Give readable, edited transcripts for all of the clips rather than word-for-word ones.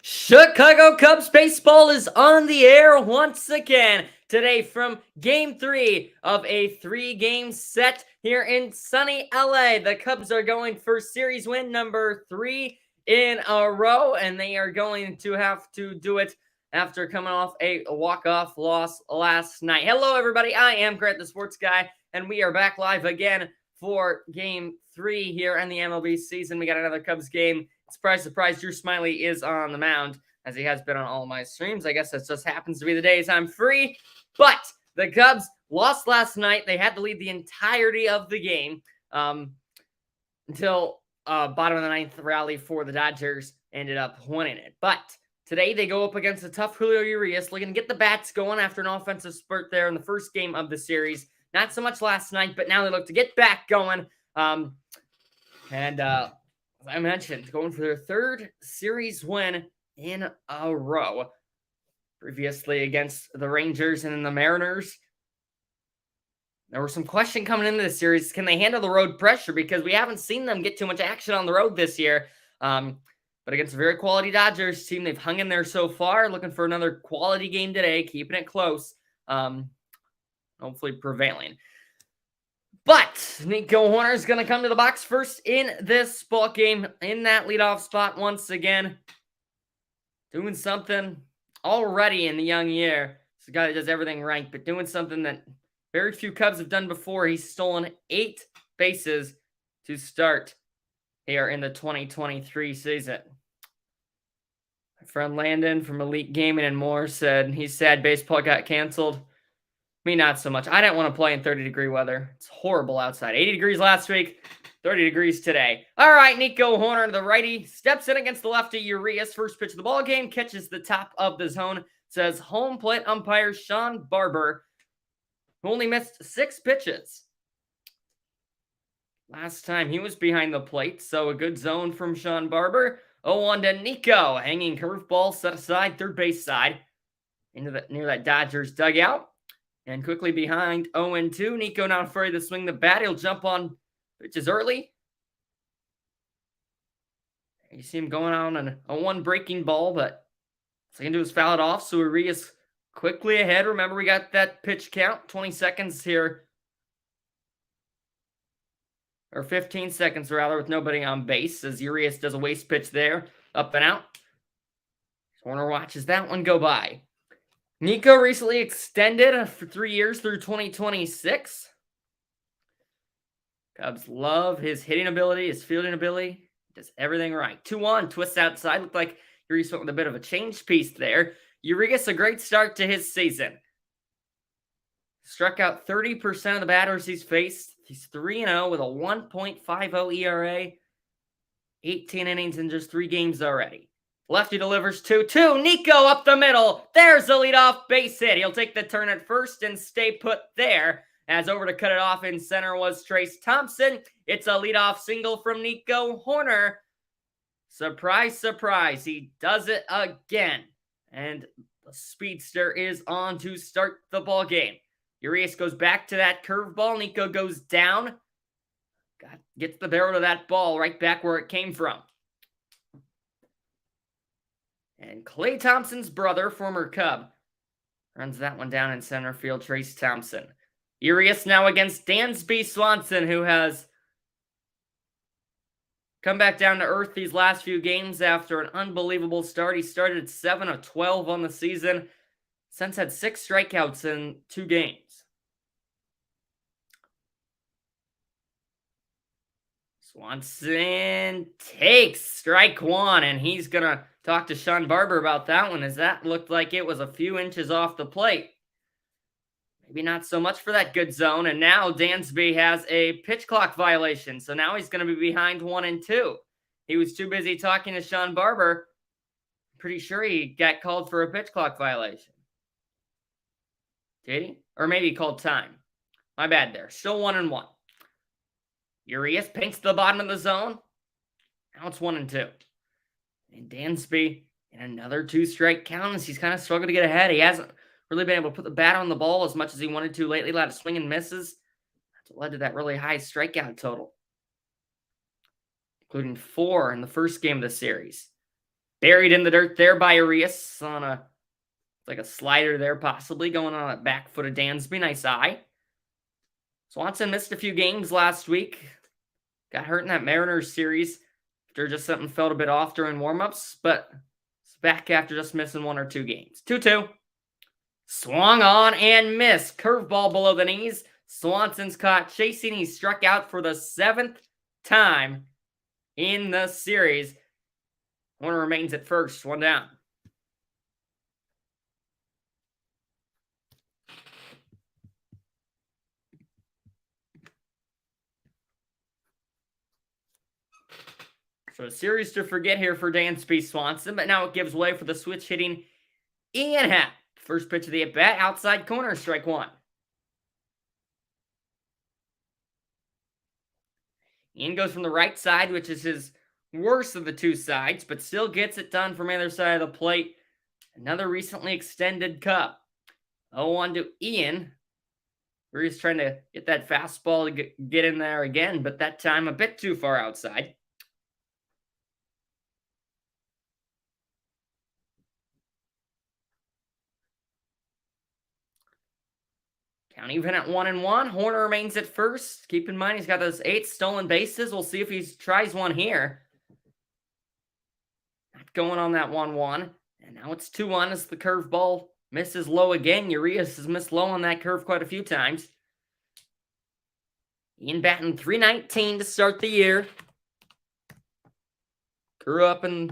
Chicago Cubs baseball is on the air once again today from Game 3 of a 3-game set here in sunny LA. The Cubs are going for series win number 3 in a row, and they are going to have to do it after coming off a walk-off loss last night. Hello, everybody. I am Grant, the Sports Guy, and we are back live again for Game 3 here in the MLB season. We got another Cubs game. Surprise, surprise, Drew Smyly is on the mound, as he has been on all my streams. I guess that just happens to be the days I'm free. But the Cubs lost last night. They had to lead the entirety of the game until bottom of the ninth rally for the Dodgers ended up winning it. But today they go up against a tough Julio Urias, looking to get the bats going after an offensive spurt there in the first game of the series. Not so much last night, but now they look to get back going. As I mentioned, going for their third series win in a row. Previously against the Rangers and the Mariners. There was some question coming into this series. Can they handle the road pressure? Because we haven't seen them get too much action on the road this year. But against a very quality Dodgers team, they've hung in there so far. Looking for another quality game today, keeping it close. Hopefully prevailing. But Nico Hoerner is going to come to the box first in this ball game in that leadoff spot once again. Doing something already in the young year. It's a guy that does everything right, but doing something that very few Cubs have done before. He's stolen 8 bases to start here in the 2023 season. My friend Landon from Elite Gaming and More said he's sad baseball got canceled. Me, not so much. I didn't want to play in 30-degree weather. It's horrible outside. 80 degrees last week, 30 degrees today. All right, Nico Hoerner, the righty, steps in against the lefty Urias. First pitch of the ball game, catches the top of the zone. Says home plate umpire Sean Barber, who only missed 6 pitches. Last time he was behind the plate, so a good zone from Sean Barber. 0-1 to Nico, hanging curveball set aside, third base side, near that Dodgers dugout. And quickly behind 0-2. Nico not afraid to swing the bat. He'll jump on pitches early. You see him going on a 1 breaking ball, but all he can do is foul it off. So Urias quickly ahead. Remember, we got that pitch count. 20 seconds here. Or 15 seconds, rather, with nobody on base. As Urias does a waste pitch there. Up and out. Hoerner watches that one go by. Nico recently extended for 3 years through 2026. Cubs love his hitting ability, his fielding ability. Does everything right. 2-1, twists outside. Looked like Urias went with a bit of a change piece there. Urias, a great start to his season. Struck out 30% of the batters he's faced. He's 3-0 with a 1.50 ERA. 18 innings in just 3 games already. Lefty delivers 2-2. Nico up the middle. There's the leadoff base hit. He'll take the turn at first and stay put there. As over to cut it off in center was Trayce Thompson. It's a leadoff single from Nico Hoerner. Surprise, surprise. He does it again. And the speedster is on to start the ball game. Urias goes back to that curveball. Nico goes down. Gets the barrel of that ball right back where it came from. And Klay Thompson's brother, former Cub, runs that one down in center field, Trayce Thompson. Urias now against Dansby Swanson, who has come back down to earth these last few games after an unbelievable start. He started 7 of 12 on the season. Since had 6 strikeouts in 2 games. Swanson takes strike 1, and he's going to talk to Sean Barber about that one, as that looked like it was a few inches off the plate. Maybe not so much for that good zone, and now Dansby has a pitch clock violation, so now he's going to be behind 1-2. He was too busy talking to Sean Barber. Pretty sure he got called for a pitch clock violation. Did he? Or maybe he called time. My bad there. Still 1-1. Urias paints the bottom of the zone. Now it's 1-2. And Dansby in another 2-strike count as he's kind of struggled to get ahead. He hasn't really been able to put the bat on the ball as much as he wanted to lately. A lot of swing and misses. That's what led to that really high strikeout total, including 4 in the first game of the series. Buried in the dirt there by Urias on like a slider there, possibly going on that back foot of Dansby. Nice eye. Swanson missed a few games last week. Got hurt in that Mariners series after just something felt a bit off during warmups, but it's back after just missing 1 or 2 games. 2-2. Swung on and missed. Curveball below the knees. Swanson's caught chasing. He struck out for the 7th time in the series. Horner remains at first, 1 down. So a series to forget here for Dansby Swanson, but now it gives way for the switch hitting Ian Happ. First pitch of the at-bat, outside corner, strike 1. Ian goes from the right side, which is his worst of the 2 sides, but still gets it done from either side of the plate. Another recently extended cup. 0-1 to Ian. He's trying to get that fastball to get in there again, but that time a bit too far outside. Count even at 1-1. Horner remains at first. Keep in mind he's got those 8 stolen bases. We'll see if he tries one here. Not going on that 1-1. And now it's 2-1 as the curveball misses low again. Urias has missed low on that curve quite a few times. Ian batting .319 to start the year. Grew up in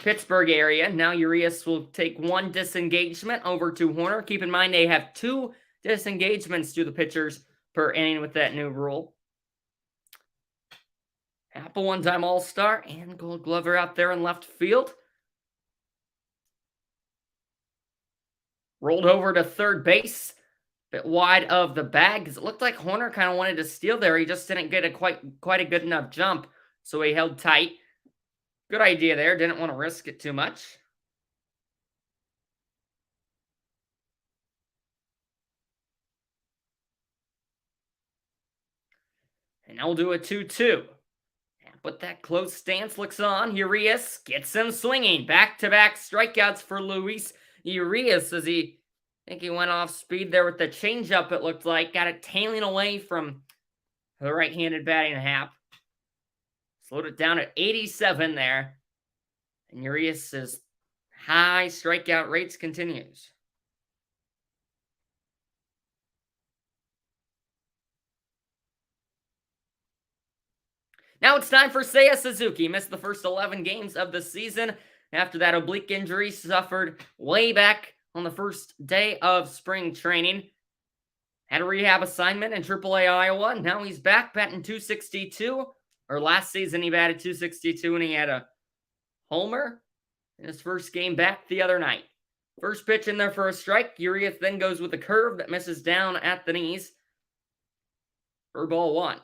Pittsburgh area. Now Urias will take 1 disengagement over to Horner. Keep in mind they have 2 disengagements to the pitchers per inning with that new rule. Apple one-time All-Star and Gold Glover out there in left field. Rolled over to third base. Bit wide of the bag because it looked like Horner kind of wanted to steal there. He just didn't get quite a good enough jump, so he held tight. Good idea there. Didn't want to risk it too much. And now we'll do a 2-2. But that close stance looks on. Urias gets him swinging. Back-to-back strikeouts for Luis Urias as I think he went off speed there with the changeup, it looked like. Got it tailing away from the right-handed batting Happ. Slowed it down at 87 there. And Urias' high strikeout rates continues. Now it's time for Seiya Suzuki. Missed the first 11 games of the season after that oblique injury suffered way back on the first day of spring training. Had a rehab assignment in AAA Iowa. Now he's back batting .262. Or last season he batted .262 and he had a homer in his first game back the other night. First pitch in there for a strike. Urias then goes with a curve that misses down at the knees for ball 1.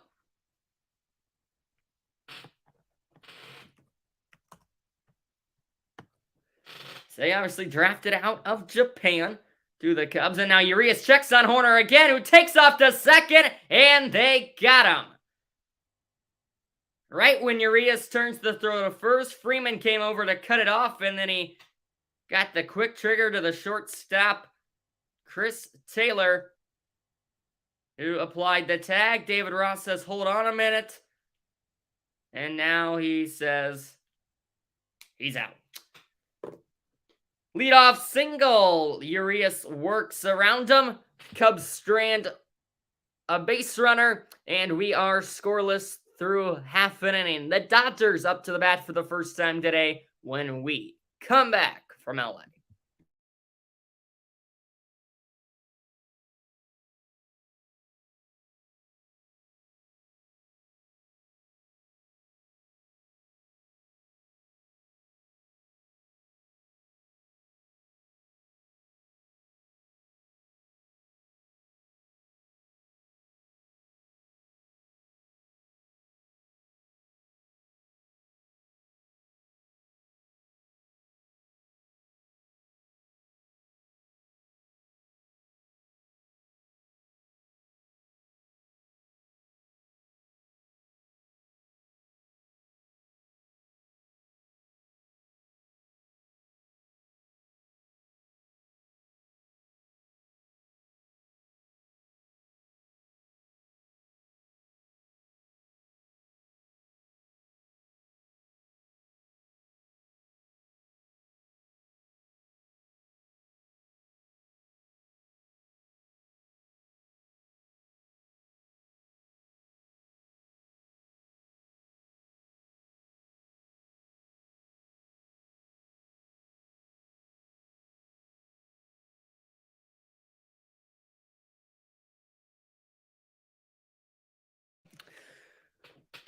They obviously drafted out of Japan to the Cubs. And now Urias checks on Horner again, who takes off to second, and they got him. Right when Urias turns the throw to first, Freeman came over to cut it off, and then he got the quick trigger to the shortstop, Chris Taylor, who applied the tag. David Ross says, hold on a minute. And now he says he's out. Leadoff single. Urias works around him. Cubs strand a base runner, and we are scoreless through half an inning. The Dodgers up to the bat for the first time today when we come back from LA.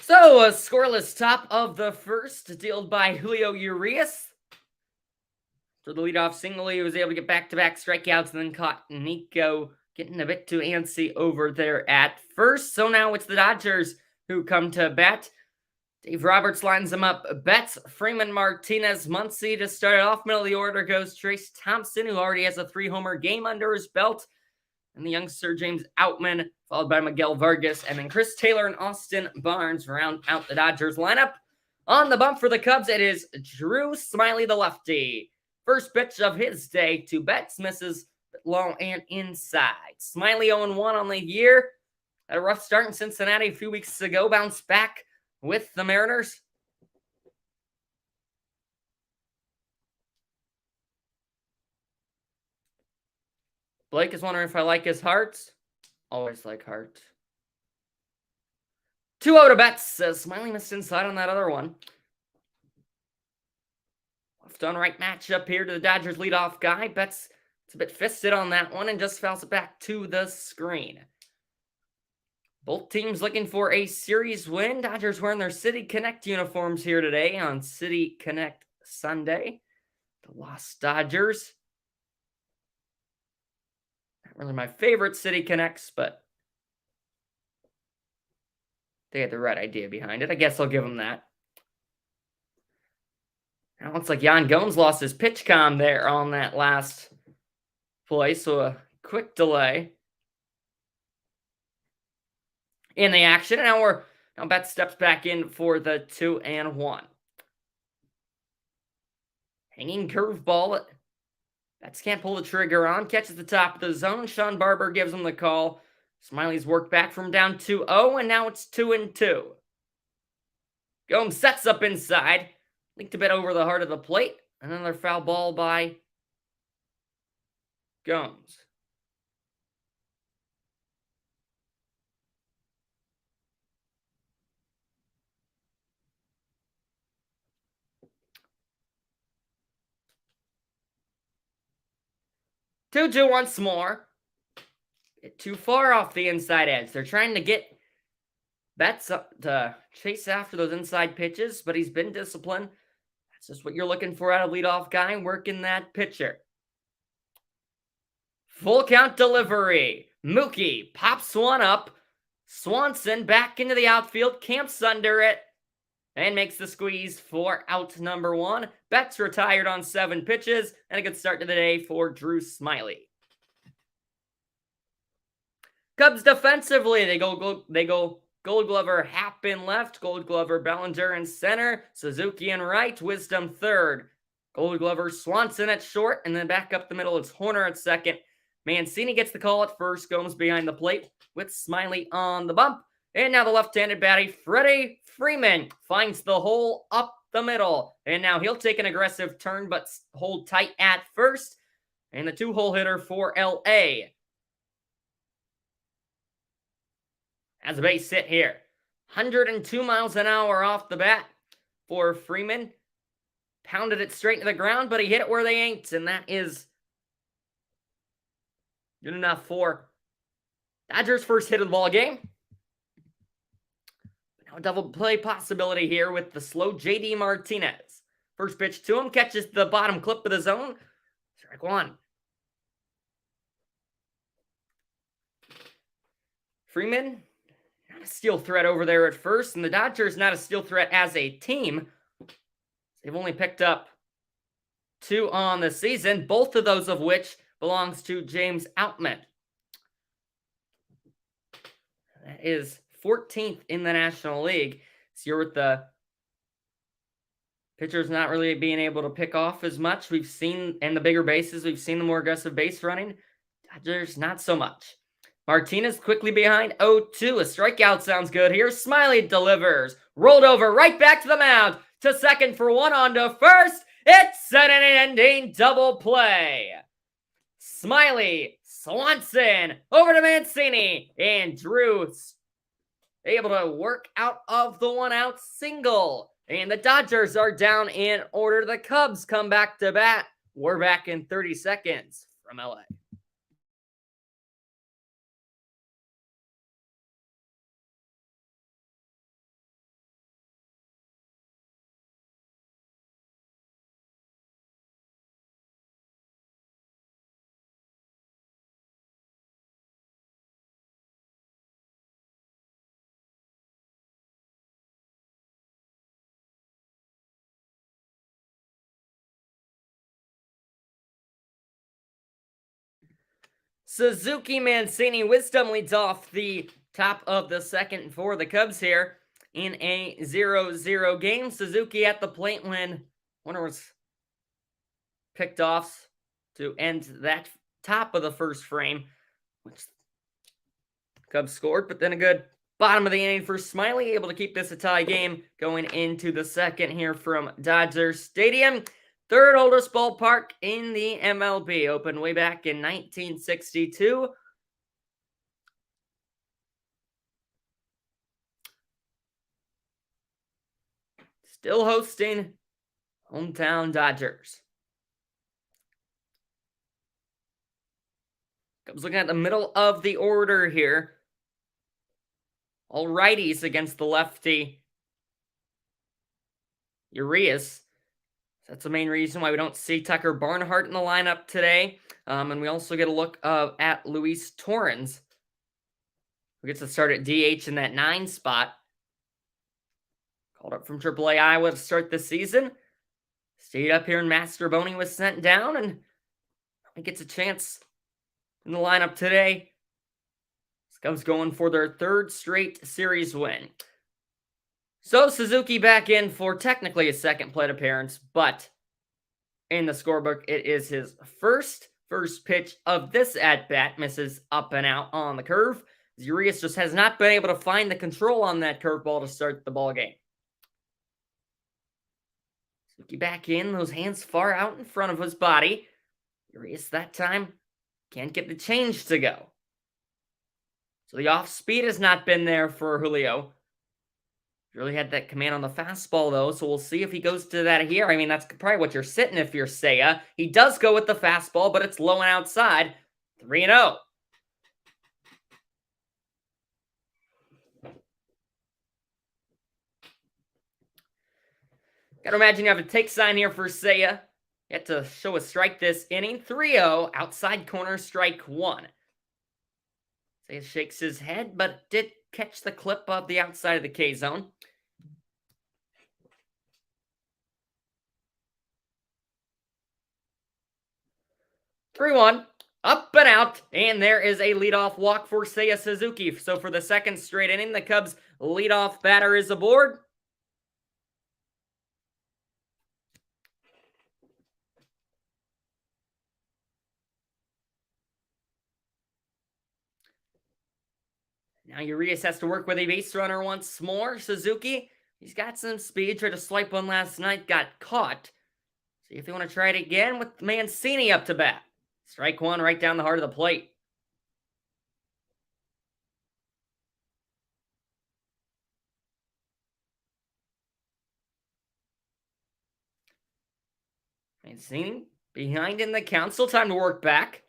So, a scoreless top of the first, dealt by Julio Urias. For the leadoff single, he was able to get back-to-back strikeouts and then caught Nico getting a bit too antsy over there at first. So now it's the Dodgers who come to bat. Dave Roberts lines them up. Betts, Freeman, Martinez, Muncy to start it off. Middle of the order goes Trace Thompson, who already has a 3-homer game under his belt. And the youngster James Outman, followed by Miguel Vargas. And then Chris Taylor and Austin Barnes round out the Dodgers lineup. On the bump for the Cubs, it is Drew Smyly, the lefty. First pitch of his day to Betts, misses low and inside. Smyly 0-1 on the year. Had a rough start in Cincinnati a few weeks ago. Bounced back with the Mariners. Blake is wondering if I like his heart. Always like heart. 2-0 to Betts. Smyly missed inside on that other one. Left on right matchup here to the Dodgers leadoff guy. Betts, it's a bit fisted on that one and just fouls it back to the screen. Both teams looking for a series win. Dodgers wearing their City Connect uniforms here today on City Connect Sunday. The Lost Dodgers. Not really my favorite City Connects, but they had the right idea behind it. I guess I'll give them that. Now it looks like Yan Gomes lost his pitch comm there on that last play, so a quick delay in the action. And now Betts steps back in for the 2-1. Hanging curveball. Betts can't pull the trigger on. Catches the top of the zone. Sean Barber gives him the call. Smyly's worked back from down 2-0, and now it's 2-2. Gomes sets up inside. Linked a bit over the heart of the plate. Another foul ball by Gomes. Two once more. Bit too far off the inside edge. They're trying to get Betts to chase after those inside pitches, but he's been disciplined. That's just what you're looking for out of leadoff guy, working that pitcher. Full count delivery. Mookie pops one up. Swanson back into the outfield, camps under it, and makes the squeeze for out number 1. Betts retired on 7 pitches, and a good start to the day for Drew Smyly. Cubs defensively, they go Gold Glover Happ in left, Gold Glover Bellinger in center, Suzuki in right, Wisdom third, Gold Glover Swanson at short, and then back up the middle, it's Horner at second. Mancini gets the call at first, Gomes behind the plate with Smyly on the bump. And now the left-handed batter, Freddie Freeman, finds the hole up the middle. And now he'll take an aggressive turn, but hold tight at first. And the 2-hole hitter for LA has a base hit here. 102 miles an hour off the bat for Freeman. Pounded it straight to the ground, but he hit it where they ain't. And that is good enough for Dodgers' first hit of the ball game. Now a double play possibility here with the slow JD Martinez. First pitch to him, catches the bottom clip of the zone. Strike 1. Freeman, not a steal threat over there at first, and the Dodgers not a steal threat as a team. They've only picked up 2 on the season, both of those of which belongs to James Outman. That is 14th in the National League. So you're with the pitchers not really being able to pick off as much. We've seen, and the bigger bases, we've seen the more aggressive base running. Dodgers, not so much. Martinez quickly behind 0-2. A strikeout sounds good here. Smyly delivers. Rolled over right back to the mound. To second for 1 on to first. It's an ending double play. Smyly, Swanson, over to Mancini, and Drew able to work out of the 1-out single. And the Dodgers are down in order. The Cubs come back to bat. We're back in 30 seconds from LA. Suzuki, Mancini, Wisdom leads off the top of the second for the Cubs here in a 0-0 game. Suzuki at the plate when one was picked off to end that top of the first frame, which Cubs scored, but then a good bottom of the inning for Smiley, able to keep this a tie game going into the second here from Dodger Stadium. Third oldest ballpark in the MLB, opened way back in 1962. Still hosting hometown Dodgers. Cubs looking at the middle of the order here. All righties against the lefty Urias. That's the main reason why we don't see Tucker Barnhart in the lineup today. And we also get a look at Luis Torrens, who gets to start at DH in that 9 spot. Called up from AAA Iowa to start the season. Stayed up here in Mastrobuoni, was sent down, and he gets a chance in the lineup today. Cubs going for their third straight series win. So Suzuki back in for technically his second plate appearance, but in the scorebook, it is his first pitch of this at-bat. Misses up and out on the curve. Urias just has not been able to find the control on that curveball to start the ball game. Suzuki back in, those hands far out in front of his body. Urias that time can't get the change to go. So the off speed has not been there for Julio. Really had that command on the fastball, though, so we'll see if he goes to that here. I mean, that's probably what you're sitting if you're Seiya. He does go with the fastball, but it's low and outside. 3-0. Gotta imagine you have a take sign here for Seiya. You have to show a strike this inning. 3-0, outside corner, strike 1. Seiya shakes his head, but did catch the clip of the outside of the K zone. Three-1, up and out, and there is a leadoff walk for Seiya Suzuki. So for the second straight inning, the Cubs' leadoff batter is aboard. Now Urias has to work with a base runner once more. Suzuki, he's got some speed. Tried to swipe one last night, got caught. See if they want to try it again with Mancini up to bat. Strike 1 right down the heart of the plate. Mancini behind in the count. Still time to work back.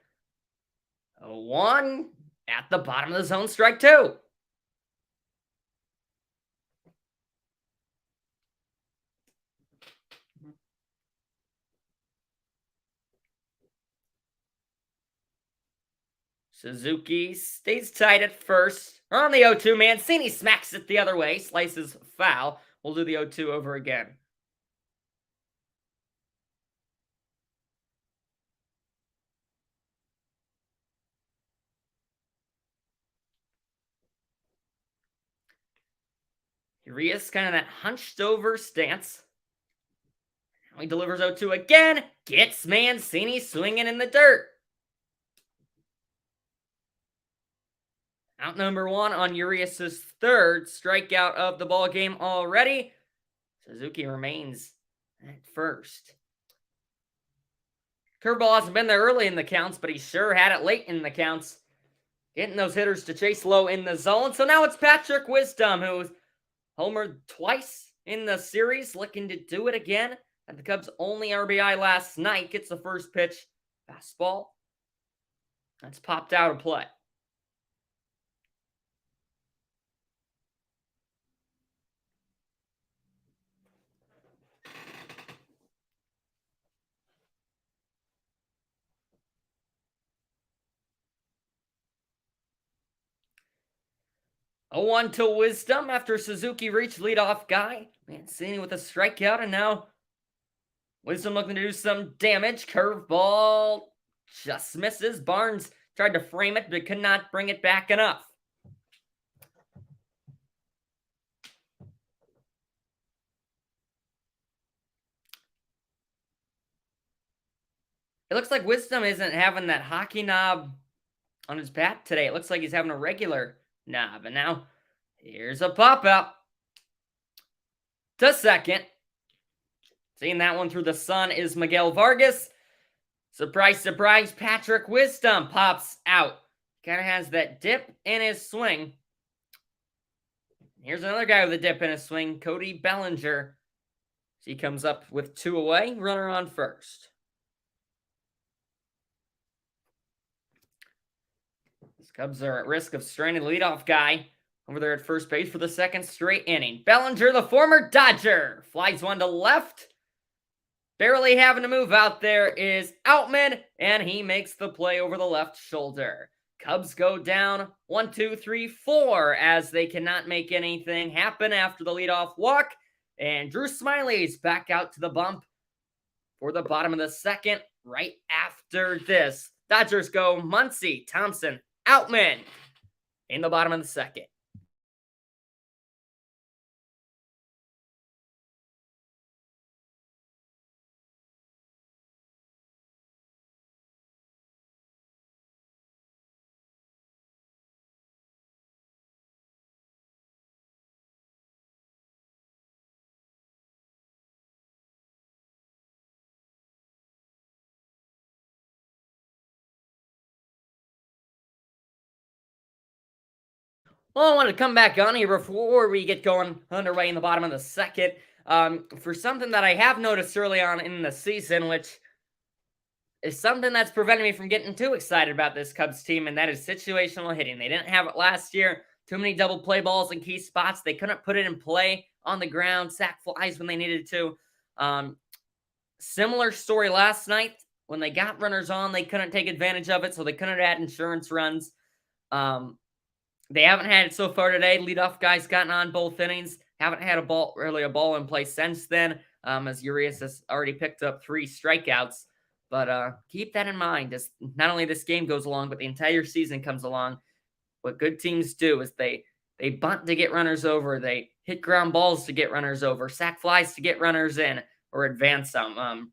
0-1 at the bottom of the zone. Strike 2. Suzuki stays tight at first. On the 0-2, Mancini smacks it the other way. Slices foul. We'll do the 0-2 over again. Urias kind of that hunched over stance. Now he delivers 0-2 again. Gets Mancini swinging in the dirt. Out number 1 on Urias' third strikeout of the ball game already. Suzuki remains at first. Curveball hasn't been there early in the counts, but he sure had it late in the counts. Getting those hitters to chase low in the zone. So now it's Patrick Wisdom, who's homered twice in the series, looking to do it again. At the Cubs' only RBI last night, gets the first pitch. Fastball. That's popped out of play. 0-1 to Wisdom after Suzuki reached leadoff guy. Mancini with a strikeout, and now Wisdom looking to do some damage. Curveball just misses. Barnes Tried to frame it, but could not bring it back enough. It looks like Wisdom isn't having that hockey knob on his bat today. It looks like he's having a regular knob. And now, here's a pop-out to second. Seeing that one through the sun is Miguel Vargas. Surprise, surprise, Patrick Wisdom pops out. Kind of has that dip in his swing. Here's another guy with a dip in his swing, Cody Bellinger. He comes up with 2 away, runner on first. The Cubs are at risk of stranding the leadoff guy over there at first base for the second straight inning. Bellinger, the former Dodger, flies one to left. Barely having to move out there is Outman, and he makes the play over the left shoulder. Cubs go down 1, 2, 3, 4 as they cannot make anything happen after the leadoff walk. And Drew Smyly's back out to the bump for the bottom of the second. Right after this, Dodgers go Muncy, Thompson, Outman in the bottom of the second. Well, I wanted to come back on here before we get going underway in the bottom of the second for something that I have noticed early on in the season, which is something that's preventing me from getting too excited about this Cubs team, and that is situational hitting. They didn't have it last year. Too many double play balls in key spots. They couldn't put it in play on the ground, sack flies when they needed to. Similar story last night. When they got runners on, they couldn't take advantage of it, so they couldn't add insurance runs. They haven't had it so far today. Leadoff guy's gotten on both innings. Haven't had a ball in play since then, as Urias has already picked up 3 strikeouts. But keep that in mind as not only this game goes along, but the entire season comes along. What good teams do is they bunt to get runners over. They hit ground balls to get runners over, sack flies to get runners in, or advance them.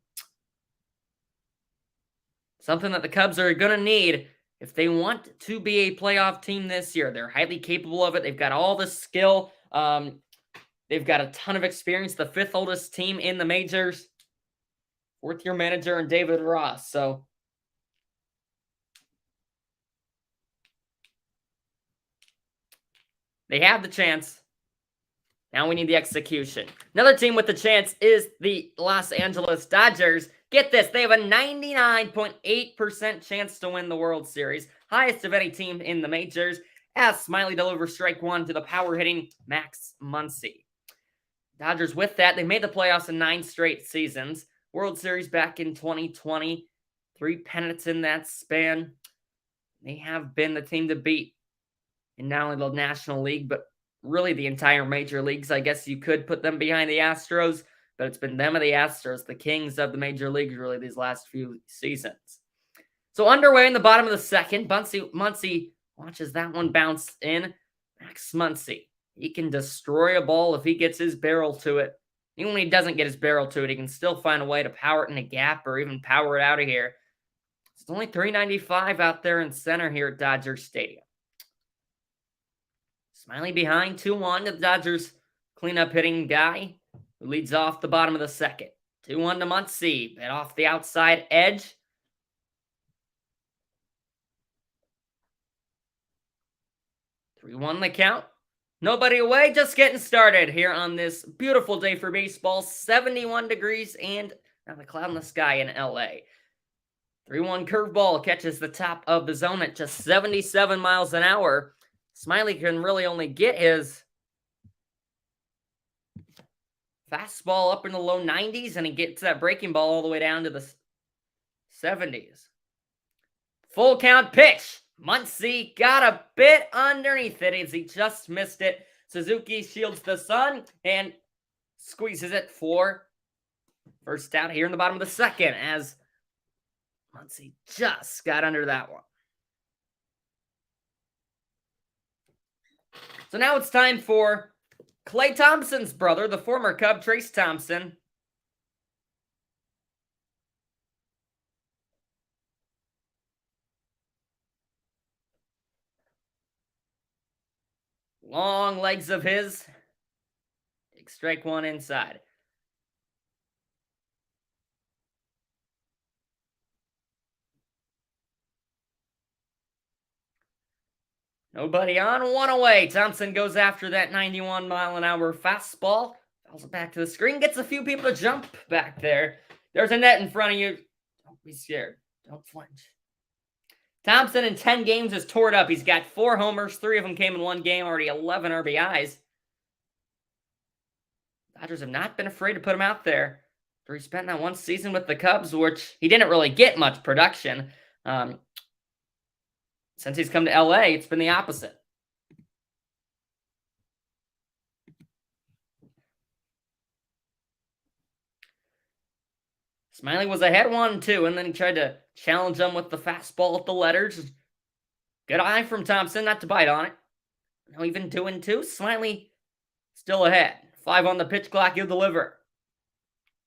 Something that the Cubs are going to need if they want to be a playoff team this year. They're highly capable of it. They've got all the skill. They've got a ton of experience. The 5th oldest team in the majors. 4th-year manager and David Ross. So they have the chance. Now we need the execution. Another team with the chance is the Los Angeles Dodgers. Get this, they have a 99.8% chance to win the World Series. Highest of any team in the majors. As Smyly delivers strike 1 to the power-hitting Max Muncy. Dodgers with that, they made the playoffs in 9 straight seasons. World Series back in 2020. 3 pennants in that span. They have been the team to beat in not only the National League, but really the entire major leagues. I guess you could put them behind the Astros, but it's been them or the Astros, the kings of the major leagues, really, these last few seasons. So underway in the bottom of the second, Muncy watches that one bounce in. Max Muncy, he can destroy a ball if he gets his barrel to it. Even when he doesn't get his barrel to it, he can still find a way to power it in a gap or even power it out of here. It's only .395 out there in center here at Dodger Stadium. Smyly behind 2-1 to the Dodgers cleanup hitting guy who leads off the bottom of the second. 2-1 to Muncy, bit off the outside edge. Three-one the count. Nobody away, just getting started here on this beautiful day for baseball. 71 degrees and not a cloud in the sky in LA. 3-1 curveball catches the top of the zone at just 77 miles an hour. Smyly can really only get his fastball up in the low 90s, and he gets that breaking ball all the way down to the 70s. Full count pitch. Muncy got a bit underneath it as he just missed it. Suzuki shields the sun and squeezes it for first out here in the bottom of the second as Muncy just got under that one. So now it's time for Klay Thompson's brother, the former Cub, Trayce Thompson. Long legs of his. Take strike one inside. Nobody on, one away. Thompson goes after that 91-mile-an-hour fastball. Fouls it back to the screen. Gets a few people to jump back there. There's a net in front of you. Don't be scared. Don't flinch. Thompson in 10 games is tore it up. He's got 4 homers. 3 of them came in one game. Already 11 RBIs. Dodgers have not been afraid to put him out there. He spent that one season with the Cubs, which he didn't really get much production. Since he's come to LA, it's been the opposite. Smiley was ahead 1-2, and then he tried to challenge him with the fastball at the letters. Good eye from Thompson, not to bite on it. Now even 2-2. Smiley still ahead. 5 on the pitch clock, he'll deliver.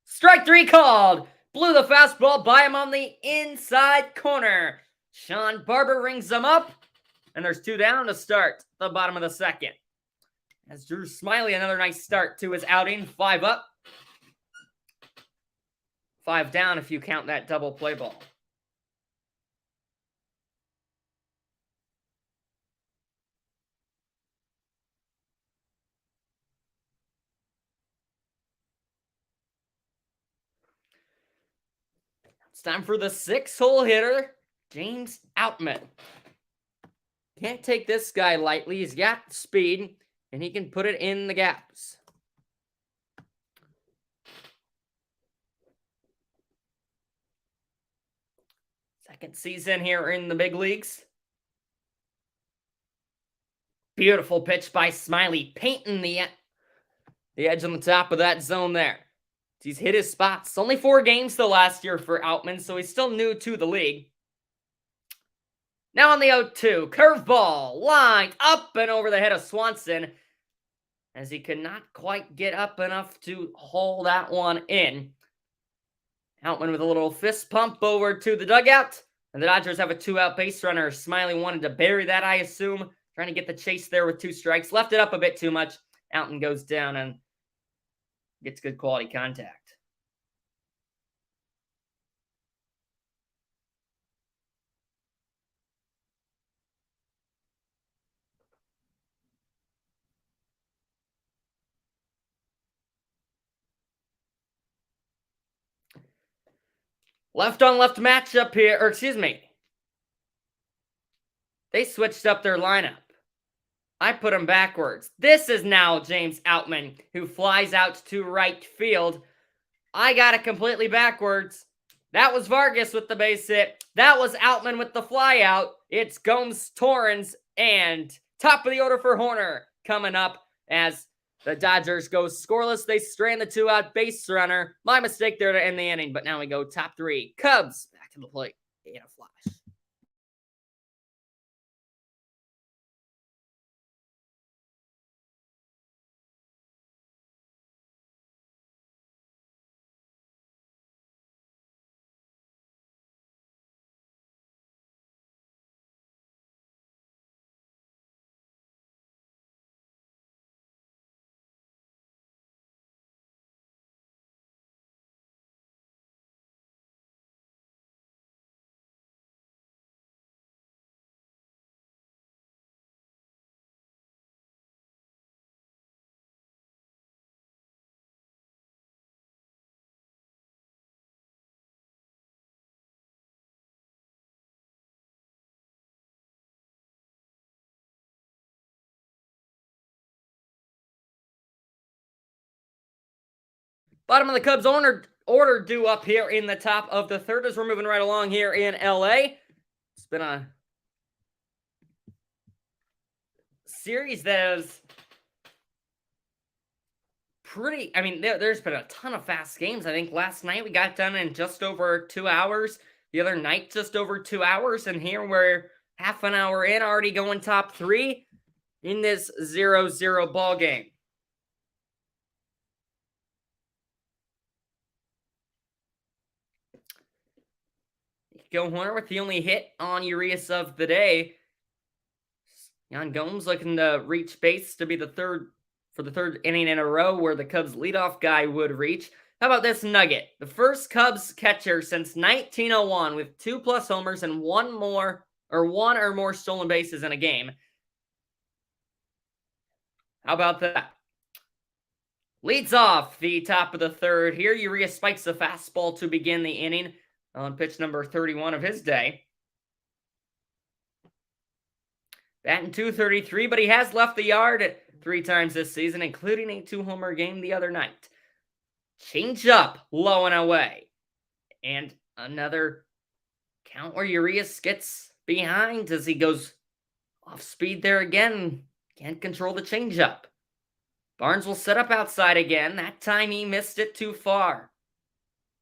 Strike 3 called. Blew the fastball by him on the inside corner. Sean Barber rings them up, and there's 2 down to start the bottom of the second. As Drew Smiley, another nice start to his outing. 5 up. 5 down if you count that double play ball. It's time for the 6-hole hitter, James Outman. Can't take this guy lightly. He's got speed, and he can put it in the gaps. Second season here in the big leagues. Beautiful pitch by Smiley, painting the edge on the top of that zone there. He's hit his spots. Only 4 games the last year for Outman, so he's still new to the league. Now on the 0-2, curveball, lined up and over the head of Swanson, as he could not quite get up enough to haul that one in. Outman with a little fist pump over to the dugout, and the Dodgers have a 2-out base runner. Smiley wanted to bury that, I assume, trying to get the chase there with 2 strikes. Left it up a bit too much. Outman goes down and gets good quality contact. Left on left matchup here, or excuse me. They switched up their lineup. I put him backwards. This is now James Outman, who flies out to right field. I got it completely backwards. That was Vargas with the base hit. That was Outman with the fly out. It's Gomes, Torrens, and top of the order for Horner coming up as the Dodgers go scoreless. They strand the 2-out base runner. My mistake there to end the inning, but now we go top 3. Cubs back to the plate in a flash. Bottom of the Cubs order due up here in the top of the third as we're moving right along here in LA. It's been a series that is pretty, there's been a ton of fast games. I think last night we got done in just over 2 hours. The other night, just over 2 hours. And here we're half an hour in, already going top 3. in this 0-0 ball game. Go Horner with the only hit on Urias of the day. Yan Gomes looking to reach base to be the third inning in a row where the Cubs leadoff guy would reach. How about this nugget? The first Cubs catcher since 1901 with 2+ homers and one or more stolen bases in a game. How about that? Leads off the top of the third here. Urias spikes a fastball to begin the inning on pitch number 31 of his day. Batting .233, but he has left the yard 3 times this season, including a 2-homer game the other night. Change up, low and away. And another count where Urias gets behind as he goes off speed there again. Can't control the changeup. Barnes will set up outside again. That time he missed it too far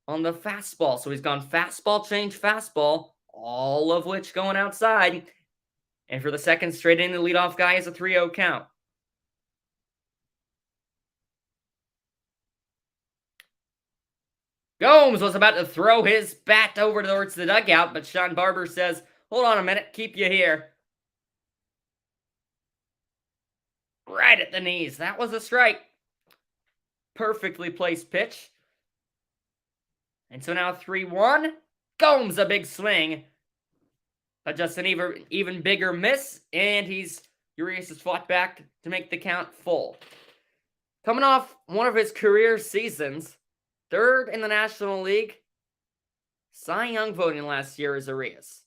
on the fastball. So he's gone fastball, change, fastball, all of which going outside. And for the second straight inning, the leadoff guy is a 3-0 count. Gomes was about to throw his bat over towards the dugout, but Sean Barber says, hold on a minute, keep you here. Right at the knees. That was a strike. Perfectly placed pitch. And so now 3-1. Gomes a big swing. But just an even bigger miss. And Urias has fought back to make the count full. Coming off one of his career seasons, third in the National League. Cy Young voting last year is Urias.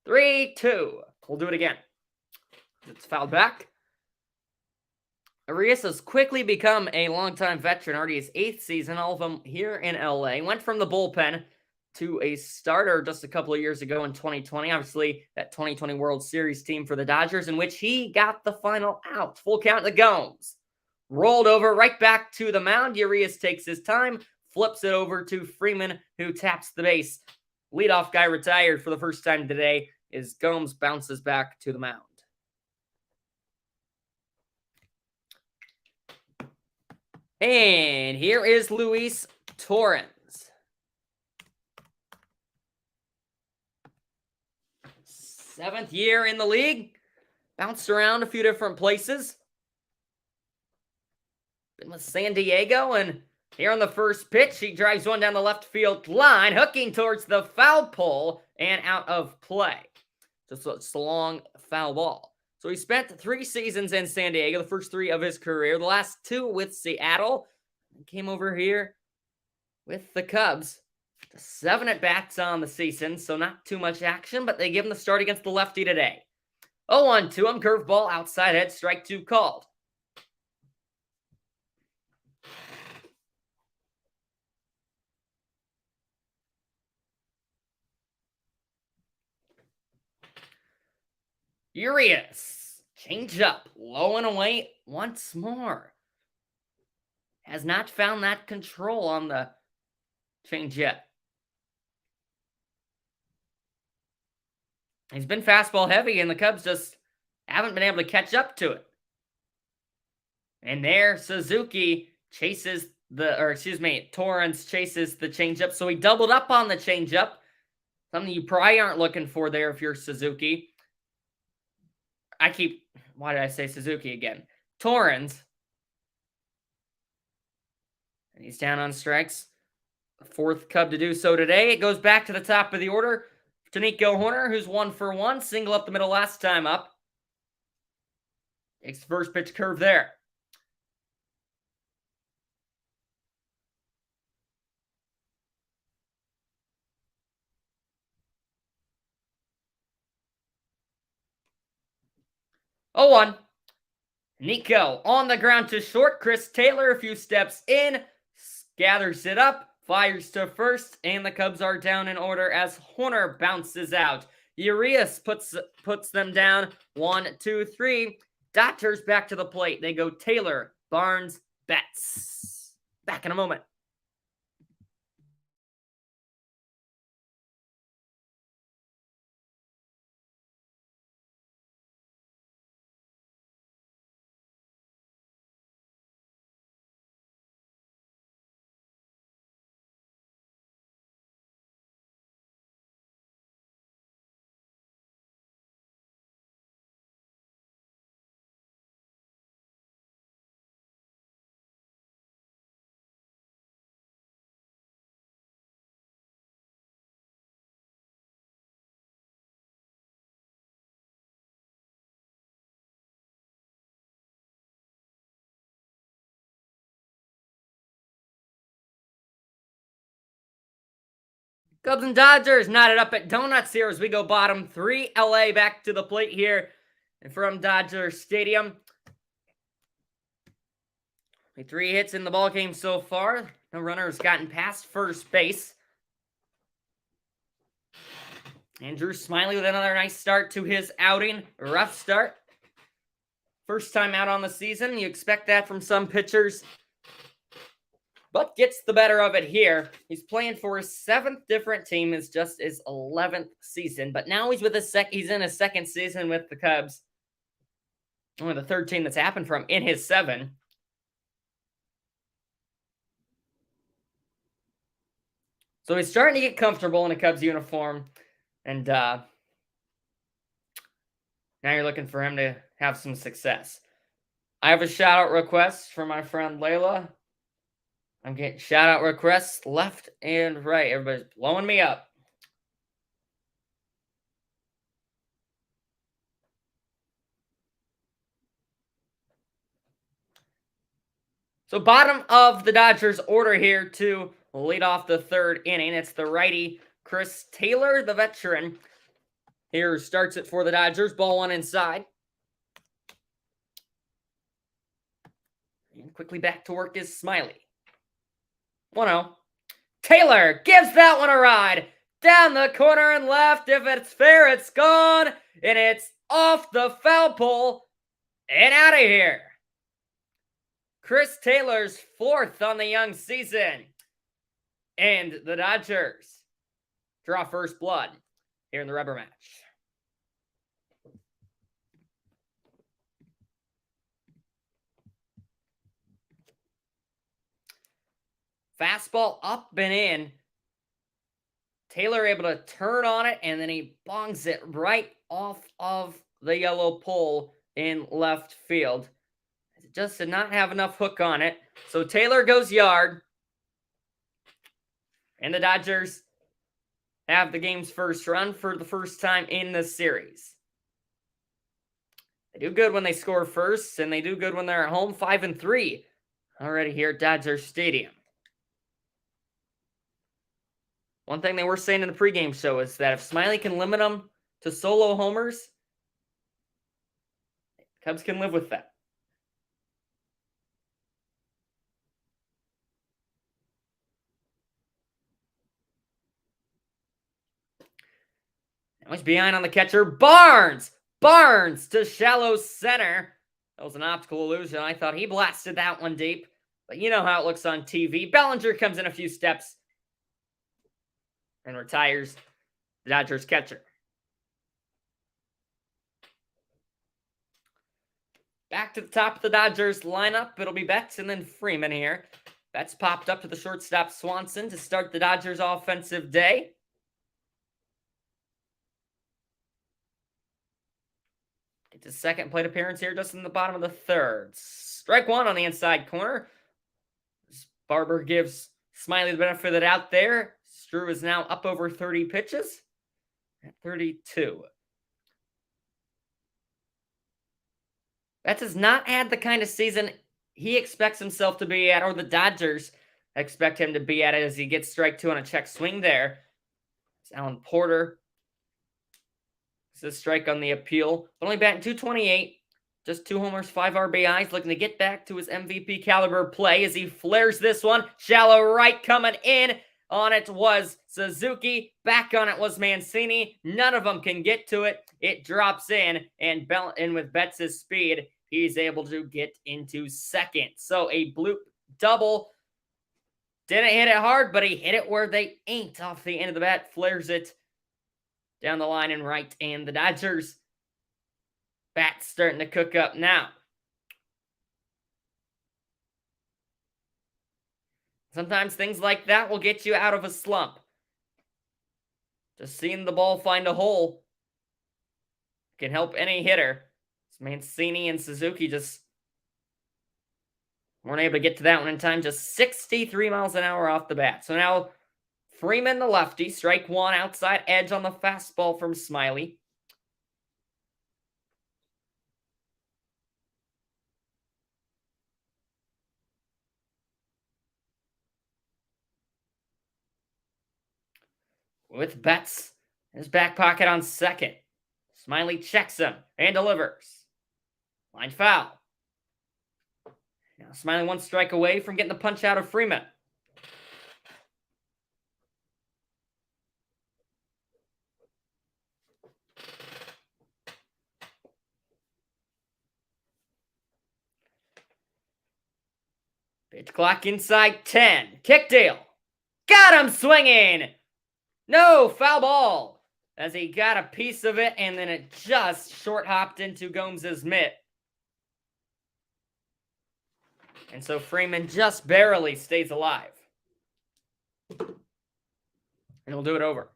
3-2. We'll do it again. It's fouled back. Urias has quickly become a longtime veteran, already his 8th season, all of them here in LA. Went from the bullpen to a starter just a couple of years ago in 2020. Obviously, that 2020 World Series team for the Dodgers, in which he got the final out. Full count to Gomes. Rolled over right back to the mound. Urias takes his time, flips it over to Freeman, who taps the base. Leadoff guy retired for the first time today as Gomes bounces back to the mound. And here is Luis Torrens. 7th year in the league. Bounced around a few different places. Been with San Diego, and here on the first pitch, he drives one down the left field line, hooking towards the foul pole and out of play. Just a long foul ball. So he spent 3 seasons in San Diego, the first 3 of his career, the last 2 with Seattle, and came over here with the Cubs. 7 at-bats on the season, so not too much action, but they give him the start against the lefty today. 0-1 to him, curveball outside head, strike 2 called. Urias, change up, low and away once more. Has not found that control on the change yet. He's been fastball heavy, and the Cubs just haven't been able to catch up to it. And there, Suzuki chases Torrens chases the changeup. So he doubled up on the changeup. Something you probably aren't looking for there if you're Suzuki. Why did I say Suzuki again? Torrens. And he's down on strikes. The 4th Cub to do so today. It goes back to the top of the order to Nico Hoerner, who's 1 for 1. Single up the middle last time up. Takes the first pitch curve there. Oh, 1. Nico on the ground to short. Chris Taylor a few steps in, gathers it up, fires to first, and the Cubs are down in order as Hoerner bounces out. Urias puts them down 1, 2, 3. Dodgers back to the plate. They go Taylor, Barnes, Betts. Back in a moment. Cubs and Dodgers knotted up at Donuts here as we go bottom three. LA back to the plate here and from Dodger Stadium. 3 hits in the ball game so far. No runners gotten past first base. And Drew Smyly with another nice start to his outing. Rough start. First time out on the season. You expect that from some pitchers. But gets the better of it here. He's playing for his 7th different team. It's just his 11th season. But now he's with he's in his 2nd season with the Cubs. Only the 3rd team that's happened from in his 7. So he's starting to get comfortable in a Cubs uniform. And now you're looking for him to have some success. I have a shout-out request from my friend Layla. I'm getting shout-out requests left and right. Everybody's blowing me up. So bottom of the Dodgers order here to lead off the 3rd inning. It's the righty Chris Taylor, the veteran. Here starts it for the Dodgers. Ball 1 inside. And quickly back to work is Smyly. 1-0. Taylor gives that one a ride. Down the corner and left. If it's fair, it's gone. And it's off the foul pole and out of here. Chris Taylor's 4th on the young season. And the Dodgers draw first blood here in the rubber match. Fastball up and in. Taylor able to turn on it, and then he bongs it right off of the yellow pole in left field. It just did not have enough hook on it. So Taylor goes yard. And the Dodgers have the game's first run for the first time in the series. They do good when they score first, and they do good when they're at home. 5-3 already here at Dodger Stadium. One thing they were saying in the pregame show is that if Smyly can limit them to solo homers, Cubs can live with that. Now he's behind on the catcher. Barnes to shallow center. That was an optical illusion. I thought he blasted that one deep. But you know how it looks on TV. Bellinger comes in a few steps and retires the Dodgers catcher. Back to the top of the Dodgers lineup. It'll be Betts and then Freeman here. Betts popped up to the shortstop Swanson to start the Dodgers offensive day. Gets his 2nd plate appearance here just in the bottom of the 3rd. Strike 1 on the inside corner. Barber gives Smyly the benefit of the doubt there. Drew is now up over 30 pitches at 32. Betts has not had the kind of season he expects himself to be at, or the Dodgers expect him to be at, as he gets strike 2 on a check swing there. It's Alan Porter. This is a strike on the appeal. But only batting .228. Just 2 homers, 5 RBIs. Looking to get back to his MVP caliber play as he flares this one. Shallow right coming in. On it was Suzuki. Back on it was Mancini. None of them can get to it. It drops in, and with Betts' speed, he's able to get into 2nd. So a bloop double. Didn't hit it hard, but he hit it where they ain't off the end of the bat. Flares it down the line and right. And the Dodgers bat's starting to cook up now. Sometimes things like that will get you out of a slump. Just seeing the ball find a hole can help any hitter. Mancini and Suzuki just weren't able to get to that one in time. Just 63 miles an hour off the bat. So now Freeman, the lefty, strike 1, outside edge on the fastball from Smyly. with Betts in his back pocket on second. Smiley checks him and delivers. Line foul. Now Smiley one strike away from getting the punch out of Freeman. Pitch clock inside 10. Kickdale. Got him swinging. No, foul ball. As he got a piece of it, and then it just short hopped into Gomes' mitt. And so Freeman just barely stays alive. And he'll do it over.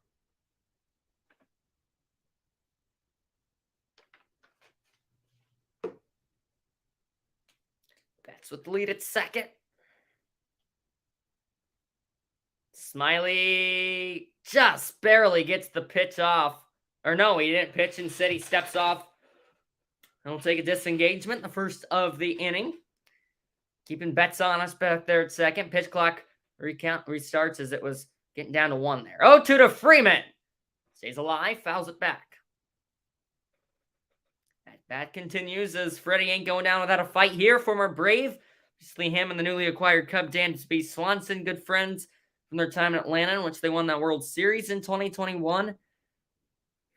Betts with the lead at second. Smiley just barely gets the pitch off. Or no, he didn't pitch. Instead, he steps off. He'll take a disengagement, the first of the inning. Keeping Betts on us back there at second. Pitch clock recount restarts as it was getting down to 1 there. 0-2 to Freeman. Stays alive, fouls it back. That continues as Freddie ain't going down without a fight here. Former Brave. Obviously him and the newly acquired Cub Dansby Swanson, good friends from their time in Atlanta, in which they won that World Series in 2021.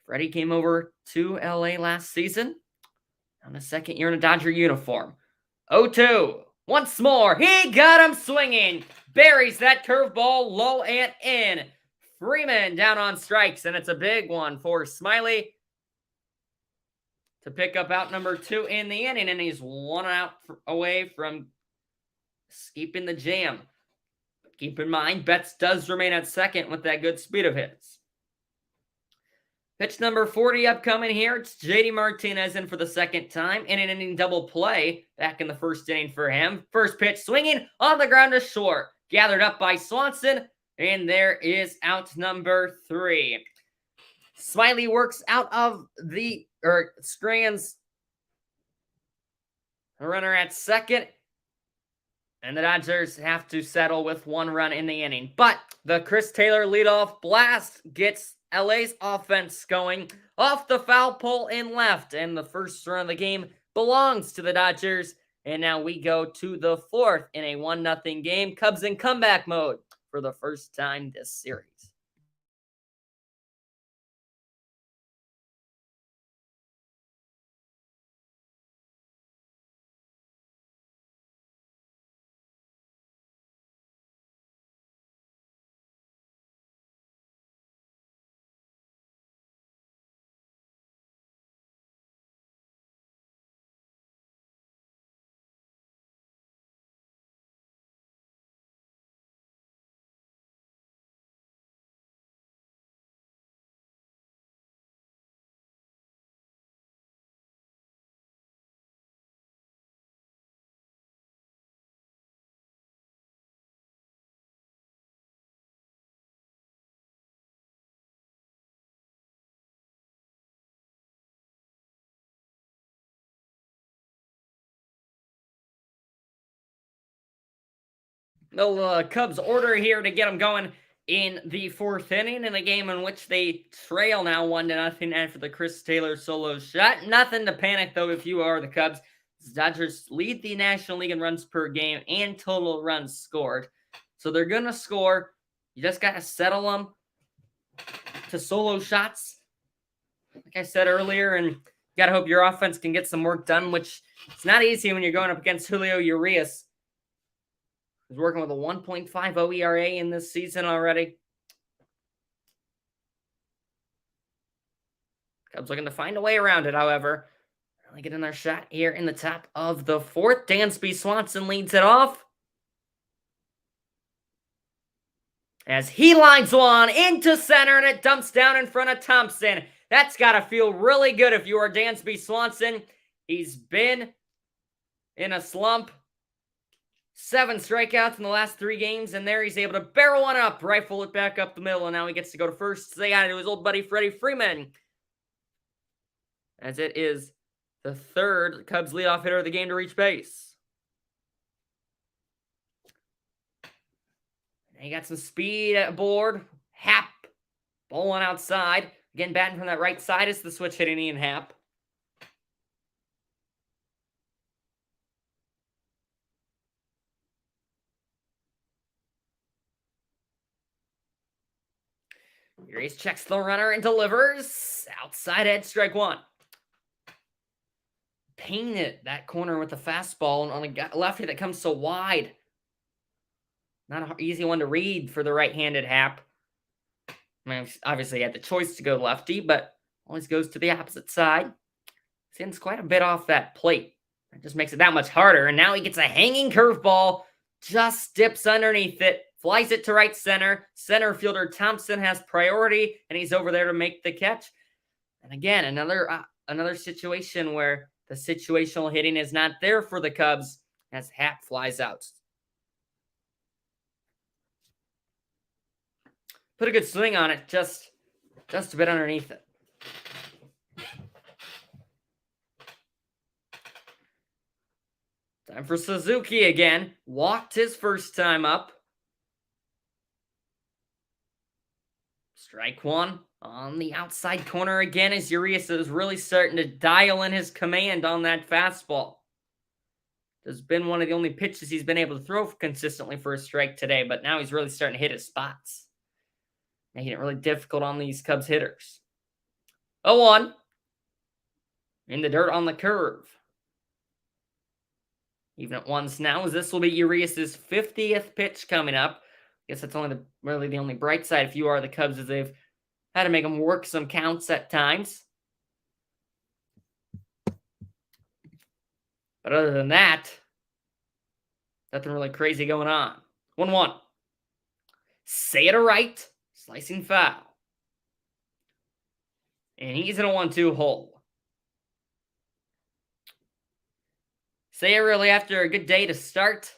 Freddie came over to LA last season on his second year in a Dodger uniform. 0-2. Once more, he got him swinging. Buries that curveball low and in. Freeman down on strikes, and it's a big one for Smiley to pick up out number 2 in the inning, and he's 1 out away from keeping the jam. Keep in mind, Betts does remain at second with that good speed of his. Pitch number 40 upcoming here. It's JD Martinez in for the second time in an inning double play back in the first inning for him. First pitch swinging on the ground to short. Gathered up by Swanson, and there is out number 3. Smiley works out of the, screens a runner at second, and the Dodgers have to settle with 1 run in the inning. But the Chris Taylor leadoff blast gets LA's offense going off the foul pole in left, and the first run of the game belongs to the Dodgers. And now we go to the 4th in a 1-0 game. Cubs in comeback mode for the first time this series. The Cubs order here to get them going in the 4th inning in a game in which they trail now 1-0 after the Chris Taylor solo shot. Nothing to panic, though, if you are the Cubs. The Dodgers lead the National League in runs per game and total runs scored. So they're going to score. You just got to settle them to solo shots, like I said earlier, and you got to hope your offense can get some work done, which it's not easy when you're going up against Julio Urias. He's working with a 1.50 ERA in this season already. Cubs looking to find a way around it, however. Really getting their shot here in the top of the 4th. Dansby Swanson leads it off. As he lines one into center, and it dumps down in front of Thompson. That's got to feel really good if you are Dansby Swanson. He's been in a slump. 7 strikeouts in the last 3 games, and there he's able to barrel one up, rifle it back up the middle, and now he gets to go to first. Say hi to his old buddy Freddie Freeman, as it is the 3rd Cubs leadoff hitter of the game to reach base. And he got some speed at board. Happ Ball one outside. Again, batting from that right side is the switch hitting Ian Happ. Urias checks the runner and delivers. Outside edge, strike one. Painted that corner with the fastball on a lefty that comes so wide. Not an easy one to read for the right-handed Happ. I mean, obviously he had the choice to go lefty, but always goes to the opposite side. Sends quite a bit off that plate. That just makes it that much harder. And now he gets a hanging curveball. Just dips underneath it. Flies it to right center. Center fielder Thompson has priority, and he's over there to make the catch. And again, another situation where the situational hitting is not there for the Cubs as Happ flies out. Put a good swing on it, just a bit underneath it. Time for Suzuki again. Walked his first time up. Strike one on the outside corner again as Urias is really starting to dial in his command on that fastball. It's been one of the only pitches he's been able to throw consistently for a strike today, but now he's really starting to hit his spots, making it really difficult on these Cubs hitters. 0-1. In the dirt on the curve. Even at ones now, as this will be Urias' 50th pitch coming up. I guess that's really the only bright side if you are the Cubs, as they've had to make them work some counts at times. But other than that, nothing really crazy going on. 1-1. Say it right. Slicing foul. And he's in a 1-2 hole. Seiya really after a good day to start.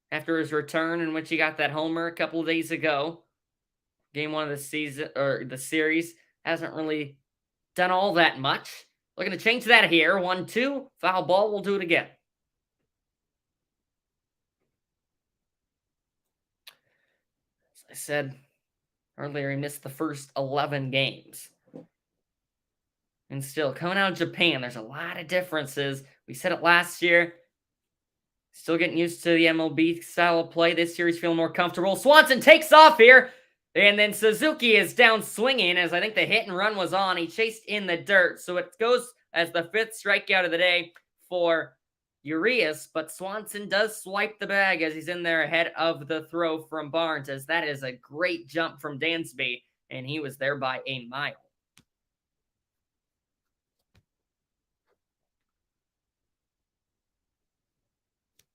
After his return in which he got that homer a couple of days ago. Game one of the season, or the series, hasn't really done all that much. Looking to change that here. 1-2. Foul ball. We'll do it again. As I said earlier, he missed the first 11 games. And still, coming out of Japan, there's a lot of differences. We said it last year. Still getting used to the MLB style of play. This year he's feeling more comfortable. Swanson takes off here. And then Suzuki is down swinging, as I think the hit and run was on. He chased in the dirt. So it goes as the 5th strikeout of the day for Urias. But Swanson does swipe the bag as he's in there ahead of the throw from Barnes, as that is a great jump from Dansby. And he was there by a mile.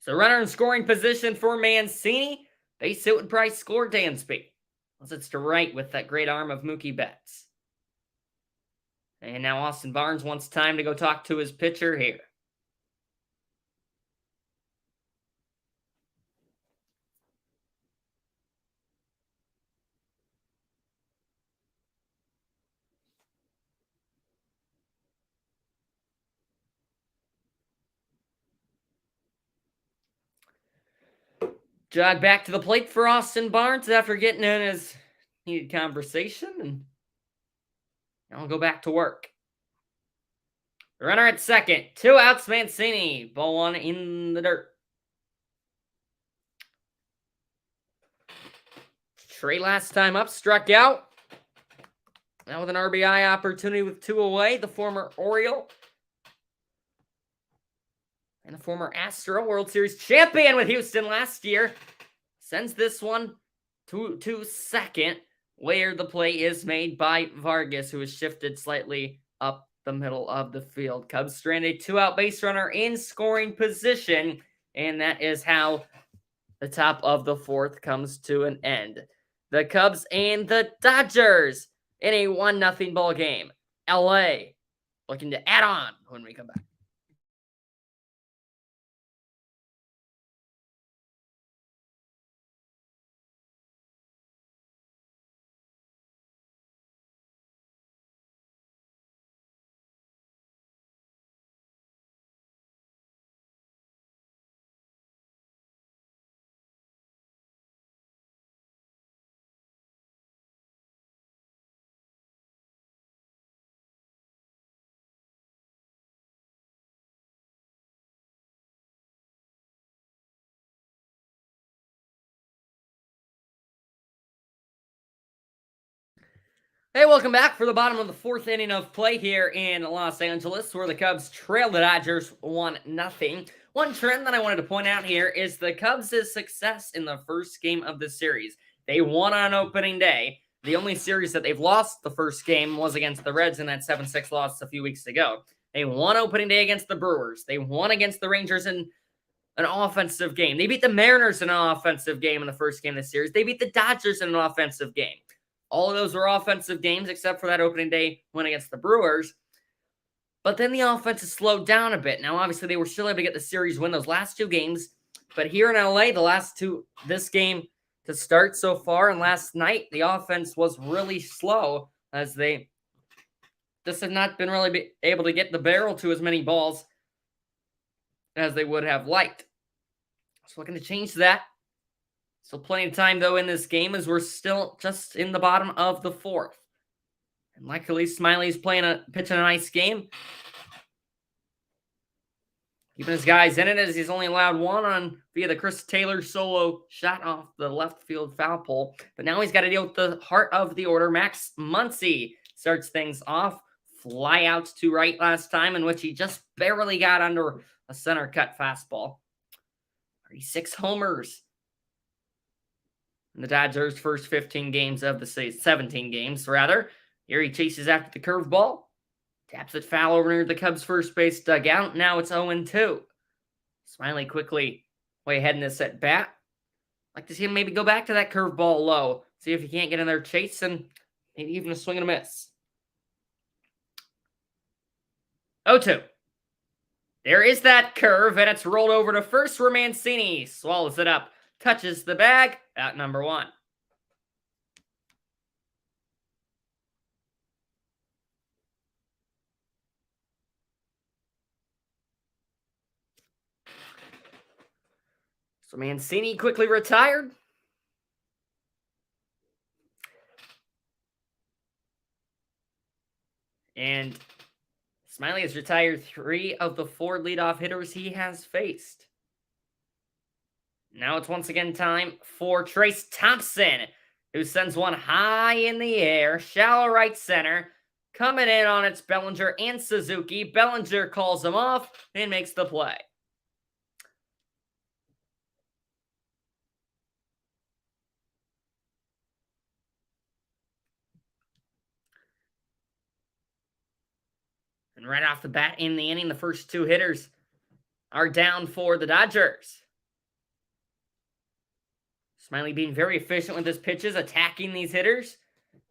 So runner in scoring position for Mancini. Base hit would probably score Dansby. Unless it's to right with that great arm of Mookie Betts. And now Austin Barnes wants time to go talk to his pitcher here. Jog back to the plate for Austin Barnes after getting in his needed conversation, and I'll go back to work. Runner at second. 2 outs, Mancini. Ball one in the dirt. Trey last time up struck out. Now with an RBI opportunity with 2 away. The former Oriole and the former Astro World Series champion with Houston last year sends this one to second, where the play is made by Vargas, who is shifted slightly up the middle of the field. Cubs strand a 2-out base runner in scoring position, and that is how the top of the 4th comes to an end. The Cubs and the Dodgers in a 1-0 ball game. LA looking to add on when we come back. Hey, welcome back for the bottom of the fourth inning of play here in Los Angeles, where the Cubs trail the Dodgers 1-0. One trend that I wanted to point out here is the Cubs' success in the first game of the series. They won on opening day. The only series that they've lost the first game was against the Reds in that 7-6 loss a few weeks ago. They won opening day against the Brewers. They won against the Rangers in an offensive game. They beat the Mariners in an offensive game in the first game of the series. They beat the Dodgers in an offensive game. All of those were offensive games except for that opening day win against the Brewers. But then the offense has slowed down a bit. Now, obviously, they were still able to get the series win those last two games. But here in LA, the last two, this game to start so far and last night, the offense was really slow as they just have not been really able to get the barrel to as many balls as they would have liked. So looking to change that. Still plenty of time, though, in this game as we're still just in the bottom of the fourth. And luckily, Smiley's pitching a nice game. Keeping his guys in it as he's only allowed one via the Chris Taylor solo shot off the left field foul pole. But now he's got to deal with the heart of the order. Max Muncy starts things off. Fly out to right last time, in which he just barely got under a center cut fastball. 36 homers in the Dodgers' first 15 games of the season, 17 games, rather. Here he chases after the curveball. Taps it foul over near the Cubs' first base dugout. Now it's 0-2. Smiley quickly way ahead in this at bat. Like to see him maybe go back to that curveball low. See if he can't get in there chasing. Maybe even a swing and a miss. 0-2. There is that curve, and it's rolled over to first where Mancini swallows it up. Touches the bag, out number one. So Mancini quickly retired. And Smiley has retired 3 of the 4 leadoff hitters he has faced. Now it's once again time for Trayce Thompson, who sends one high in the air, shallow right center. Coming in on it's Bellinger and Suzuki. Bellinger calls him off and makes the play. And right off the bat in the inning, the first 2 hitters are down for the Dodgers. Smiley being very efficient with his pitches, attacking these hitters,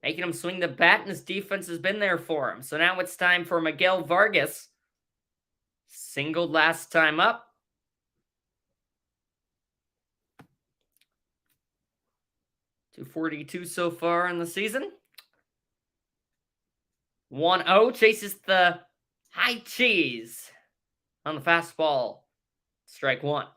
making them swing the bat, and his defense has been there for him. So now it's time for Miguel Vargas. Singled last time up. .242 so far in the season. 1-0, chases the high cheese on the fastball. Strike one.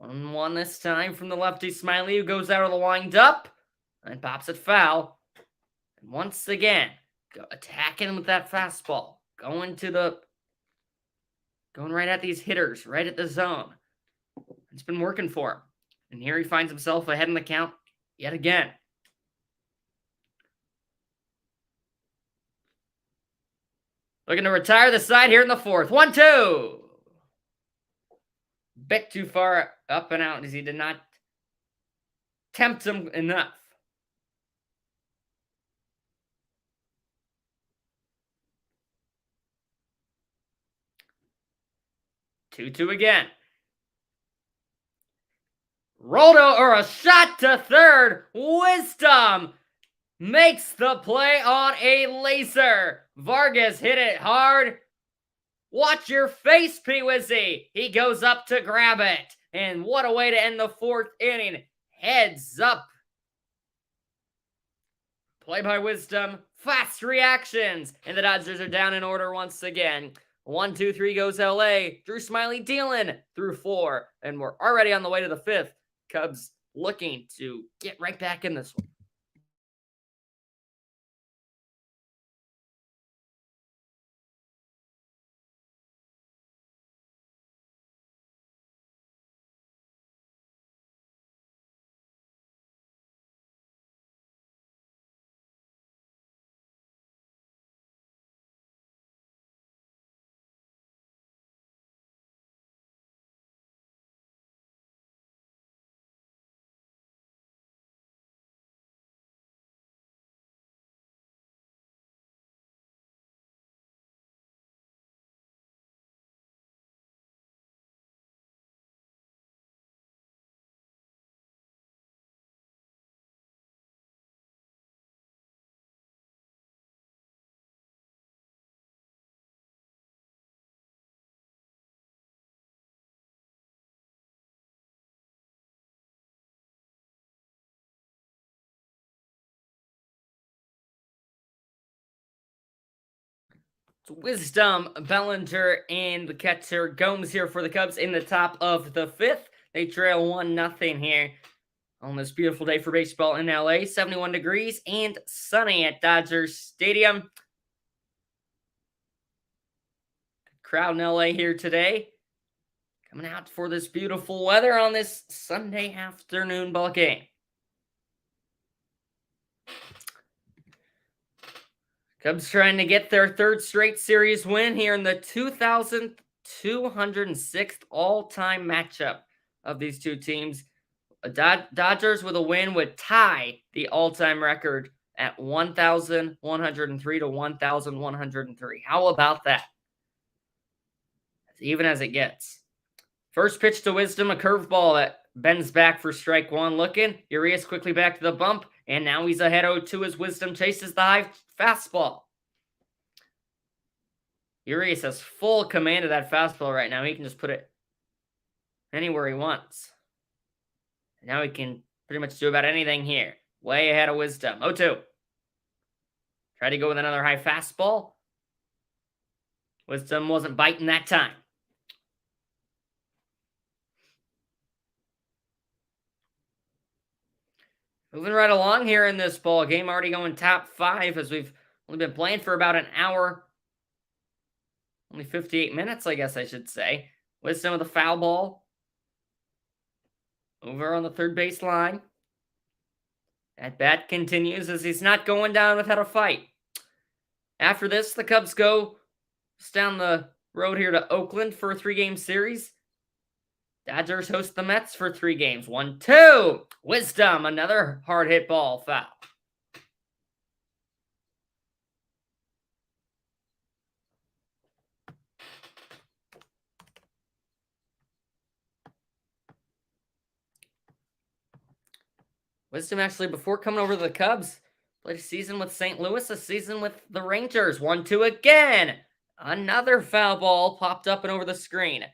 1-1 this time from the lefty Smiley, who goes out of the wind-up and pops it foul. And once again, attacking with that fastball. Going right at these hitters, right at the zone. It's been working for him. And here he finds himself ahead in the count yet again. Looking to retire the side here in the fourth. 1-2. Bit too far up and out as he did not tempt him enough. Two again. Rolled or a shot to third. Wisdom makes the play on a laser. Vargas hit it hard. Watch your face, P-Wizzy. He goes up to grab it. And what a way to end the fourth inning. Heads up. Play by Wisdom. Fast reactions. And the Dodgers are down in order once again. 1-2-3 goes LA. Drew Smiley dealing through 4. And we're already on the way to the 5th. Cubs looking to get right back in this one. It's Wisdom, Bellinger, and the catcher Gomes here for the Cubs in the top of the 5th. They trail 1-0 here on this beautiful day for baseball in LA. 71 degrees and sunny at Dodgers Stadium. Crowd in LA here today. Coming out for this beautiful weather on this Sunday afternoon ball game. Cubs trying to get their 3rd straight series win here in the 2,206th all-time matchup of these two teams. Dodgers with a win would tie the all-time record at 1,103 to 1,103. How about that? As even as it gets. First pitch to Wisdom, a curveball that bends back for strike one. Looking, Urias quickly back to the bump, and now he's ahead 0-2 as Wisdom chases the high fastball. Urias has full command of that fastball right now. He can just put it anywhere he wants. And now he can pretty much do about anything here. Way ahead of Wisdom. 0-2. Try to go with another high fastball. Wisdom wasn't biting that time. Moving right along here in this ball game, already going top 5 as we've only been playing for about an hour. Only 58 minutes, I guess I should say. Wisdom with a foul ball. Over on the third base line. At bat continues as he's not going down without a fight. After this, the Cubs go down the road here to Oakland for a 3-game series. Dodgers host the Mets for 3 games. 1-2. Wisdom, another hard hit ball foul. Wisdom actually, before coming over to the Cubs, played a season with St. Louis, a season with the Rangers. 1-2 again. Another foul ball popped up and over the screen.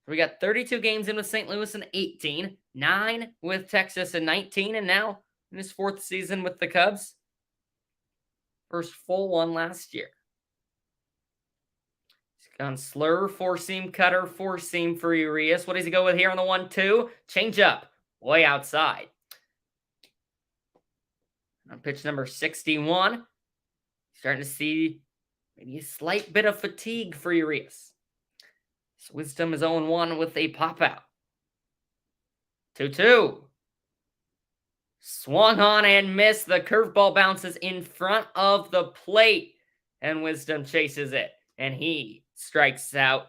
We got 32 games in with St. Louis in 18, 9 with Texas in 19, and now in his 4th season with the Cubs. First full one last year. He's gone slur, 4-seam cutter, 4-seam for Urias. What does he go with here on the 1-2? Change up, way outside. On pitch number 61, starting to see maybe a slight bit of fatigue for Urias. So Wisdom is 0-1 with a pop-out. 2-2. Swung on and missed. The curveball bounces in front of the plate. And Wisdom chases it. And he strikes out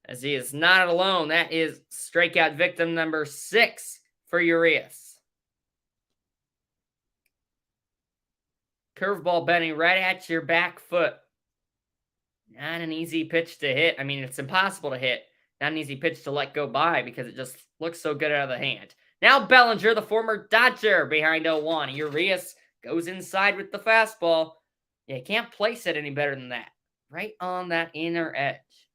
as he is not alone. That is strikeout victim number 6 for Urias. Curveball bending right at your back foot. Not an easy pitch to hit. I mean, it's impossible to hit. Not an easy pitch to let go by because it just looks so good out of the hand. Now Bellinger, the former Dodger, behind 0-1. Urias goes inside with the fastball. Yeah, can't place it any better than that. Right on that inner edge.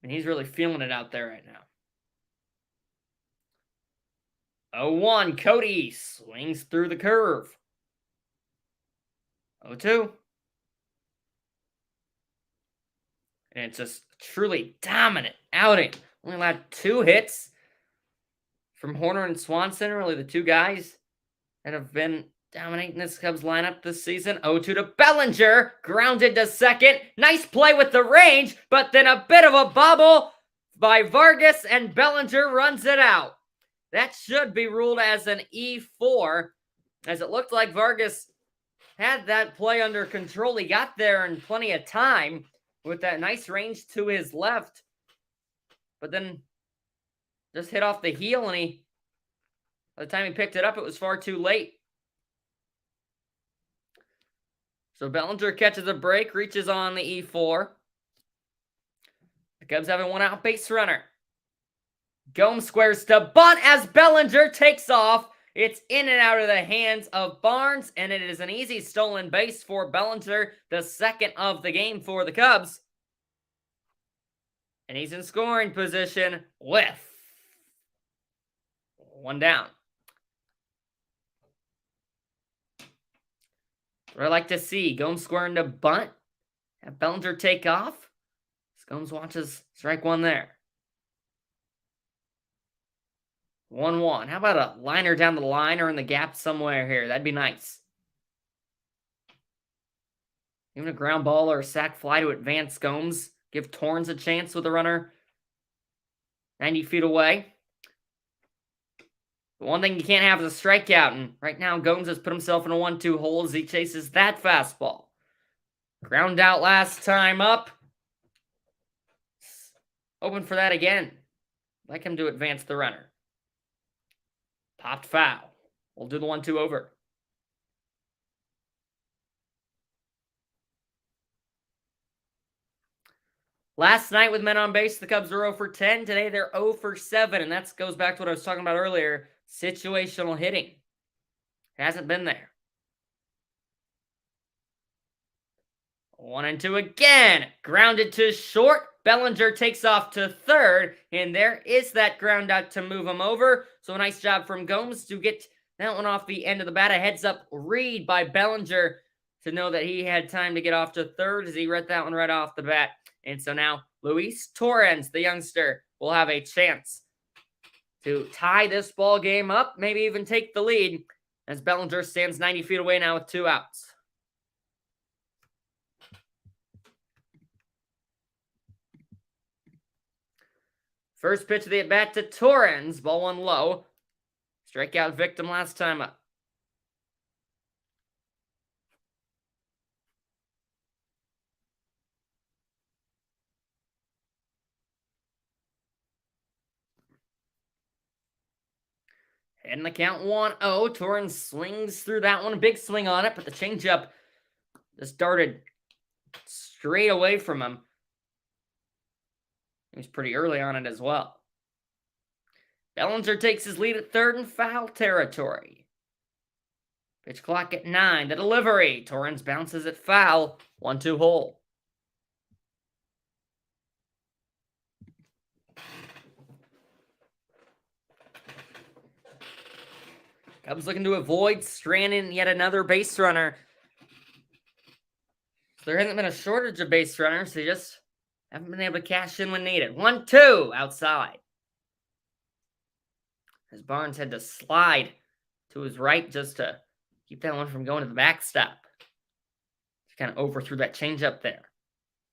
And he's really feeling it out there right now. 0-1, Cody swings through the curve. 0-2. And it's just truly dominant outing. Only allowed 2 hits from Hoerner and Swanson, really the 2 guys that have been dominating this Cubs lineup this season. 0-2 to Bellinger, grounded to second. Nice play with the range, but then a bit of a bobble by Vargas, and Bellinger runs it out. That should be ruled as an E4, as it looked like Vargas had that play under control. He got there in plenty of time with that nice range to his left, but then just hit off the heel, and by the time he picked it up, it was far too late. So Bellinger catches a break, reaches on the E4. The Cubs have a 1-out base runner. Gomes squares to bunt as Bellinger takes off. It's in and out of the hands of Barnes, and it is an easy stolen base for Bellinger, the 2nd of the game for the Cubs. And he's in scoring position with 1 down. What I like to see. Gomes squaring to bunt. Have Bellinger take off. Gomes watches strike one there. 1-1. How about a liner down the line or in the gap somewhere here? That'd be nice. Even a ground ball or a sac fly to advance Gomes. Give Torrens a chance with a runner 90 feet away. The one thing you can't have is a strikeout, and right now Gomes has put himself in a 1-2 hole as he chases that fastball. Ground out last time up. Open for that again. Like him to advance the runner. Popped foul. We'll do the 1-2 over. Last night with men on base, the Cubs were 0 for 10. Today they're 0 for 7, and that goes back to what I was talking about earlier. Situational hitting. It hasn't been there. 1-2 again. Grounded to short. Bellinger takes off to third, and there is that ground out to move him over. So a nice job from Gomes to get that one off the end of the bat. A heads up read by Bellinger to know that he had time to get off to third as he read that one right off the bat. And so now Luis Torrens, the youngster, will have a chance to tie this ball game up, maybe even take the lead, as Bellinger stands 90 feet away now with 2 outs. First pitch of the at-bat to Torrens. Ball 1 low. Strikeout victim last time up. And the count 1-0. Torrens swings through that one. A big swing on it, but the changeup just darted straight away from him. He was pretty early on it as well. Bellinger takes his lead at third in foul territory. Pitch clock at 9. The delivery. Torrens bounces it foul. 1-2 hole. Cubs looking to avoid stranding yet another base runner. There hasn't been a shortage of base runners. They just haven't been able to cash in when needed. 1-2 outside. As Barnes had to slide to his right just to keep that one from going to the backstop. Just kind of overthrew that changeup there.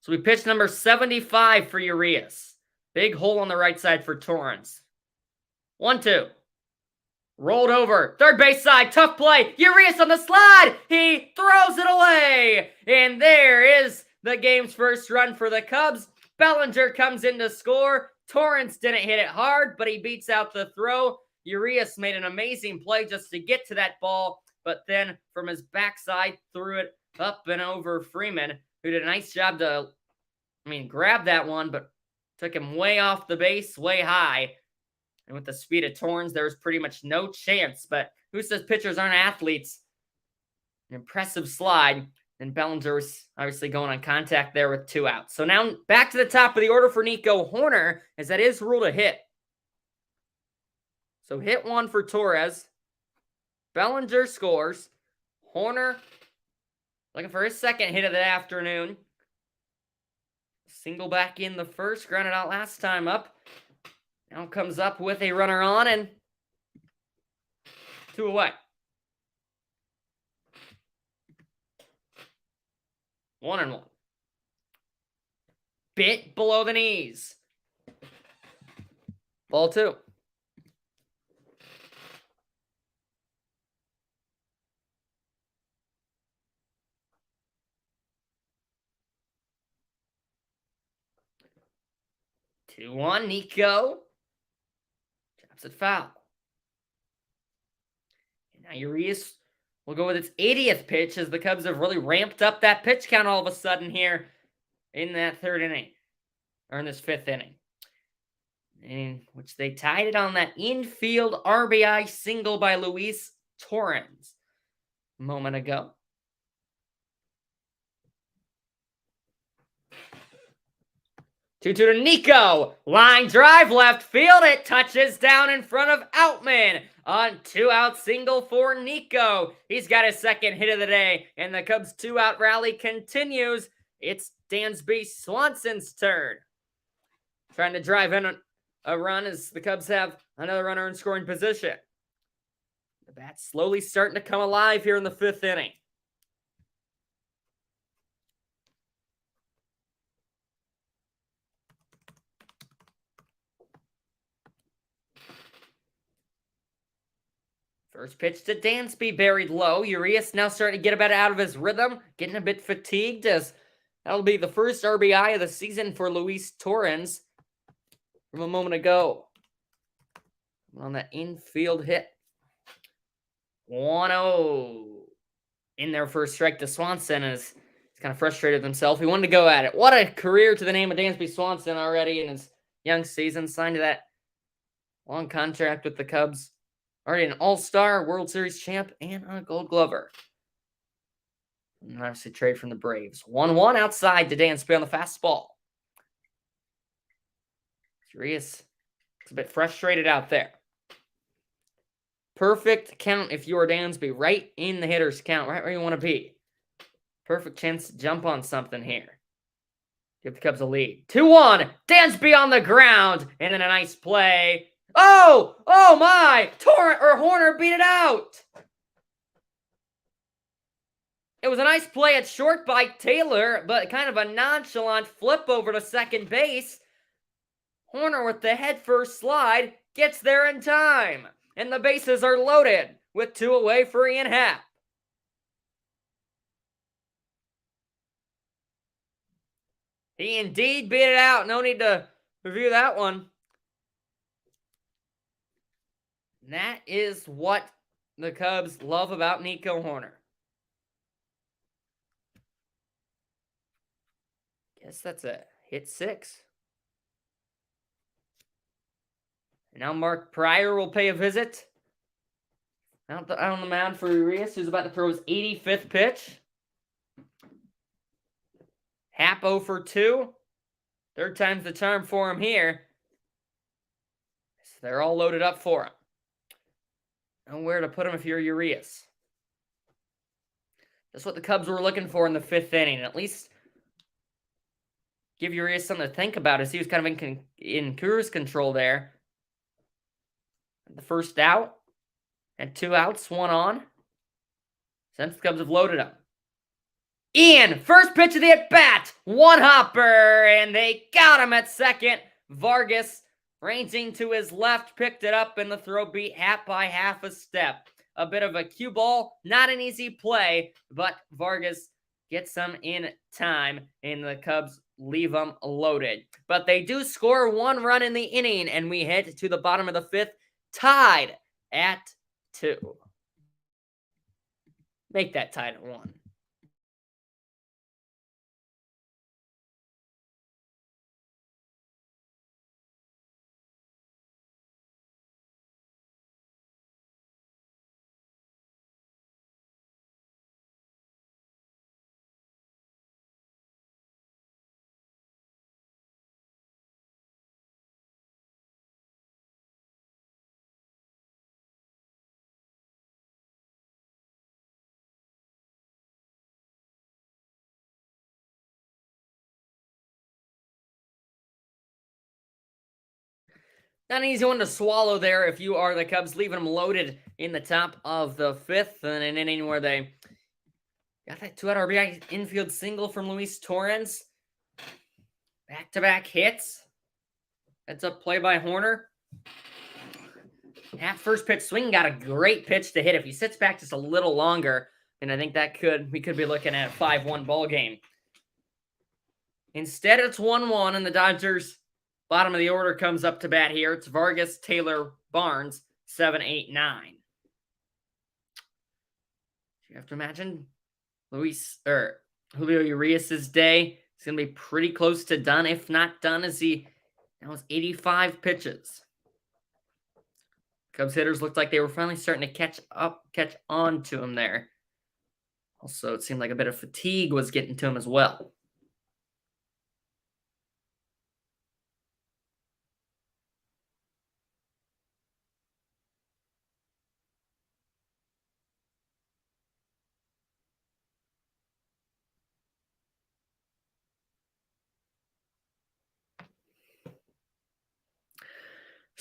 So we pitch number 75 for Urias. Big hole on the right side for Torrens. 1-2. Rolled over. Third base side. Tough play. Urias on the slide. He throws it away. And there is the game's first run for the Cubs. Bellinger comes in to score. Torrens didn't hit it hard, but he beats out the throw. Urias made an amazing play just to get to that ball, but then from his backside threw it up and over Freeman, who did a nice job to, grab that one, but took him way off the base, way high. And with the speed of Torrens, there was pretty much no chance, but who says pitchers aren't athletes? An impressive slide. And Bellinger was obviously going on contact there with 2 outs. So now back to the top of the order for Nico Hoerner, as that is ruled a hit. So hit 1 for Torres. Bellinger scores. Hoerner looking for his second hit of the afternoon. Single back in the first, grounded out last time up. Now comes up with a runner on and 2 away. 1-1. Bit below the knees. Ball 2. Two one, Nico. Chops it foul. And now Urias will go with its 80th pitch as the Cubs have really ramped up that pitch count all of a sudden here in that 3rd inning. Or in this 5th inning. In which they tied it on that infield RBI single by Luis Torrens a moment ago. 2-2 to Nico. Line drive left field. It touches down in front of Outman. On 2-out single for Nico. He's got his second hit of the day, and the Cubs' 2-out rally continues. It's Dansby Swanson's turn. Trying to drive in a run as the Cubs have another runner in scoring position. The bat's slowly starting to come alive here in the 5th inning. First pitch to Dansby, buried low. Urias now starting to get a bit out of his rhythm, getting a bit fatigued, as that'll be the first RBI of the season for Luis Torrens from a moment ago on that infield hit. 1-0 in there for a strike to Swanson, as he's kind of frustrated with himself. He wanted to go at it. What a career to the name of Dansby Swanson already in his young season. Signed to that long contract with the Cubs. Already an All-Star, World Series champ, and a Gold Glover. And obviously trade from the Braves. 1-1 outside to Dansby on the fastball. Urias is a bit frustrated out there. Perfect count if you are Dansby. Right in the hitter's count. Right where you want to be. Perfect chance to jump on something here. Give the Cubs a lead. 2-1. Dansby on the ground. And then a nice play. Oh my! Horner beat it out. It was a nice play at short by Taylor, but kind of a nonchalant flip over to second base. Horner with the head-first slide gets there in time. And the bases are loaded with 2 away for Ian Happ. He indeed beat it out. No need to review that one. And that is what the Cubs love about Nico Horner. Guess that's a hit 6. And now Mark Pryor will pay a visit out on the mound for Urias, who's about to throw his 85th pitch. Happ 0 for 2. Third time's the charm for him here. So they're all loaded up for him. Nowhere to put him if you're Urias. That's what the Cubs were looking for in the 5th inning. At least give Urias something to think about, as he was kind of in cruise control there. The first out. And 2 outs, 1 on. Since the Cubs have loaded him. Ian, first pitch of the at-bat. 1 hopper, and they got him at second. Vargas, ranging to his left, picked it up, and the throw beat Happ by half a step. A bit of a cue ball, not an easy play, but Vargas gets them in time, and the Cubs leave them loaded. But they do score 1 run in the inning, and we head to the bottom of the 5th, tied at 2. Make that tied at 1. Not an easy one to swallow there if you are the Cubs, leaving them loaded in the top of the 5th, and an inning where they got that 2-out RBI infield single from Luis Torrens. Back-to-back hits. Heads up play by Horner. Happ first pitch swing, got a great pitch to hit. If he sits back just a little longer, and I think we could be looking at a 5-1 ball game. Instead, it's 1-1, and the Dodgers' bottom of the order comes up to bat here. It's Vargas, Taylor, Barnes, 7, 8, 9. You have to imagine Julio Urias' day is going to be pretty close to done, if not done, as he now has 85 pitches. Cubs hitters looked like they were finally starting to catch on to him there. Also, it seemed like a bit of fatigue was getting to him as well.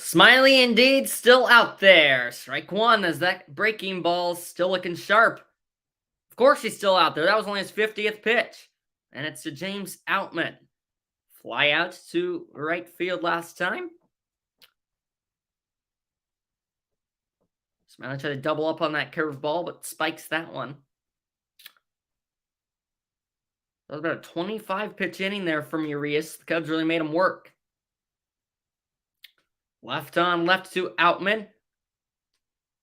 Smiley indeed still out there. Strike one as that breaking ball's still looking sharp. Of course he's still out there. That was only his 50th pitch. And it's to James Outman. Fly out to right field last time. Smiley tried to double up on that curveball, but spikes that one. That was about a 25 pitch inning there from Urias. The Cubs really made him work. Left on, left to Outman.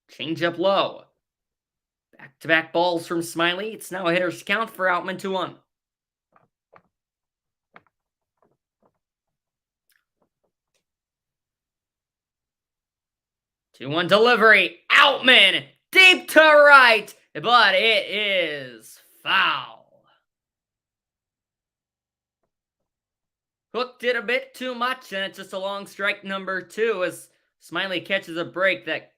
Change up low. Back-to-back balls from Smiley. It's now a hitter's count for Outman, 2-1. 2-1 delivery. Outman deep to right, but it is foul. Hooked it a bit too much, and it's just a long strike number 2 as Smiley catches a break. That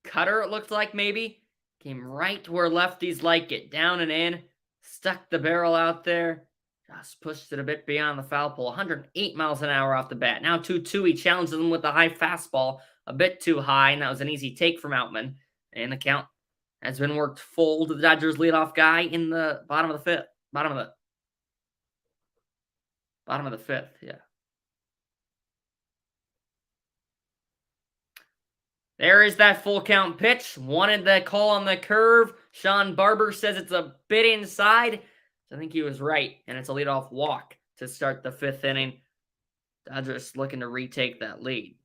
cutter, it looked like maybe, came right where lefties like it. Down and in. Stuck the barrel out there. Just pushed it a bit beyond the foul pole. 108 miles an hour off the bat. Now 2-2. He challenges him with a high fastball. A bit too high, and that was an easy take from Outman. And the count has been worked full to the Dodgers leadoff guy in the bottom of the fifth. Bottom of the fifth, yeah. There is that full count pitch. Wanted the call on the curve. Sean Barber says it's a bit inside. I think he was right, and it's a leadoff walk to start the 5th inning. Dodgers looking to retake that lead.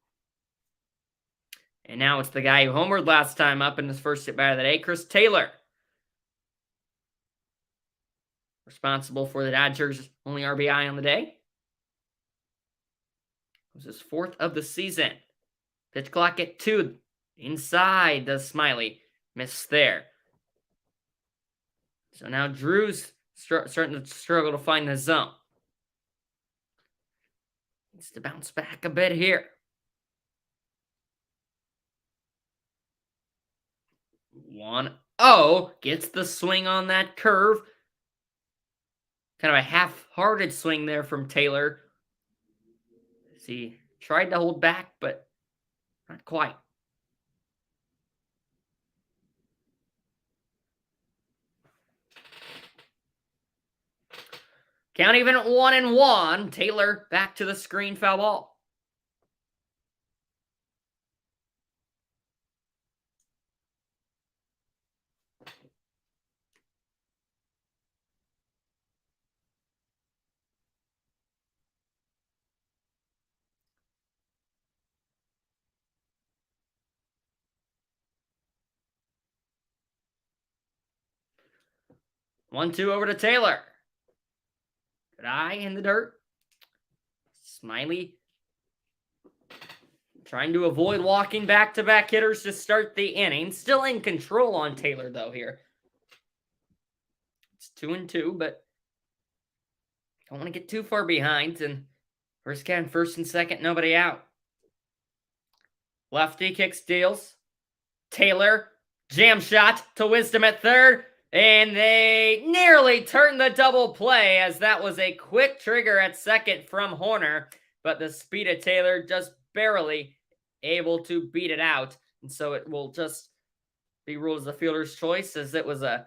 And now it's the guy who homered last time up in his first at-bat of the day, Chris Taylor. Responsible for the Dodgers' only RBI on the day. It was his 4th of the season. Pitch clock at 2. Inside the Smiley. Missed there. So now Drew's starting to struggle to find the zone. Needs to bounce back a bit here. 1-0. Gets the swing on that curve. Kind of a half-hearted swing there from Taylor. He tried to hold back, but not quite. Count even at 1-1. Taylor back to the screen, foul ball. One-two over to Taylor. Good eye in the dirt. Smiley trying to avoid walking back-to-back hitters to start the inning. Still in control on Taylor, though, here. It's 2-2, but don't want to get too far behind. And first count, first and second, nobody out. Lefty kicks, deals. Taylor, jam shot to Wisdom at third. And they nearly turned the double play as that was a quick trigger at second from Horner. But the speed of Taylor just barely able to beat it out. And so it will just be ruled as the fielder's choice, as it was a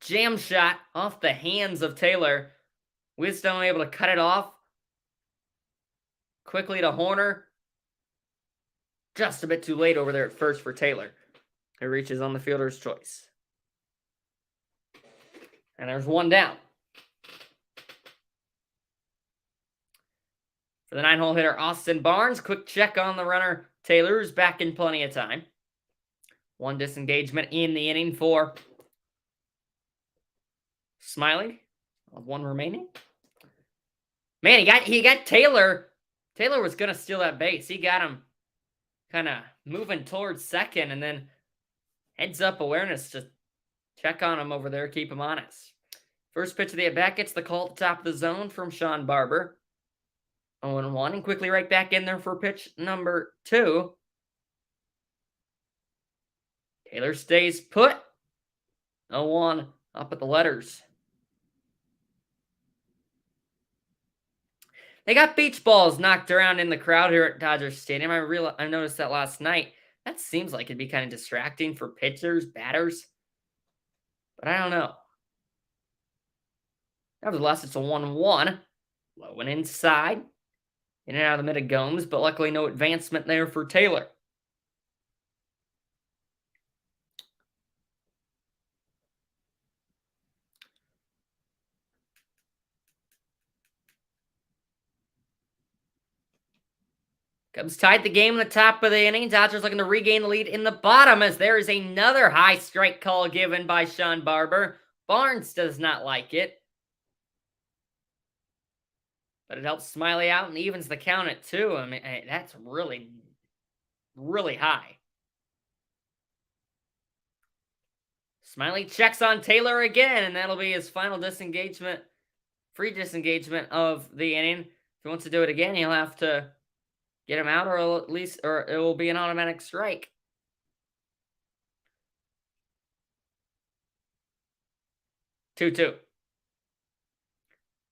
jam shot off the hands of Taylor. Wisdom able to cut it off quickly to Horner. Just a bit too late over there at first for Taylor. It reaches on the fielder's choice. And there's one down. For the 9-hole hitter, Austin Barnes. Quick check on the runner. Taylor's back in plenty of time. One disengagement in the inning for Smiley. One remaining. Man, he got Taylor. Taylor was going to steal that base. He got him kind of moving towards second, and then heads up awareness to check on him over there, keep him honest. First pitch of the at-bat gets the call at the top of the zone from Sean Barber. 0-1, and quickly right back in there for pitch number 2. Taylor stays put. 0-1 up at the letters. They got beach balls knocked around in the crowd here at Dodger Stadium. I noticed that last night. That seems like it'd be kind of distracting for pitchers, batters, but I don't know. Nevertheless, it's a 1-1. Low and inside. In and out of the mid of Gomes, but luckily no advancement there for Taylor. Cubs tied the game in the top of the inning. Dodgers looking to regain the lead in the bottom as there is another high strike call given by Sean Barber. Barnes does not like it. But it helps Smiley out and evens the count at 2. I mean, that's really, really high. Smiley checks on Taylor again, and that'll be his final disengagement, free disengagement of the inning. If he wants to do it again, he'll have to get him out, or it will be an automatic strike. Two.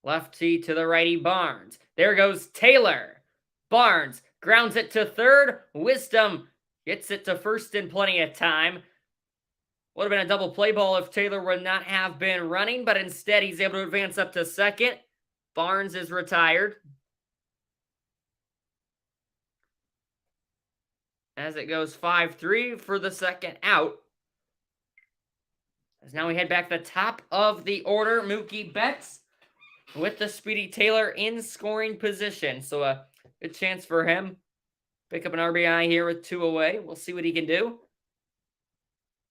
Lefty to the righty, Barnes. There goes Taylor. Barnes grounds it to third. Wisdom gets it to first in plenty of time. Would have been a double play ball if Taylor would not have been running, but instead he's able to advance up to second. Barnes is retired. As it goes 5-3 for the second out. As now we head back to the top of the order. Mookie Betts with the Speedy Taylor in scoring position. So a good chance for him. Pick up an RBI here with 2 away. We'll see what he can do.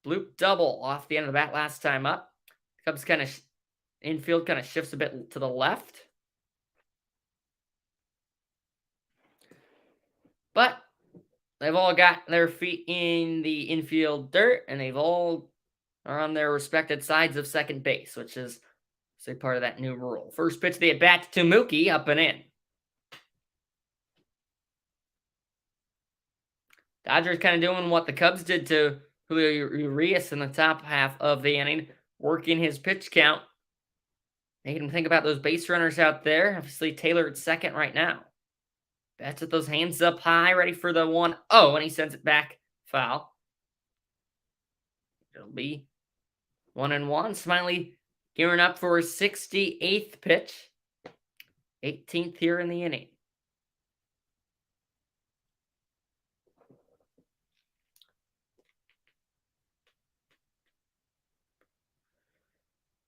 Bloop double off the end of the bat last time up. Cubs kind of infield kind of shifts a bit to the left. But they've all got their feet in the infield dirt, and they've all are on their respected sides of second base, which is say part of that new rule. First pitch of the at-bat to Mookie, up and in. Dodgers kind of doing what the Cubs did to Julio Urias in the top half of the inning, working his pitch count, making him think about those base runners out there. Obviously, Taylor at second right now. Betts with those hands up high, ready for the 1-0, and he sends it back foul. It'll be 1-1. Smiley gearing up for his 68th pitch. 18th here in the inning.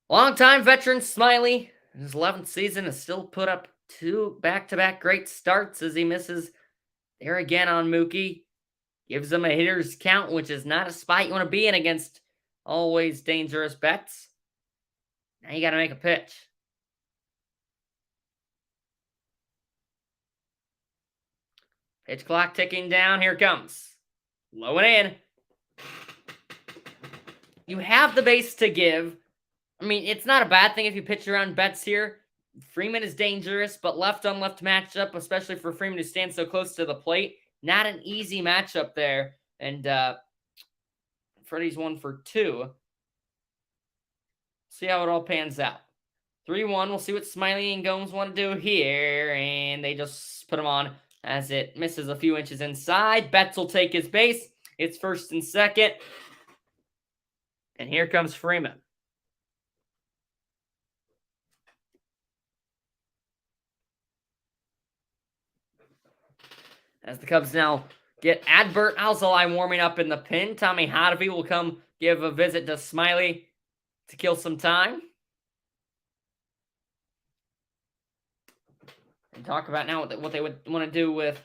Longtime veteran Smiley, in his 11th season, has still put up 2 back-to-back great starts as he misses there again on Mookie. Gives him a hitter's count, which is not a spot you want to be in against always dangerous Betts. Now you got to make a pitch. Pitch clock ticking down. Here it comes. Low and in. You have the base to give. I mean, it's not a bad thing if you pitch around Betts here. Freeman is dangerous, but left-on-left matchup, especially for Freeman to stand so close to the plate. Not an easy matchup there. And Freddie's 1 for 2. See how it all pans out. 3-1. We'll see what Smiley and Gomes want to do here. And they just put him on as it misses a few inches inside. Betts will take his base. It's first and second. And here comes Freeman. As the Cubs now get Adbert Alzolay warming up in the pen. Tommy Hotovy will come give a visit to Smiley to kill some time. And talk about now what they would want to do with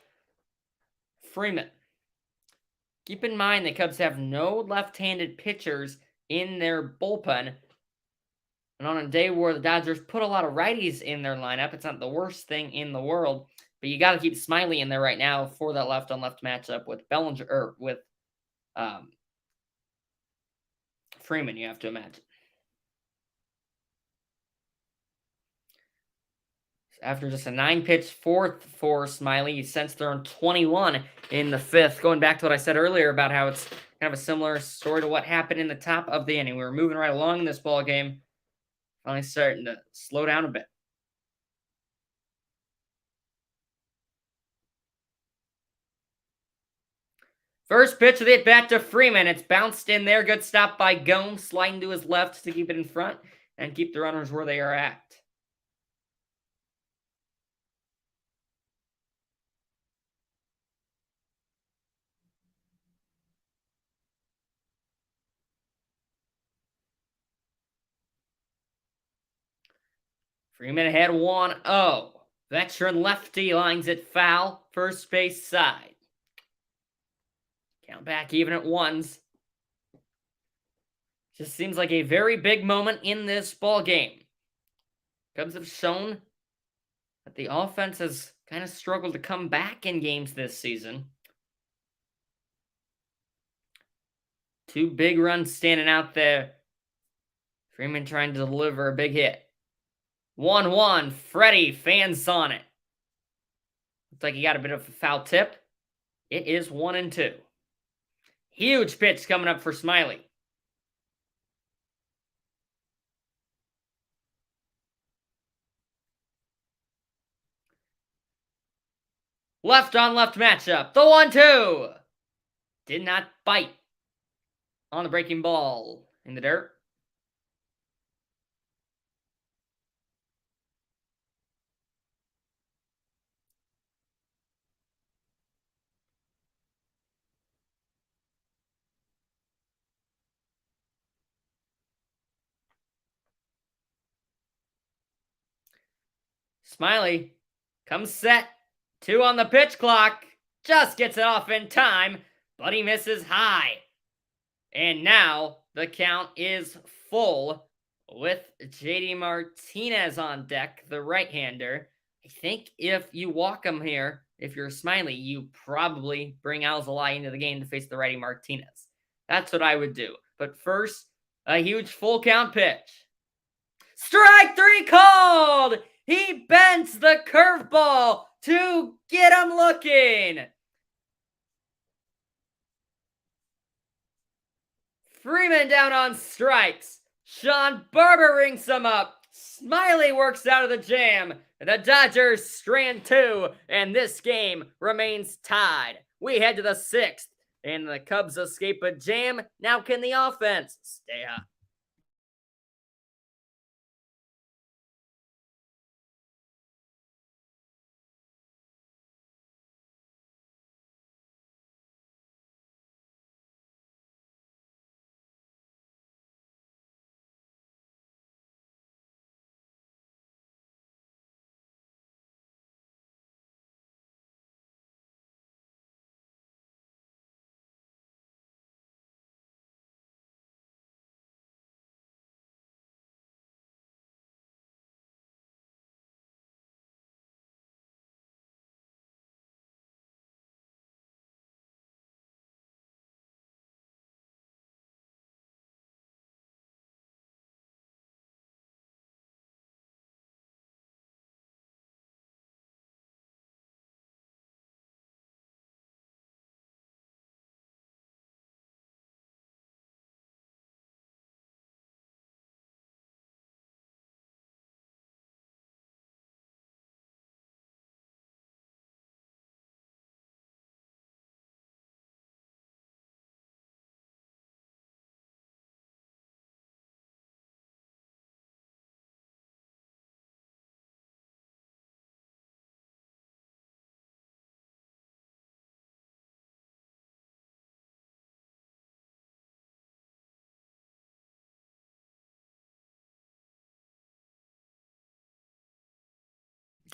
Freeman. Keep in mind the Cubs have no left-handed pitchers in their bullpen. And on a day where the Dodgers put a lot of righties in their lineup, it's not the worst thing in the world. But you got to keep Smiley in there right now for that left-on-left matchup with Bellinger or with Freeman. You have to imagine. After just a 9-pitch fourth for Smiley, he's since thrown 21 in the 5th. Going back to what I said earlier about how it's kind of a similar story to what happened in the top of the inning. We were moving right along in this ball game, finally starting to slow down a bit. First pitch of the at-bat to Freeman. It's bounced in there. Good stop by Gomes. Sliding to his left to keep it in front and keep the runners where they are at. Freeman ahead 1-0. Veteran lefty lines it foul. First base side. Count back even at ones. Just seems like a very big moment in this ball game. Cubs have shown that the offense has kind of struggled to come back in games this season. 2 big runs standing out there. Freeman trying to deliver a big hit. 1-1. Freddie fans on it. Looks like he got a bit of a foul tip. It is 1-2. Huge pitch coming up for Smiley. Left on left matchup. The 1-2. Did not bite on the breaking ball in the dirt. Smiley comes set. 2 on the pitch clock. Just gets it off in time, but he misses high. And now the count is full with JD Martinez on deck, the right-hander. I think if you walk him here, if you're Smiley, you probably bring Alzolay into the game to face the righty Martinez. That's what I would do. But first, a huge full count pitch. Strike 3 called! He bends the curveball to get him looking. Freeman down on strikes. Sean Barber rings him up. Smiley works out of the jam. The Dodgers strand 2, and this game remains tied. We head to the 6th, and the Cubs escape a jam. Now can the offense stay hot?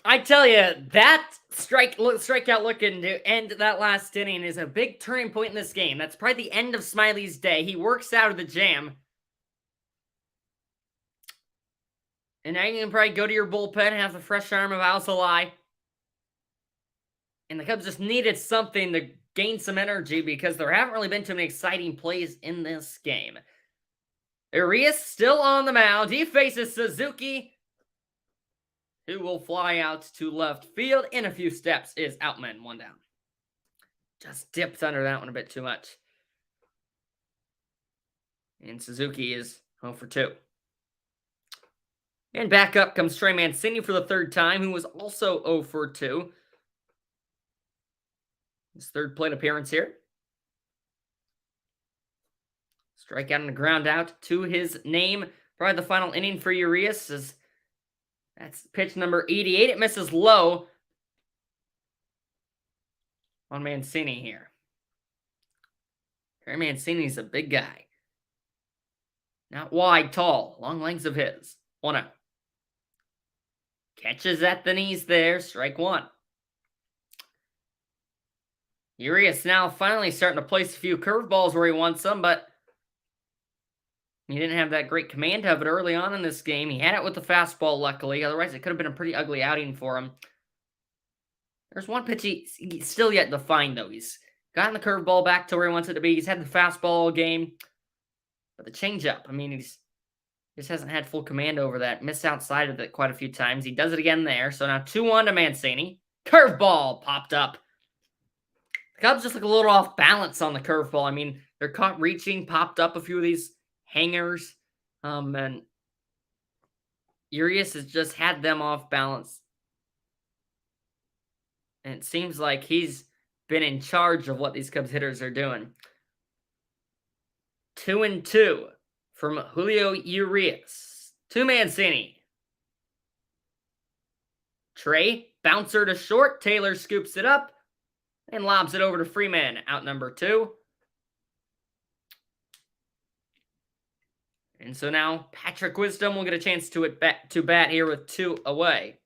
I tell you, that strikeout looking to end that last inning is a big turning point in this game. That's probably the end of Smiley's day. He works out of the jam. And now you can probably go to your bullpen and have the fresh arm of Alzolay. And the Cubs just needed something to gain some energy because there haven't really been too many exciting plays in this game. Arias still on the mound. He faces Suzuki, who will fly out to left field in a few steps. Is Outman 1 down. Just dipped under that one a bit too much. And Suzuki is 0 for 2. And back up comes Trey Mancini for the 3rd time, who was also 0 for 2. His 3rd plate appearance here. Strikeout and a ground out to his name. Probably the final inning for Urias. That's pitch number 88. It misses low on Mancini here. Trey Mancini's a big guy. Not wide, tall. Long legs of his. 1-0. Catches at the knees there. Strike one. Urias now finally starting to place a few curveballs where he wants them, but he didn't have that great command of it early on in this game. He had it with the fastball, luckily. Otherwise, it could have been a pretty ugly outing for him. There's one pitch he's still yet to find, though. He's gotten the curveball back to where he wants it to be. He's had the fastball all game. But the changeup, I mean, he just hasn't had full command over that. Missed outside of it quite a few times. He does it again there. So now 2-1 to Mancini. Curveball popped up. The Cubs just look a little off balance on the curveball. I mean, they're caught reaching, popped up a few of these hangers. And Urias has just had them off balance. And it seems like he's been in charge of what these Cubs hitters are doing. 2-2 from Julio Urias to Mancini. Trey, bouncer to short. Taylor scoops it up and lobs it over to Freeman, out number 2. And so now Patrick Wisdom will get a chance to bat here with 2 away.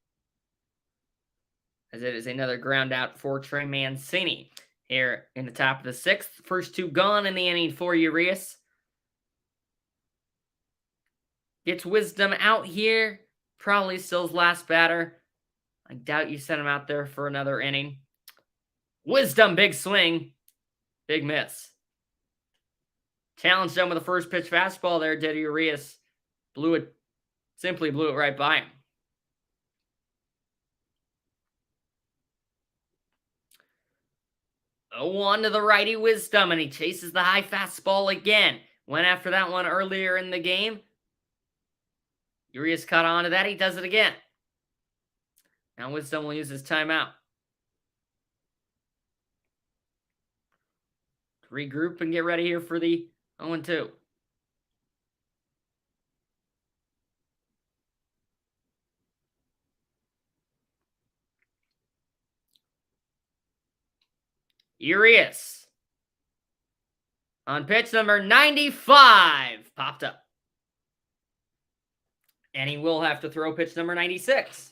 As it is another ground out for Trey Mancini here in the top of the 6th. First 2 gone in the inning for Urias. Gets Wisdom out here. Probably still his last batter. I doubt you sent him out there for another inning. Wisdom, big swing. Big miss. Challenged him with the first pitch fastball there, did Urias. Simply blew it right by him. Oh, 1 to the righty Wisdom, and he chases the high fastball again. Went after that one earlier in the game. Urias caught on to that. He does it again. Now Wisdom will use his timeout. Regroup and get ready here for the 0-2. Urias on pitch number 95. Popped up. And he will have to throw pitch number 96.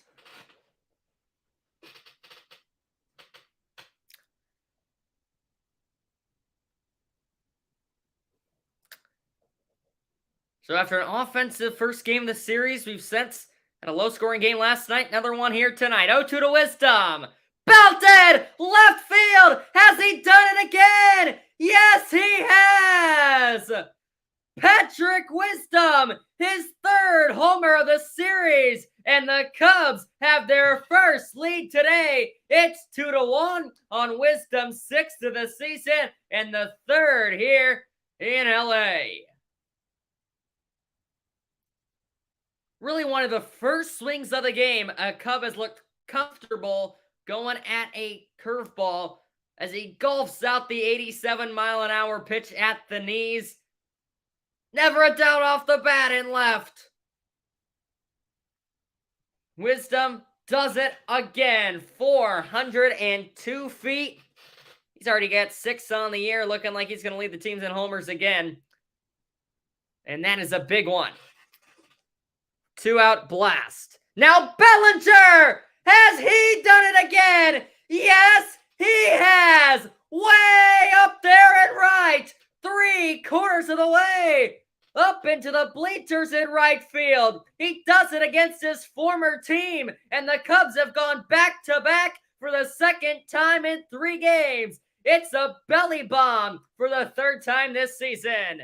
So after an offensive first game of the series, we've since had a low-scoring game last night. Another one here tonight. 0-2 to Wisdom. Belted! Left field! Has he done it again? Yes, he has! Patrick Wisdom, his 3rd homer of the series, and the Cubs have their first lead today. It's 2-1 on Wisdom's 6th of the season, and the 3rd here in LA. Really one of the first swings of the game. A Cub has looked comfortable going at a curveball as he golfs out the 87-mile-an-hour pitch at the knees. Never a doubt off the bat and left. Wisdom does it again. 402 feet. He's already got 6 on the year, looking like he's going to lead the teams in homers again. And that is a big one. 2-out blast. Now Bellinger! Has he done it again? Yes, he has! Way up there and right! 3/4 of the way! Up into the bleachers in right field. He does it against his former team, and the Cubs have gone back-to-back for the 2nd time in 3 games. It's a belly bomb for the 3rd time this season.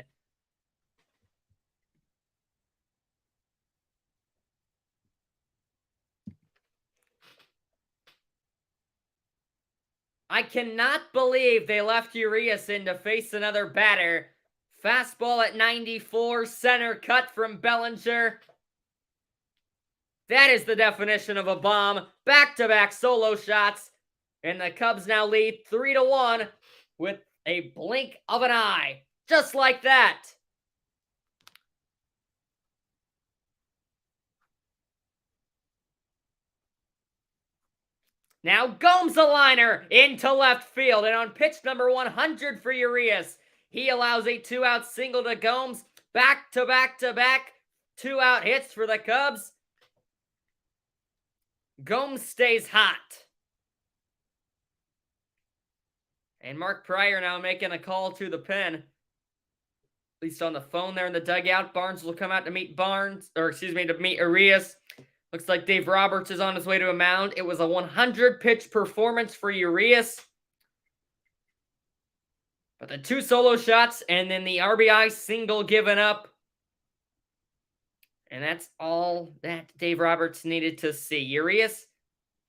I cannot believe they left Urias in to face another batter. Fastball at 94, center cut from Bellinger. That is the definition of a bomb. Back-to-back solo shots. And the Cubs now lead 3-1 with a blink of an eye. Just like that. Now Gomes the liner into left field. And on pitch number 100 for Urias, he allows a 2-out single to Gomes. Back to back to back 2-out hits for the Cubs. Gomes stays hot. And Mark Prior now making a call to the pen. At least on the phone there in the dugout. Barnes will come out to meet to meet Urias. Looks like Dave Roberts is on his way to a mound. It was a 100-pitch performance for Urias. But the 2 solo shots and then the RBI single given up. And that's all that Dave Roberts needed to see. Urias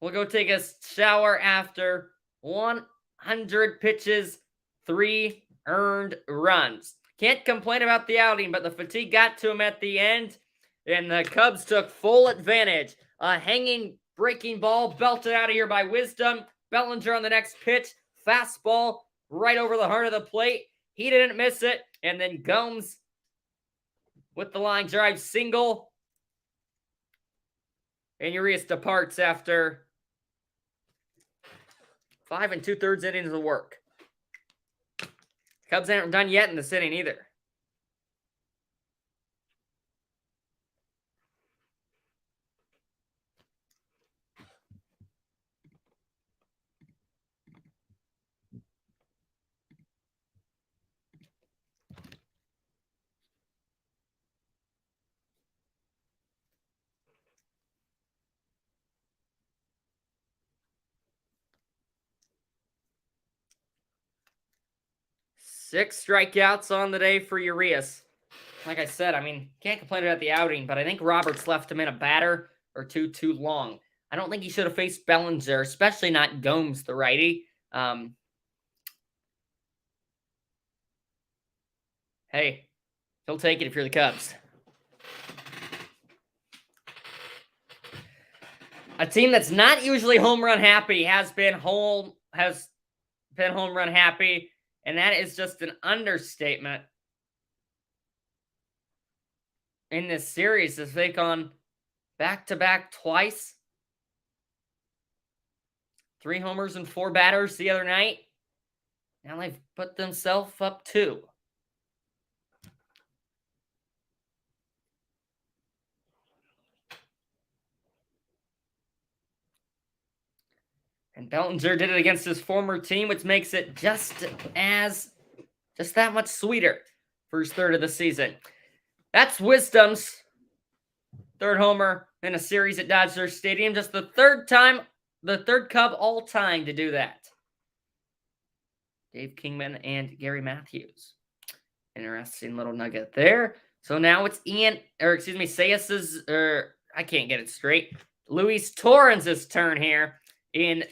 will go take a shower after 100 pitches, 3 earned runs. Can't complain about the outing, but the fatigue got to him at the end, and the Cubs took full advantage. A hanging breaking ball belted out of here by Wisdom. Bellinger on the next pitch. Fastball right over the heart of the plate. He didn't miss it, and then Gomes with the line drive single. And Urias departs after 5 2/3 innings of work. Cubs aren't done yet in this inning either. Six strikeouts on the day for Urias. Like I said, can't complain about the outing, but I think Roberts left him in a batter or two too long. I don't think he should have faced Bellinger, especially not Gomes, the righty. Hey, he'll take it if you're the Cubs. A team that's not usually home run happy has been home run happy, and that is just an understatement. In this series, as they've gone back-to-back twice. 3 homers and 4 batters the other night. Now they've put themselves up 2. And Bellinger did it against his former team, which makes it just that much sweeter for his third of the season. That's Wisdom's third homer in a series at Dodger Stadium. Just the third Cub all time to do that. Dave Kingman and Gary Matthews. Interesting little nugget there. So now it's Sayas's, I can't get it straight. Luis Torrens' turn here. He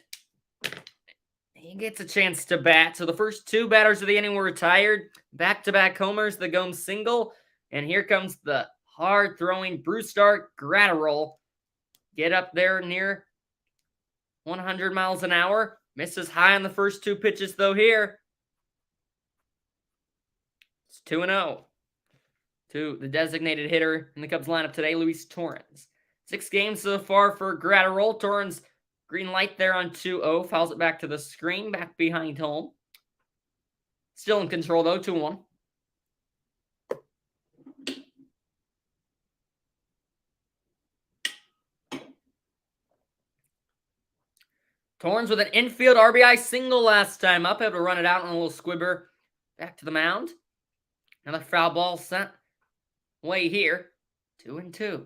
gets a chance to bat. So the first 2 batters of the inning were retired. Back-to-back homers, the Gomes single. And here comes the hard-throwing Brusdar Graterol. Get up there near 100 miles an hour. Misses high on the first 2 pitches, though, here. It's 2-0 to the designated hitter in the Cubs lineup today, Luis Torrens. 6 games so far for Graterol. Torrens, green light there on 2-0. Fouls it back to the screen, back behind home. Still in control, though, 2-1. Torrens with an infield RBI single last time up. Able to run it out on a little squibber. Back to the mound. Another foul ball sent away here. 2-2.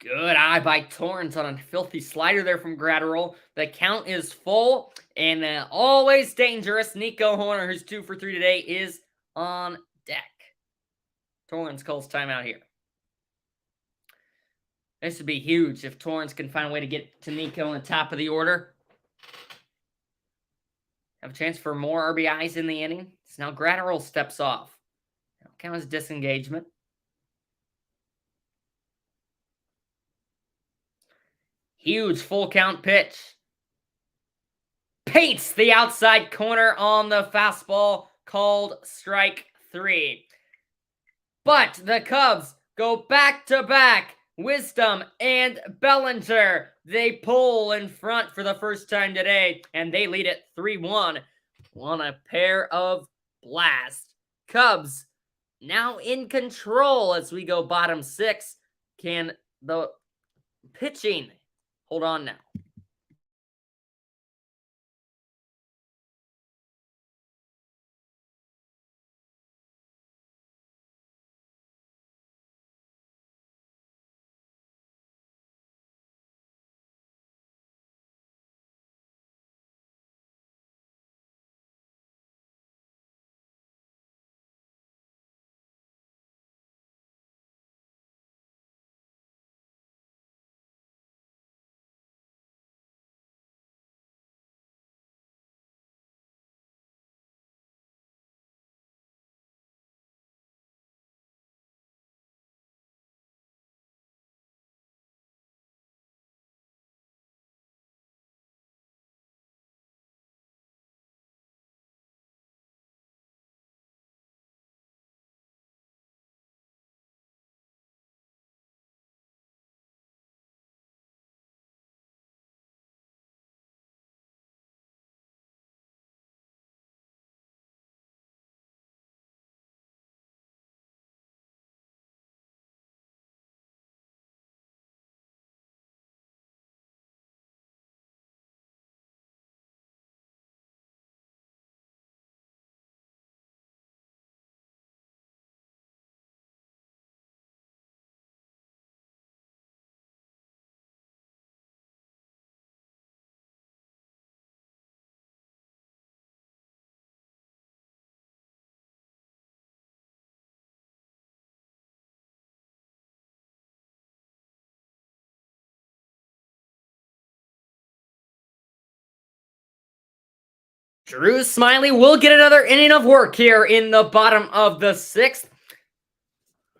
Good eye by Torrens on a filthy slider there from Graterol. The count is full, and always dangerous Nico Hoerner, who's 2 for 3 today, is on deck. Torrens calls timeout here. This would be huge if Torrens can find a way to get to Nico on the top of the order. Have a chance for more RBIs in the inning. So now Graterol steps off. That'll count as disengagement. Huge full count pitch. Paints the outside corner on the fastball, called strike 3. But the Cubs go back-to-back. Wisdom and Bellinger. They pull in front for the first time today, and they lead it 3-1 on a pair of blasts. Cubs now in control as we go bottom six. Can the pitching hold on now? Drew Smyly will get another inning of work here in the bottom of the sixth.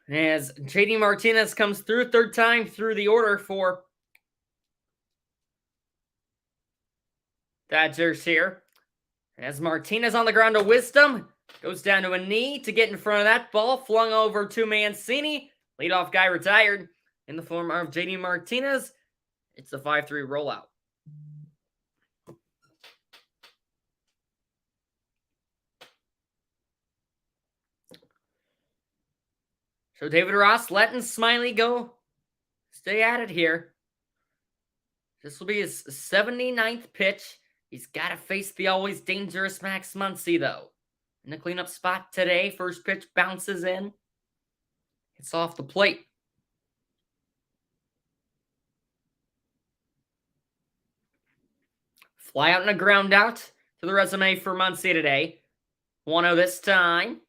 As JD Martinez comes through third time through the order for Dodgers here. As Martinez on the ground to Wisdom. Goes down to a knee to get in front of that ball. Flung over to Mancini. Leadoff guy retired in the form of JD Martinez. It's a 5-3 rollout. So David Ross letting Smyly go. Stay at it here. This will be his 79th pitch. He's got to face the always dangerous Max Muncy, though. In the cleanup spot today, first pitch bounces in. It's off the plate. Fly out and a ground out to the resume for Muncy today. 1-0 this time.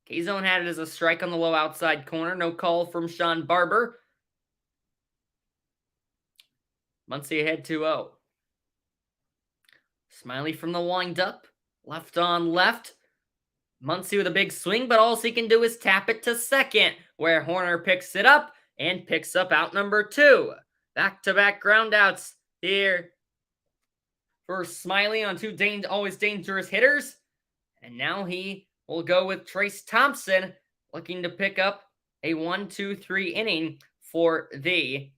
K-Zone had it as a strike on the low outside corner. No call from Sean Barber. Muncy ahead 2-0. Smyly from the windup. Left on left. Muncy with a big swing, but all he can do is tap it to second, where Hoerner picks it up and picks up out number 2. Back-to-back groundouts here for Smyly on two always dangerous hitters. And now he will go with Trayce Thompson, looking to pick up a 1-2-3 inning for the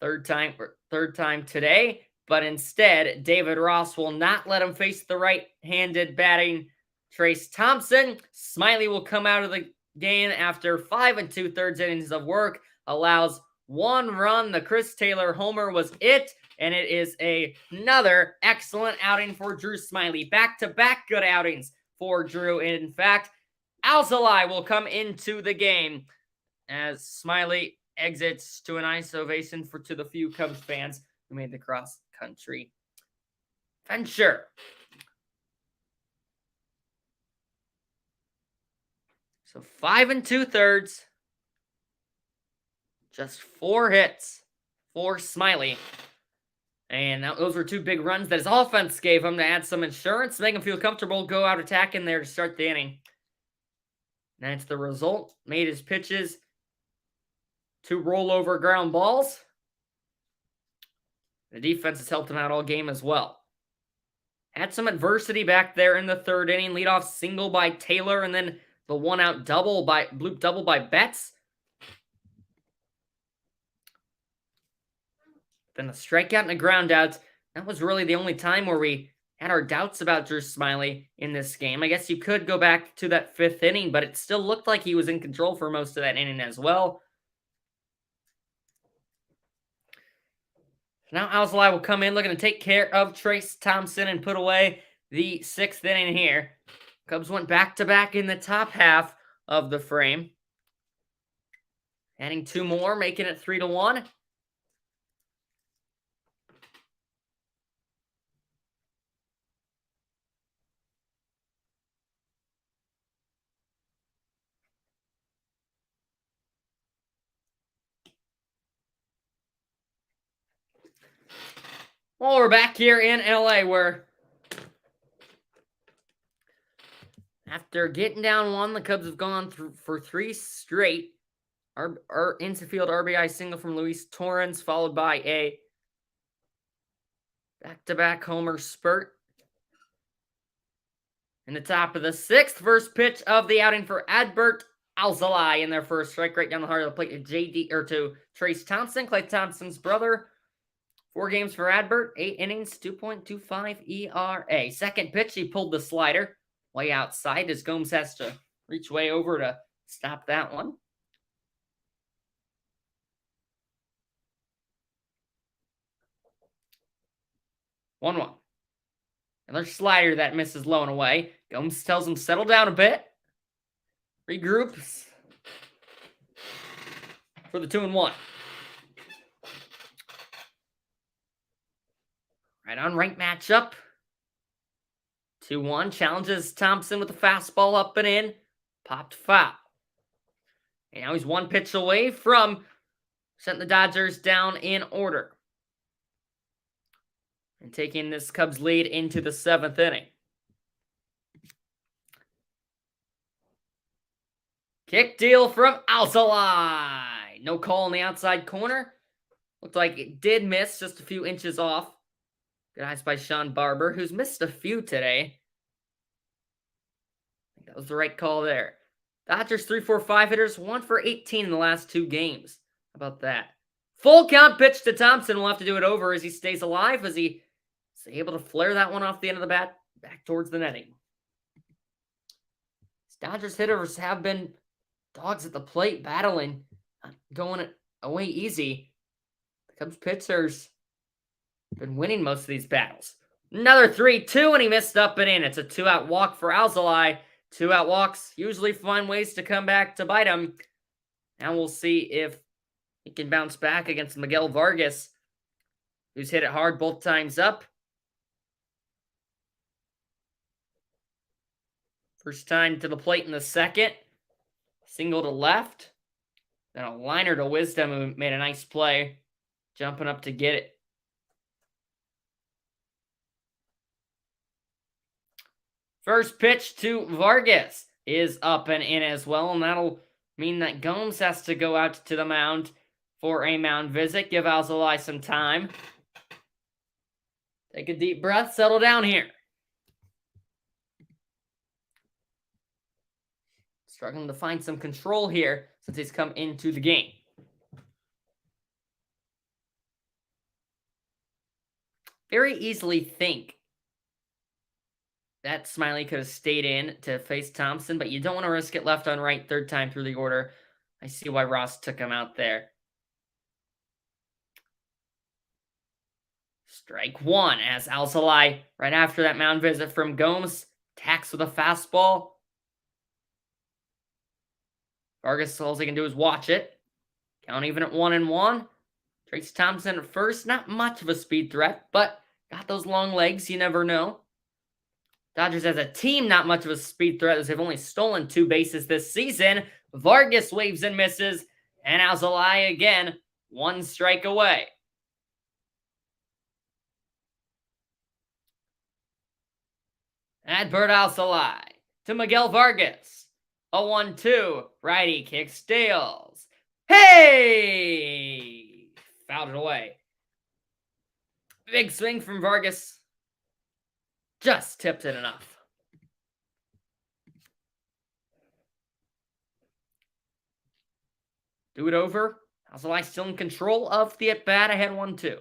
third time today. But instead, David Ross will not let him face the right-handed batting Trayce Thompson. Smyly will come out of the game after 5 2/3 innings of work. Allows 1 run. The Chris Taylor homer was it. And it is another excellent outing for Drew Smyly. Back-to-back good outings for Drew. In fact, Alzolay will come into the game as Smyly exits to a nice ovation to the few Cubs fans who made the cross-country venture. So 5 2/3. Just 4 hits for Smyly. And those were 2 big runs that his offense gave him to add some insurance, make him feel comfortable, go out attacking there to start the inning. That's the result. Made his pitches 2 rollover ground balls. The defense has helped him out all game as well. Had some adversity back there in the third inning. Leadoff single by Taylor, and then the one-out double by bloop double by Betts. Then a strikeout and a ground out. That was really the only time where we had our doubts about Drew Smyly in this game. I guess you could go back to that 5th inning, but it still looked like he was in control for most of that inning as well. Now Alzolay will come in looking to take care of Trayce Thompson and put away the 6th inning here. Cubs went back-to-back in the top half of the frame. Adding 2 more, making it 3-1. Well, we're back here in LA where after getting down 1, the Cubs have gone for 3 straight. Our infield RBI single from Luis Torrens, followed by a back-to-back homer spurt. In the top of the 6th, first pitch of the outing for Adbert Alzolay in their first strike right down the heart of the plate to Trayce Thompson, Klay Thompson's brother. 4 games for Adbert, 8 innings, 2.25 ERA. Second pitch, he pulled the slider way outside as Gomes has to reach way over to stop that one. One. Another slider that misses low and away. Gomes tells him settle down a bit. Regroups for the 2-1. Right on right matchup. 2-1. Challenges Thompson with a fastball up and in. Popped foul. And now he's 1 pitch away from setting the Dodgers down in order. And taking this Cubs lead into the 7th inning. Kick deal from Alzolay. No call in the outside corner. Looked like it did miss, just a few inches off. Good eyes by Sean Barber, who's missed a few today. I think that was the right call there. Dodgers 3-4-5 hitters, 1 for 18 in the last 2 games. How about that? Full count pitch to Thompson. We'll have to do it over as he stays alive, as he is able to flare that one off the end of the bat back towards the netting. Dodgers hitters have been dogs at the plate, battling, going away easy. The Cubs pitchers been winning most of these battles. Another 3-2, and he missed up and in. It's a 2-out walk for Alzolay. 2-out walks usually find ways to come back to bite him. And we'll see if he can bounce back against Miguel Vargas, who's hit it hard both times up. First time to the plate in the 2nd. Single to left. Then a liner to Wisdom, who made a nice play. Jumping up to get it. First pitch to Vargas is up and in as well, and that'll mean that Gomes has to go out to the mound for a mound visit. Give Alzolay some time. Take a deep breath, settle down here. Struggling to find some control here since he's come into the game. Very easily think that Smyly could have stayed in to face Thompson, but you don't want to risk it left on right 3rd time through the order. I see why Ross took him out there. Strike 1 as Alzolay, right after that mound visit from Gomes, attacks with a fastball. Vargas, all he can do is watch it. Count even at 1-1. Trayce Thompson at first, not much of a speed threat, but got those long legs, you never know. Dodgers as a team, not much of a speed threat as they've only stolen 2 bases this season. Vargas waves and misses, and Alzolay again, 1 strike away. Adbert Alzolay to Miguel Vargas. A 1-2, righty kick steals. Hey! Fouled it away. Big swing from Vargas. Just tipped it enough. Do it over. Alzolay still in control of the at-bat, ahead 1-2.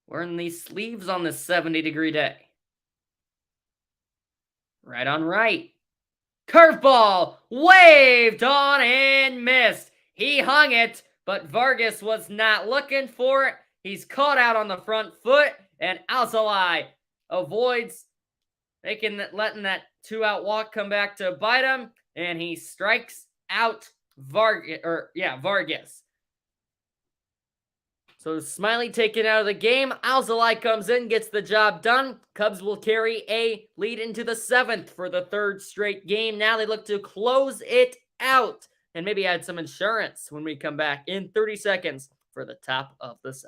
Wearing these sleeves on this 70-degree day. Right on right. Curveball, waved on and missed. He hung it, but Vargas was not looking for it. He's caught out on the front foot, and Alzolay avoids letting that 2-out walk come back to bite him, and he strikes out Vargas. So Smiley taken out of the game. Alzolay comes in, gets the job done. Cubs will carry a lead into the 7th for the 3rd straight game. Now they look to close it out and maybe add some insurance when we come back in 30 seconds for the top of the 7th.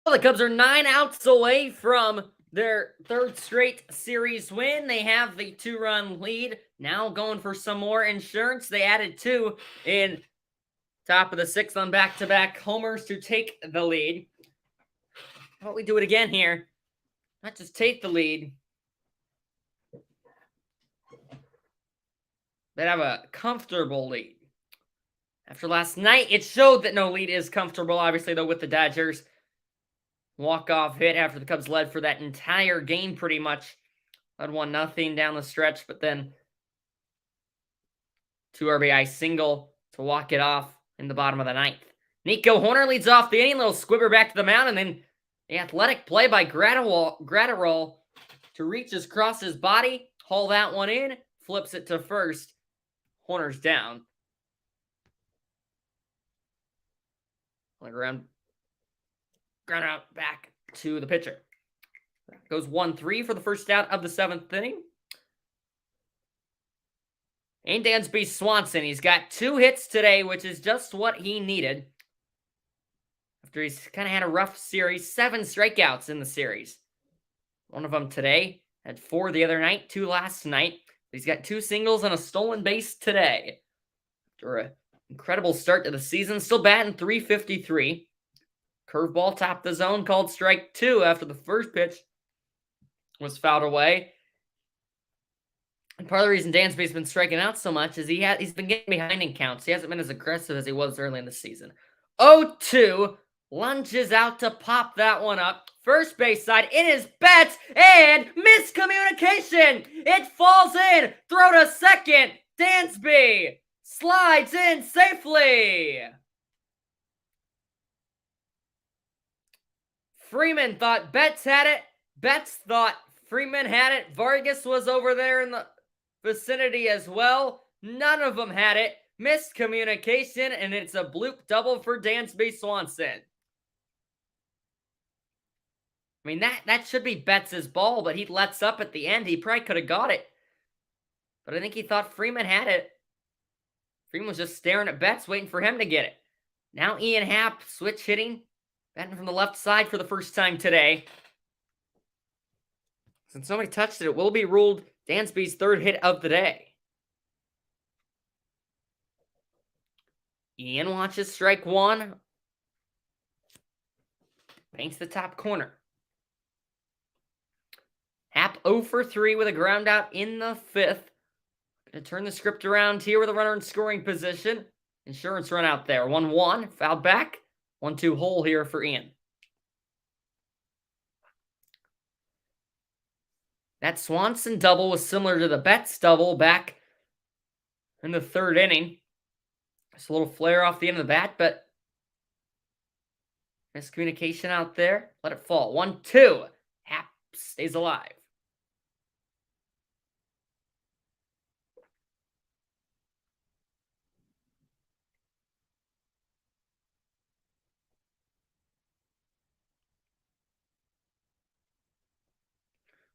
The Cubs are 9 outs away from their 3rd straight series win. They have the 2-run lead. Now going for some more insurance. They added 2 in top of the 6th on back-to-back homers to take the lead. How about we do it again here? Not just take the lead, but have a comfortable lead. After last night, it showed that no lead is comfortable, obviously, though, with the Dodgers. Walk-off hit after the Cubs led for that entire game, pretty much. Led 1-0 down the stretch, but then 2 RBI single to walk it off in the bottom of the 9th. Nico Hoerner leads off the inning, little squibber back to the mound, and then the athletic play by Graterol to reach across his body, haul that one in, flips it to first. Hoerner's down. On the ground out back to the pitcher. Goes 1-3 for the first out of the 7th inning. And Dansby Swanson, he's got 2 hits today, which is just what he needed. After he's kind of had a rough series, 7 strikeouts in the series. One of them today, had 4 the other night, 2 last night. He's got 2 singles and a stolen base today. After an incredible start to the season, still batting .353. Curveball topped the zone, called strike 2 after the first pitch was fouled away. And part of the reason Dansby's been striking out so much is he's been getting behind in counts. He hasn't been as aggressive as he was early in the season. 0-2, lunges out to pop that one up. First base side, it is Betts, and miscommunication. It falls in, throw to second. Dansby slides in safely. Freeman thought Betts had it. Betts thought Freeman had it. Vargas was over there in the vicinity as well. None of them had it. Miscommunication, and it's a bloop double for Dansby Swanson. I mean, that should be Betts' ball, but he lets up at the end. He probably could have got it. But I think he thought Freeman had it. Freeman was just staring at Betts, waiting for him to get it. Now Ian Happ, switch hitting. Batting from the left side for the first time today. Since nobody touched it, it will be ruled Dansby's 3rd hit of the day. Ian watches strike 1. Paints the top corner. Happ 0 for 3 with a ground out in the 5th. Going to turn the script around here with a runner in scoring position. Insurance run out there. 1-1, fouled back. 1-2 hole here for Ian. That Swanson double was similar to the Betts double back in the third inning. Just a little flare off the end of the bat, but miscommunication out there. Let it fall. 1-2. Happ stays alive.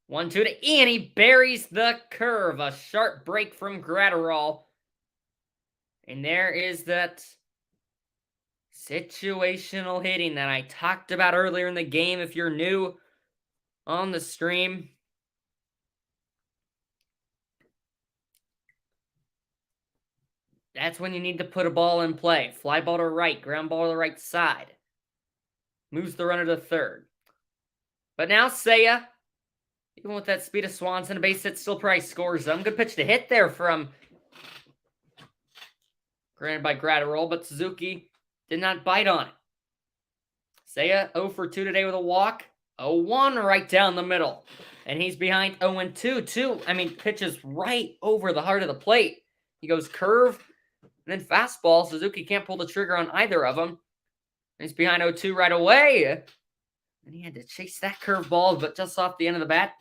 One, two to Ian. He buries the curve. A sharp break from Graterol. And there is that situational hitting that I talked about earlier in the game. If you're new on the stream, that's when you need to put a ball in play. Fly ball to right, ground ball to the right side. Moves the runner to third. But now Seiya, even with that speed of Swanson, a base hit still probably scores them. Good pitch to hit there from, granted by Graterol, but Suzuki did not bite on it. Seiya 0 for 2 today with a walk. 0-1 right down the middle. And he's behind 0-2 too. I mean, pitches right over the heart of the plate. He goes curve and then fastball. Suzuki can't pull the trigger on either of them. And he's behind 0-2 right away. And he had to chase that curveball, but just off the end of the bat.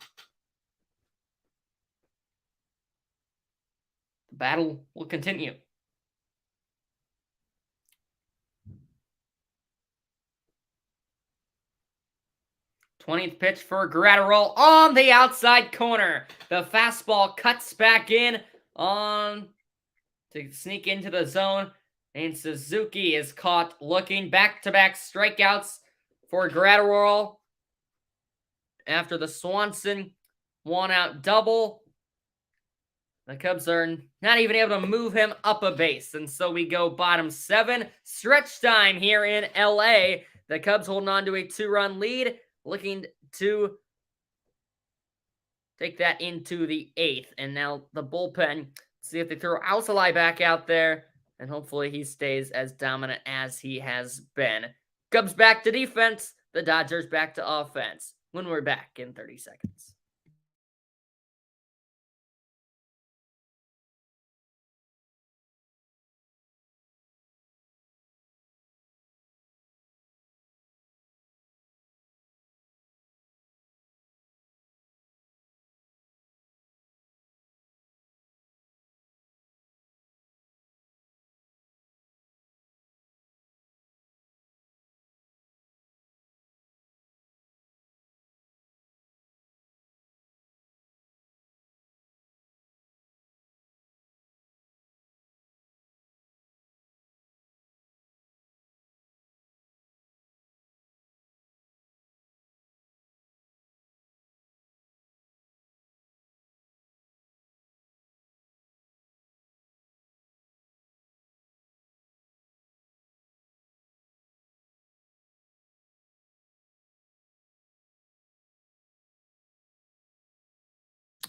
The battle will continue. th pitch for Graterol on the outside corner. The fastball cuts back in on to sneak into the zone. And Suzuki is caught looking. Back-to-back strikeouts for Graterol after the Swanson one-out double. The Cubs are not even able to move him up a base. And so we go bottom 7. Stretch time here in LA. The Cubs holding on to a 2-run lead, looking to take that into the 8th. And now the bullpen, see if they throw Alzolay back out there, and hopefully he stays as dominant as he has been. Cubs back to defense, the Dodgers back to offense when we're back in 30 seconds.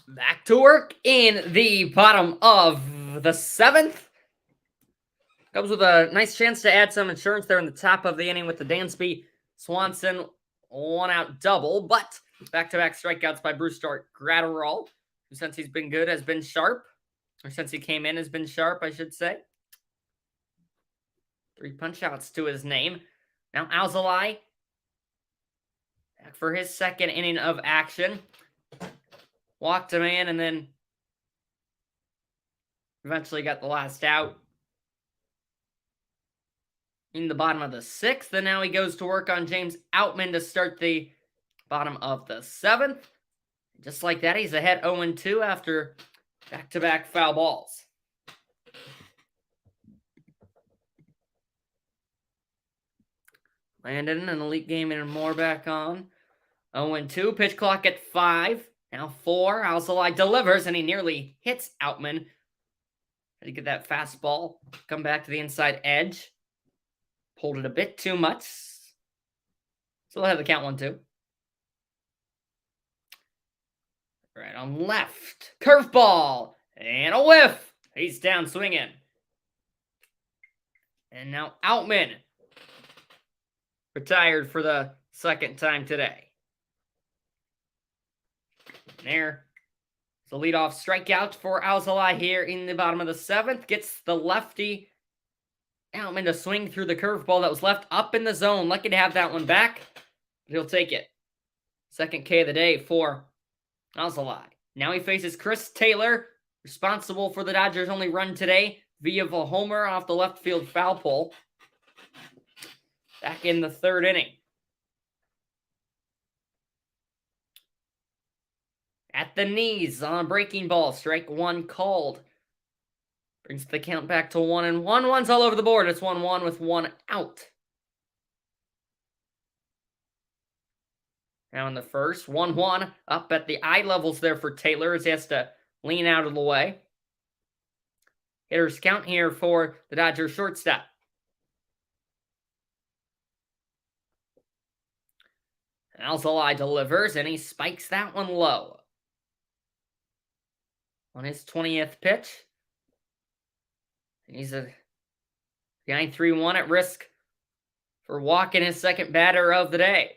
Back to work in the bottom of the 7th. Cubs with a nice chance to add some insurance there in the top of the inning with the Dansby Swanson one-out double, but back-to-back strikeouts by Brusdar Graterol, who since he's been good has been sharp, or since he came in has been sharp, I should say. 3 punch-outs to his name. Now Alzolay back for his second inning of action. Walked him in and then eventually got the last out in the bottom of the 6th. And now he goes to work on James Outman to start the bottom of the 7th. Just like that, he's ahead 0-2 after back-to-back foul balls. Landon, an elite game and more back on. 0-2, pitch clock at 5. Now 4, Alzolay delivers, and he nearly hits Outman. Had to get that fastball, come back to the inside edge. Pulled it a bit too much. Still have the count 1-2. Right on left. Curveball, and a whiff. He's down swinging. And now Outman retired for the second time today. There. The leadoff strikeout for Alzolay here in the bottom of the 7th. Gets the lefty Outman to swing through the curveball that was left up in the zone. Lucky to have that one back, but he'll take it. Second K of the day for Alzolay. Now he faces Chris Taylor, responsible for the Dodgers' only run today via a homer off the left field foul pole. Back in the 3rd inning. At the knees on a breaking ball. Strike 1 called. Brings the count back to 1-1. One's all over the board. It's 1-1 with 1 out. Now in the first, 1-1 up at the eye levels there for Taylor as he has to lean out of the way. Hitters count here for the Dodgers shortstop. Alzolay delivers and he spikes that one low. On his 20th pitch. He's behind 3-1 at risk for walking his second batter of the day.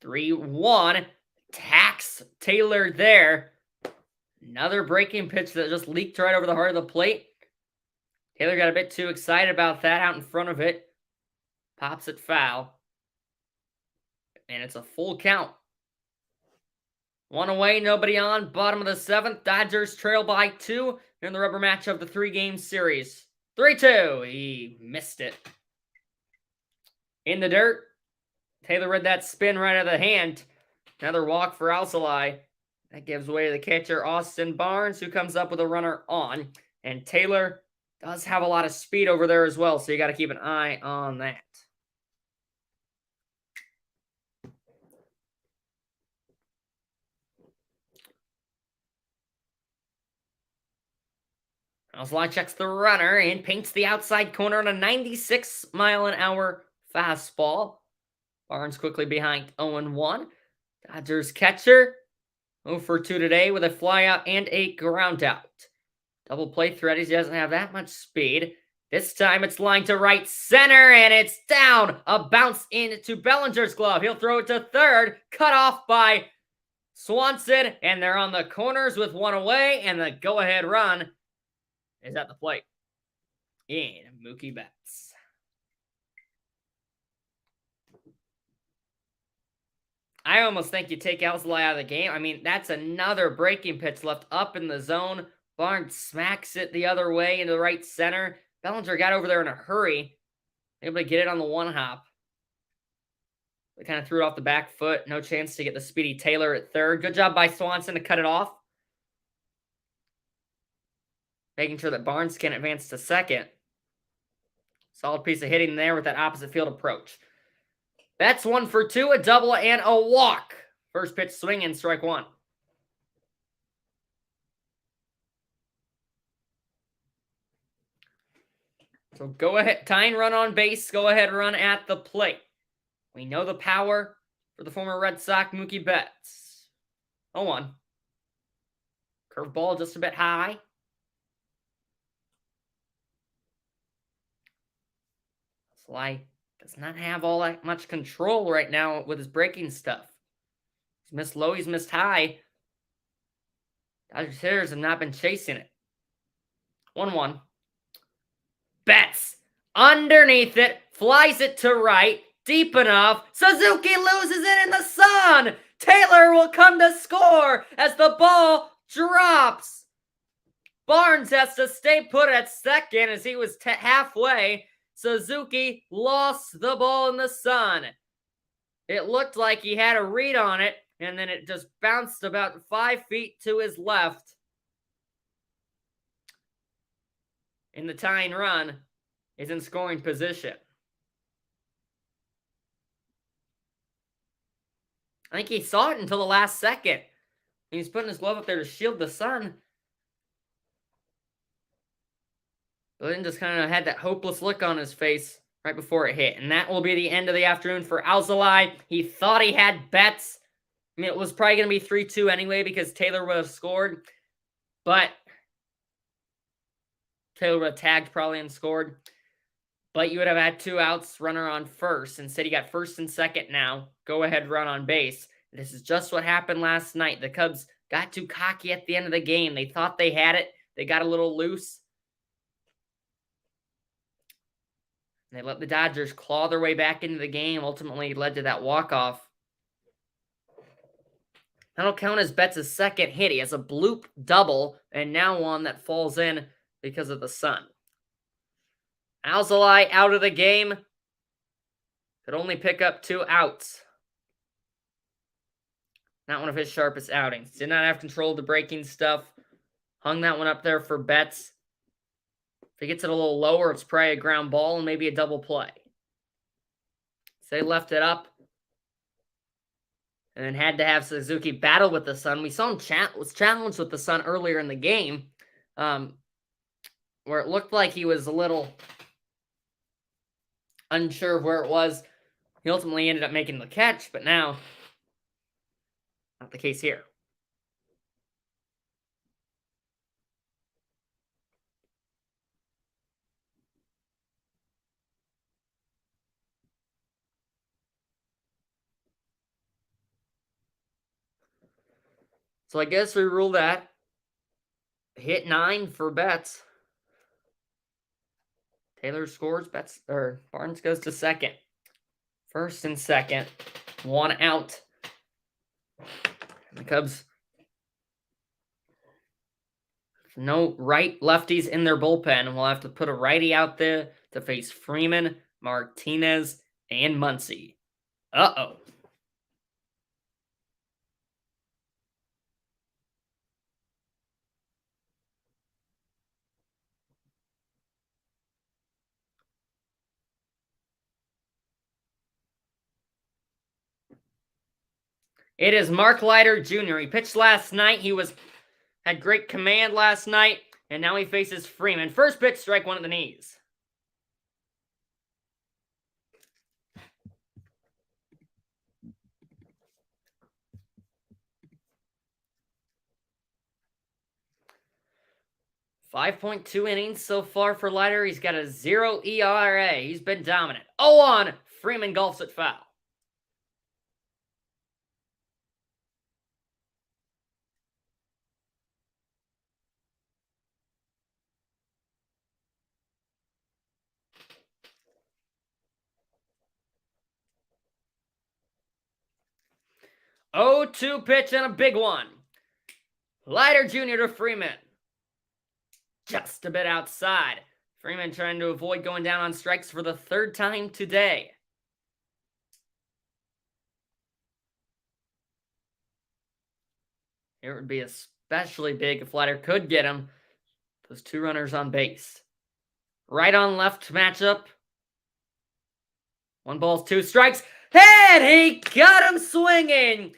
3-1. Tax Taylor there. Another breaking pitch that just leaked right over the heart of the plate. Taylor got a bit too excited about that out in front of it. Pops it foul. And it's a full count. 1 away, nobody on. Bottom of the 7th. Dodgers trail by 2 in the rubber match of the 3-game series. 3-2. He missed it. In the dirt. Taylor read that spin right out of the hand. Another walk for Alzolay. That gives way to the catcher, Austin Barnes, who comes up with a runner on. And Taylor does have a lot of speed over there as well, so you got to keep an eye on that. Alzolay checks the runner and paints the outside corner on a 96-mile-an-hour fastball. Barnes quickly behind 0-1. Dodgers catcher 0 for 2 today with a flyout and a groundout. Double play threat. He doesn't have that much speed. This time it's lined to right center and it's down. A bounce into Bellinger's glove. He'll throw it to third. Cut off by Swanson. And they're on the corners with 1 away. And the go-ahead run is at the plate. In Mookie Betts. I almost think you take Alzolay out of the game. I mean, that's another breaking pitch left up in the zone. Barnes smacks it the other way into the right center. Bellinger got over there in a hurry. Able to get it on the 1-hop. They kind of threw it off the back foot. No chance to get the speedy Taylor at third. Good job by Swanson to cut it off. Making sure that Barnes can advance to second. Solid piece of hitting there with that opposite field approach. That's 1 for 2, a double and a walk. First pitch swinging, strike 1. So go ahead, tying run on base, go ahead run at the plate. We know the power for the former Red Sox, Mookie Betts. 0-1. Curveball just a bit high. Sly does not have all that much control right now with his breaking stuff. He's missed low, he's missed high. Dodgers hitters have not been chasing it. 1-1. Betts underneath it, flies it to right, deep enough. Suzuki loses it in the sun. Taylor will come to score as the ball drops. Barnes has to stay put at second as he was halfway. Suzuki lost the ball in the sun. It looked like he had a read on it, and then it just bounced about 5 feet to his left. In the tying run is in scoring position. I think he saw it until the last second. He's putting his glove up there to shield the sun. But then just kind of had that hopeless look on his face right before it hit. And that will be the end of the afternoon for Alzolay. He thought he had Betts. I mean, it was probably going to be 3-2 anyway because Taylor would have scored. But Taylor would have tagged probably and scored. But you would have had 2 outs, runner on first. Instead, you got first and second now. Go ahead, run on base. This is just what happened last night. The Cubs got too cocky at the end of the game. They thought they had it. They got a little loose. And they let the Dodgers claw their way back into the game. Ultimately led to that walk-off. That'll count as Betts' second hit. He has a bloop double, and now one that falls in because of the sun. Alzolay out of the game. Could only pick up 2 outs. Not one of his sharpest outings. Did not have control of the breaking stuff. Hung that one up there for Betts. If he gets it a little lower, it's probably a ground ball and maybe a double play. So they left it up. And then had to have Suzuki battle with the sun. We saw him was challenged with the sun earlier in the game. Where it looked like he was a little unsure of where it was. He ultimately ended up making the catch, but now, not the case here. So I guess we rule that. Hit 9 for Betts. Taylor scores. Barnes goes to second. First and second. 1 out. And the Cubs, no right lefties in their bullpen. We'll have to put a righty out there to face Freeman, Martinez, and Muncy. Uh-oh. It is Mark Leiter Jr. He pitched last night. He had great command last night, and now he faces Freeman. First pitch, strike 1 at the knees. .52 innings so far for Leiter. He's got a 0 ERA. He's been dominant. 0-1. Freeman golfs it foul. Oh, 2 pitch and a big one. Leiter Jr. to Freeman. Just a bit outside. Freeman trying to avoid going down on strikes for the 3rd time today. It would be especially big if Leiter could get him. Those 2 runners on base. Right on left matchup. 1 ball, 2 strikes. And he got him swinging.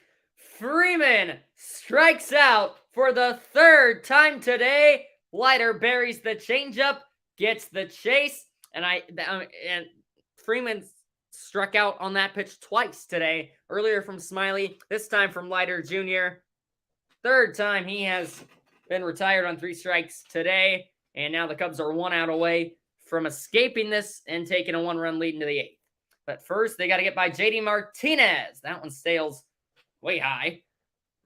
Freeman strikes out for the 3rd time today. Leiter buries the changeup, gets the chase, and Freeman struck out on that pitch twice today. Earlier from Smiley, this time from Leiter Jr. 3rd time he has been retired on 3 strikes today, and now the Cubs are 1 out away from escaping this and taking a 1-run lead into the 8th. But first, they got to get by JD Martinez. That one sails way high.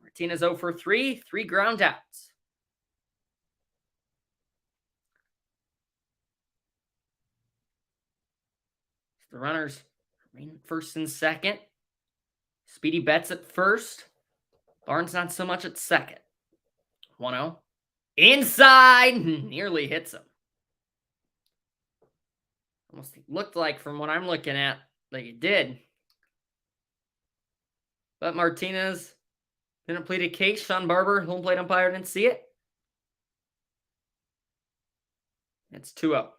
Martinez 0 for 3, 3 ground outs. The runners remain first and second. Speedy Betts at first. Barnes not so much at second. 1-0. Inside. Nearly hits him. Almost looked like, from what I'm looking at, like it did. But Martinez didn't plead a case. Sean Barber, home plate umpire, didn't see it. It's 2-0.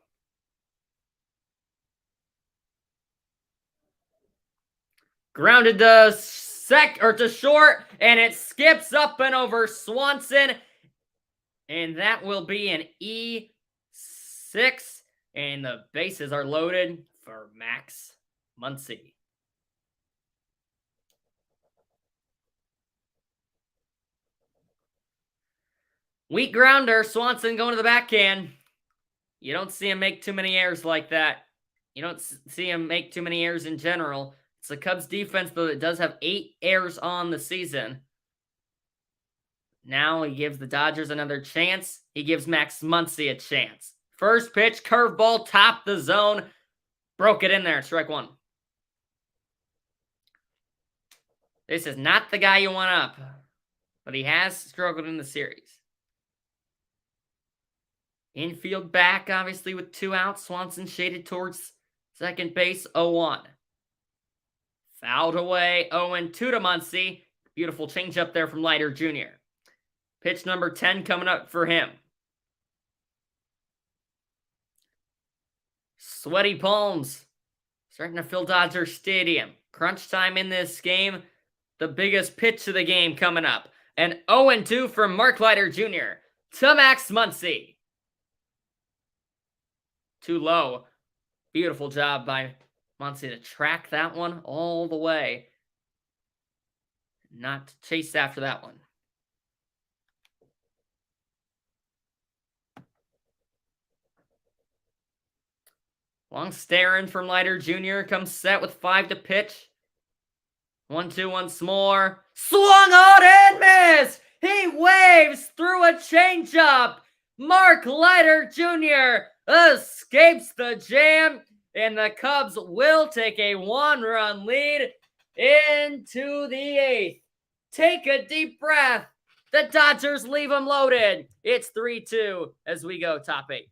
Grounded to short, and it skips up and over Swanson. And that will be an E6. And the bases are loaded for Max Muncy. Weak grounder, Swanson going to the backhand. You don't see him make too many errors like that. You don't see him make too many errors in general. It's the Cubs defense, though, that does have 8 errors on the season. Now he gives the Dodgers another chance. He gives Max Muncy a chance. First pitch, curveball, top the zone. Broke it in there, strike one. This is not the guy you want up, but he has struggled in the series. Infield back, obviously, with 2 outs. Swanson shaded towards second base, 0-1. Fouled away, 0-2 to Muncy. Beautiful changeup there from Leiter Jr. Pitch number 10 coming up for him. Sweaty palms starting to fill Dodger Stadium. Crunch time in this game. The biggest pitch of the game coming up. An 0-2 from Mark Leiter Jr. to Max Muncy. Too low. Beautiful job by Muncy to track that one all the way. Not to chase after that one. Long staring from Leiter Jr. comes set with 5 to pitch. 1-2 once more. Swung on and missed! He waves through a changeup. Mark Leiter Jr. escapes the jam, and the Cubs will take a 1-run lead into the 8th. Take a deep breath. The Dodgers leave them loaded. It's 3-2 as we go top 8.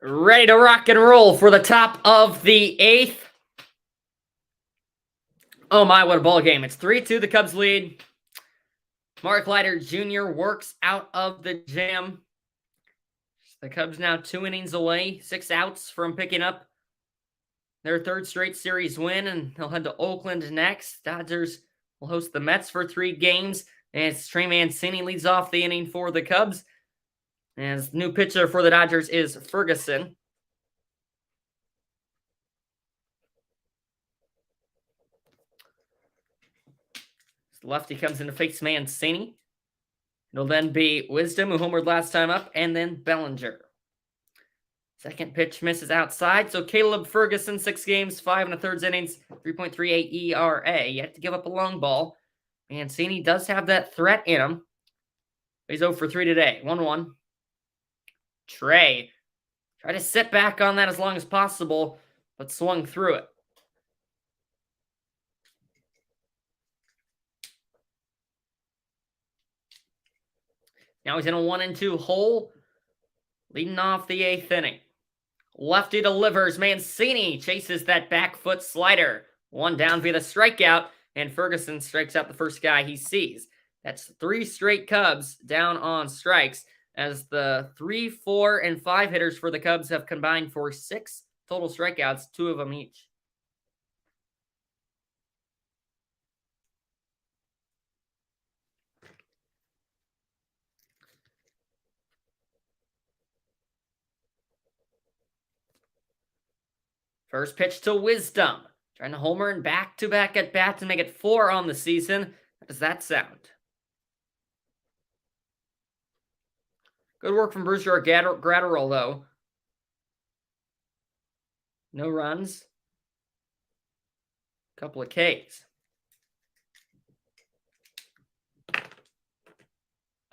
Ready to rock and roll for the top of the 8th. Oh my, what a ball game. It's 3-2, the Cubs lead. Mark Leiter Jr. works out of the jam. The Cubs now 2 innings away, 6 outs from picking up their 3rd straight series win, and they'll head to Oakland next. Dodgers will host the Mets for 3 games, and Trey Mancini leads off the inning for the Cubs. As new pitcher for the Dodgers is Ferguson. Lefty comes in to face Mancini. It'll then be Wisdom, who homered last time up, and then Bellinger. Second pitch misses outside, so Caleb Ferguson, 6 games, 5 1/3 innings, 3.38 ERA. Yet to give up a long ball. Mancini does have that threat in him. He's 0 for 3 today, 1-1. Trey tried to sit back on that as long as possible, but swung through it. Now he's in a 1-2 hole, leading off the 8th inning. Lefty delivers. Mancini chases that back foot slider. 1 down via the strikeout, and Ferguson strikes out the first guy he sees. That's 3 straight Cubs down on strikes. as the 3, 4, and 5 hitters for the Cubs have combined for 6 total strikeouts, 2 of them each. First pitch to Wisdom. Trying to homer in back-to-back at-bats and make it 4 on the season. How does that sound? Good work from Brusdar Graterol, though. No runs. Couple of Ks.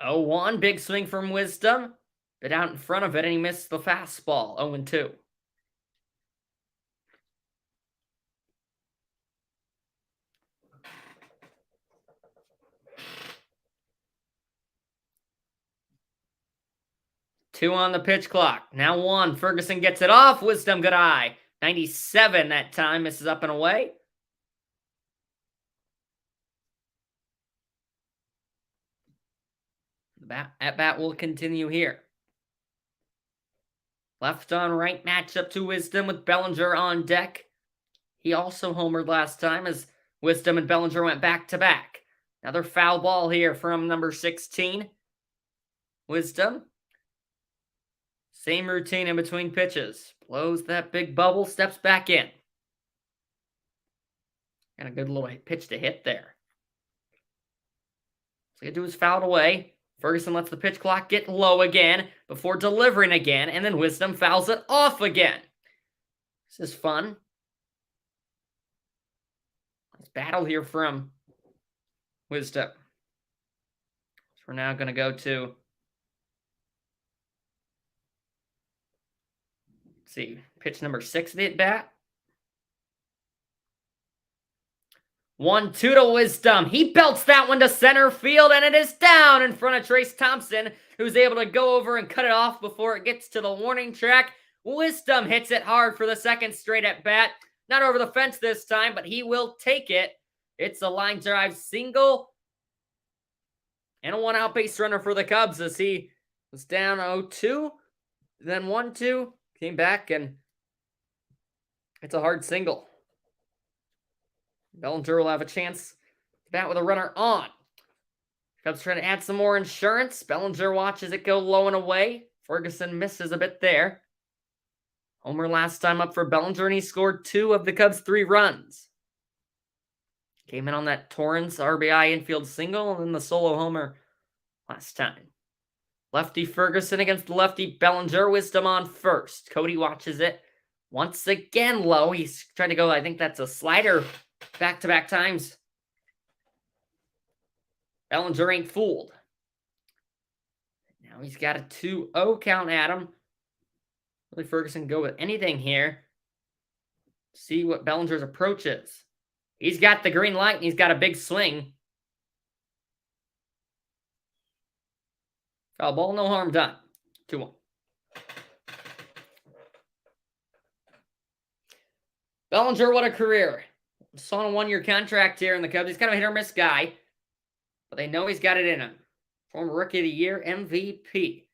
0-1, big swing from Wisdom. Bit out in front of it, and he missed the fastball. 0-2. Two on the pitch clock. Now 1. Ferguson gets it off. Wisdom, good eye. 97 that time. Misses up and away. The at-bat will continue here. Left on right matchup to Wisdom with Bellinger on deck. He also homered last time as Wisdom and Bellinger went back-to-back. Another foul ball here from number 16. Wisdom. Same routine in between pitches. Blows that big bubble, steps back in. And a good little pitch to hit there. So he do is fouled away. Ferguson lets the pitch clock get low again before delivering again, and then Wisdom fouls it off again. This is fun. Nice battle here from Wisdom. So we're now going to go to, let's see, pitch number 6 of the at-bat. 1-2 to Wisdom. He belts that one to center field, and it is down in front of Trace Thompson, who's able to go over and cut it off before it gets to the warning track. Wisdom hits it hard for the second straight at-bat. Not over the fence this time, but he will take it. It's a line drive single and a 1-out base runner for the Cubs as he was down 0-2, then 1-2, came back, and it's a hard single. Bellinger will have a chance to bat with a runner on. Cubs trying to add some more insurance. Bellinger watches it go low and away. Ferguson misses a bit there. Homer last time up for Bellinger, and he scored 2 of the Cubs' 3 runs. Came in on that Torrens RBI infield single, and then the solo homer last time. Lefty Ferguson against the lefty Bellinger. Wisdom on first. Cody watches it once again low. He's trying to go, I think that's a slider, back-to-back times. Bellinger ain't fooled. Now he's got a 2-0 count at him. Really, Ferguson can go with anything here. See what Bellinger's approach is. He's got the green light, and he's got a big swing. Foul ball, no harm done. 2-1. Bellinger, what a career. Just on a 1-year contract here in the Cubs. He's kind of a hit-or-miss guy, but they know he's got it in him. Former Rookie of the Year MVP.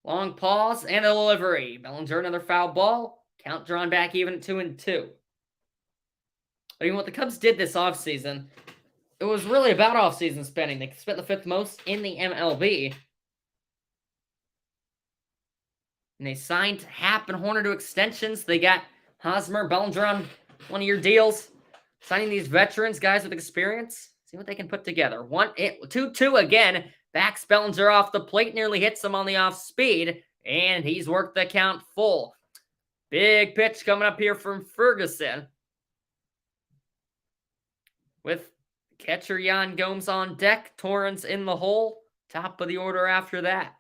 Long pause and a delivery. Bellinger, another foul ball. Count drawn back even at 2-2. I mean, what the Cubs did this offseason, it was really about offseason spending. They spent the 5th most in the MLB. And they signed Happ and Horner to extensions. They got Hosmer, Bellinger on 1-year deals. Signing these veterans, guys with experience. See what they can put together. 2-2 again. Backs Bellinger off the plate. Nearly hits him on the off speed. And he's worked the count full. Big pitch coming up here from Ferguson. With catcher Yan Gomes on deck. Torrens in the hole. Top of the order after that.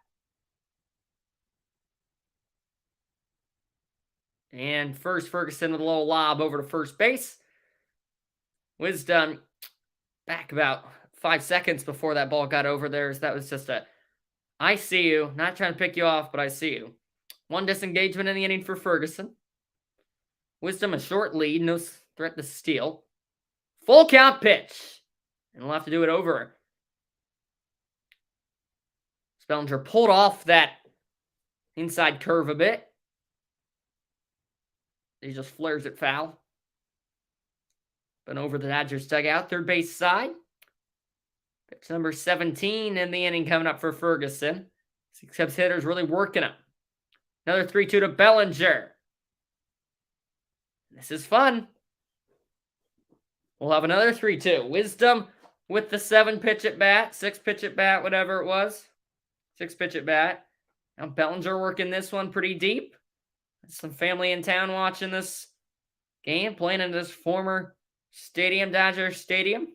And first, Ferguson with a little lob over to first base. Wisdom back about 5 seconds before that ball got over there. That was just a, I see you. Not trying to pick you off, but I see you. 1 disengagement in the inning for Ferguson. Wisdom a short lead. No threat to steal. Full count pitch. And we'll have to do it over. Bellinger pulled off that inside curve a bit. He just flares it foul. But over the Dodgers dugout, third base side. Pitch number 17 in the inning coming up for Ferguson. Six hitters really working him. Another 3-2 to Bellinger. This is fun. We'll have another 3-2. Wisdom with the 7-pitch at bat, 6-pitch at bat, whatever it was. 6-pitch at bat. Now Bellinger working this one pretty deep. Some family in town watching this game, playing in this former stadium, Dodger Stadium.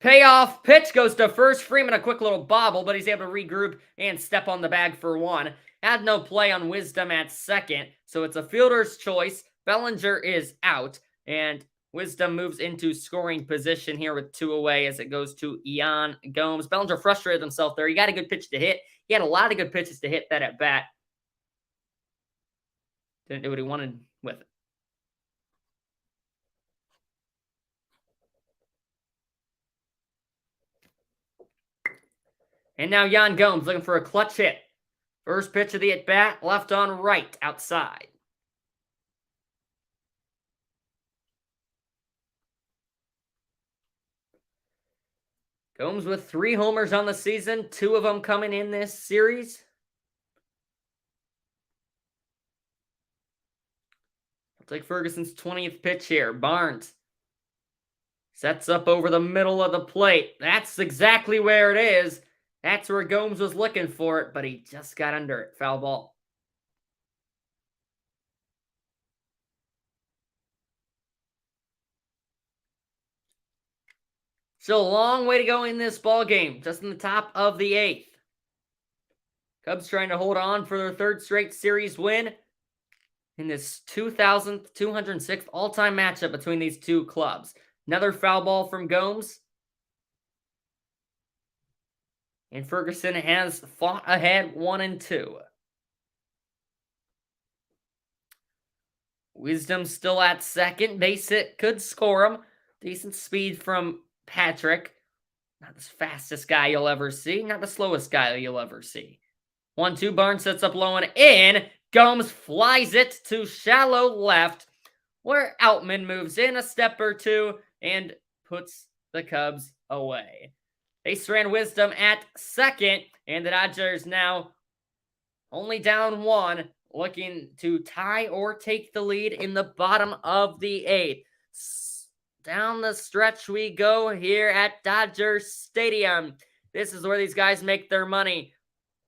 Payoff pitch goes to first. Freeman, a quick little bobble, but he's able to regroup and step on the bag for one. Had no play on Wisdom at second, so it's a fielder's choice. Bellinger is out, and Wisdom moves into scoring position here with 2 away as it goes to Yan Gomes. Bellinger frustrated himself there. He got a good pitch to hit. He had a lot of good pitches to hit that at bat. Didn't do what he wanted with it. And now Yan Gomes looking for a clutch hit. First pitch of the at-bat, left on right, outside. Gomes with 3 homers on the season, 2 of them coming in this series. I'll take Ferguson's 20th pitch here. Barnes sets up over the middle of the plate. That's exactly where it is. That's where Gomes was looking for it, but he just got under it. Foul ball. Still a long way to go in this ball game. Just in the top of the 8th. Cubs trying to hold on for their 3rd straight series win in this 2,206th all-time matchup between these two clubs. Another foul ball from Gomes. And Ferguson has fought ahead 1-2. Wisdom still at second. Base hit could score him. Decent speed from Patrick. Not the fastest guy you'll ever see. Not the slowest guy you'll ever see. 1-2. Barnes sets up low and in. Gomes flies it to shallow left, where Outman moves in a step or two and puts the Cubs away. Base ran Wisdom at second, and the Dodgers now only down 1, looking to tie or take the lead in the bottom of the 8th. Down the stretch we go here at Dodger Stadium. This is where these guys make their money.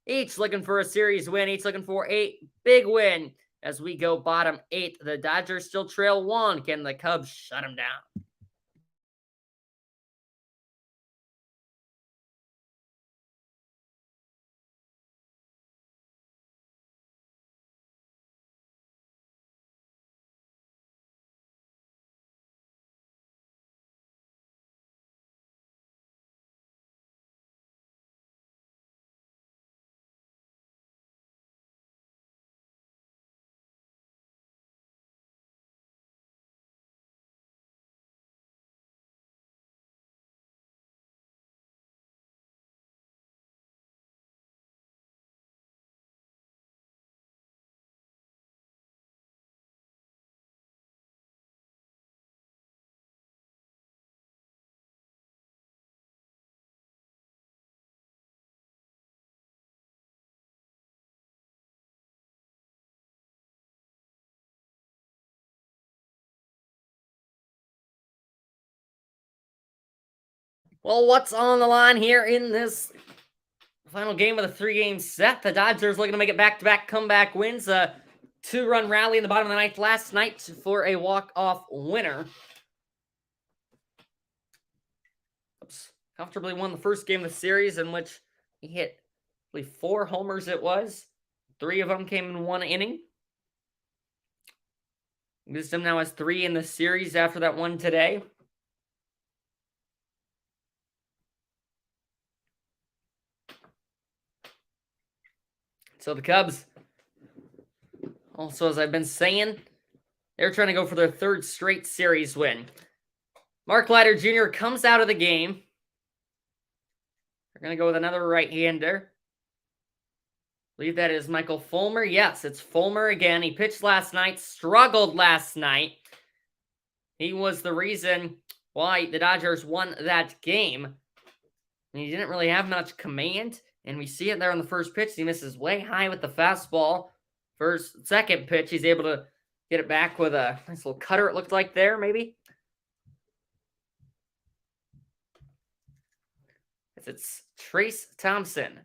Each looking for a series win, each looking for a big win. As we go bottom 8th, the Dodgers still trail 1. Can the Cubs shut them down? Well, what's on the line here in this final game of the 3-game set? The Dodgers looking to make it back-to-back comeback wins. A 2-run rally in the bottom of the 9th last night for a walk-off winner. Comfortably won the first game of the series, in which he hit, I believe, 4 homers it was. 3 of them came in 1 inning. Wisdom now has 3 in the series after that one today. So the Cubs, also, as I've been saying, they're trying to go for their 3rd straight series win. Mark Leiter Jr. comes out of the game. They're going to go with another right-hander. I believe that is Michael Fulmer. Yes, it's Fulmer again. He pitched last night, struggled last night. He was the reason why the Dodgers won that game. And he didn't really have much command. And we see it there on the first pitch. He misses way high with the fastball. Second pitch, he's able to get it back with a nice little cutter, it looked like there, maybe. It's Trayce Thompson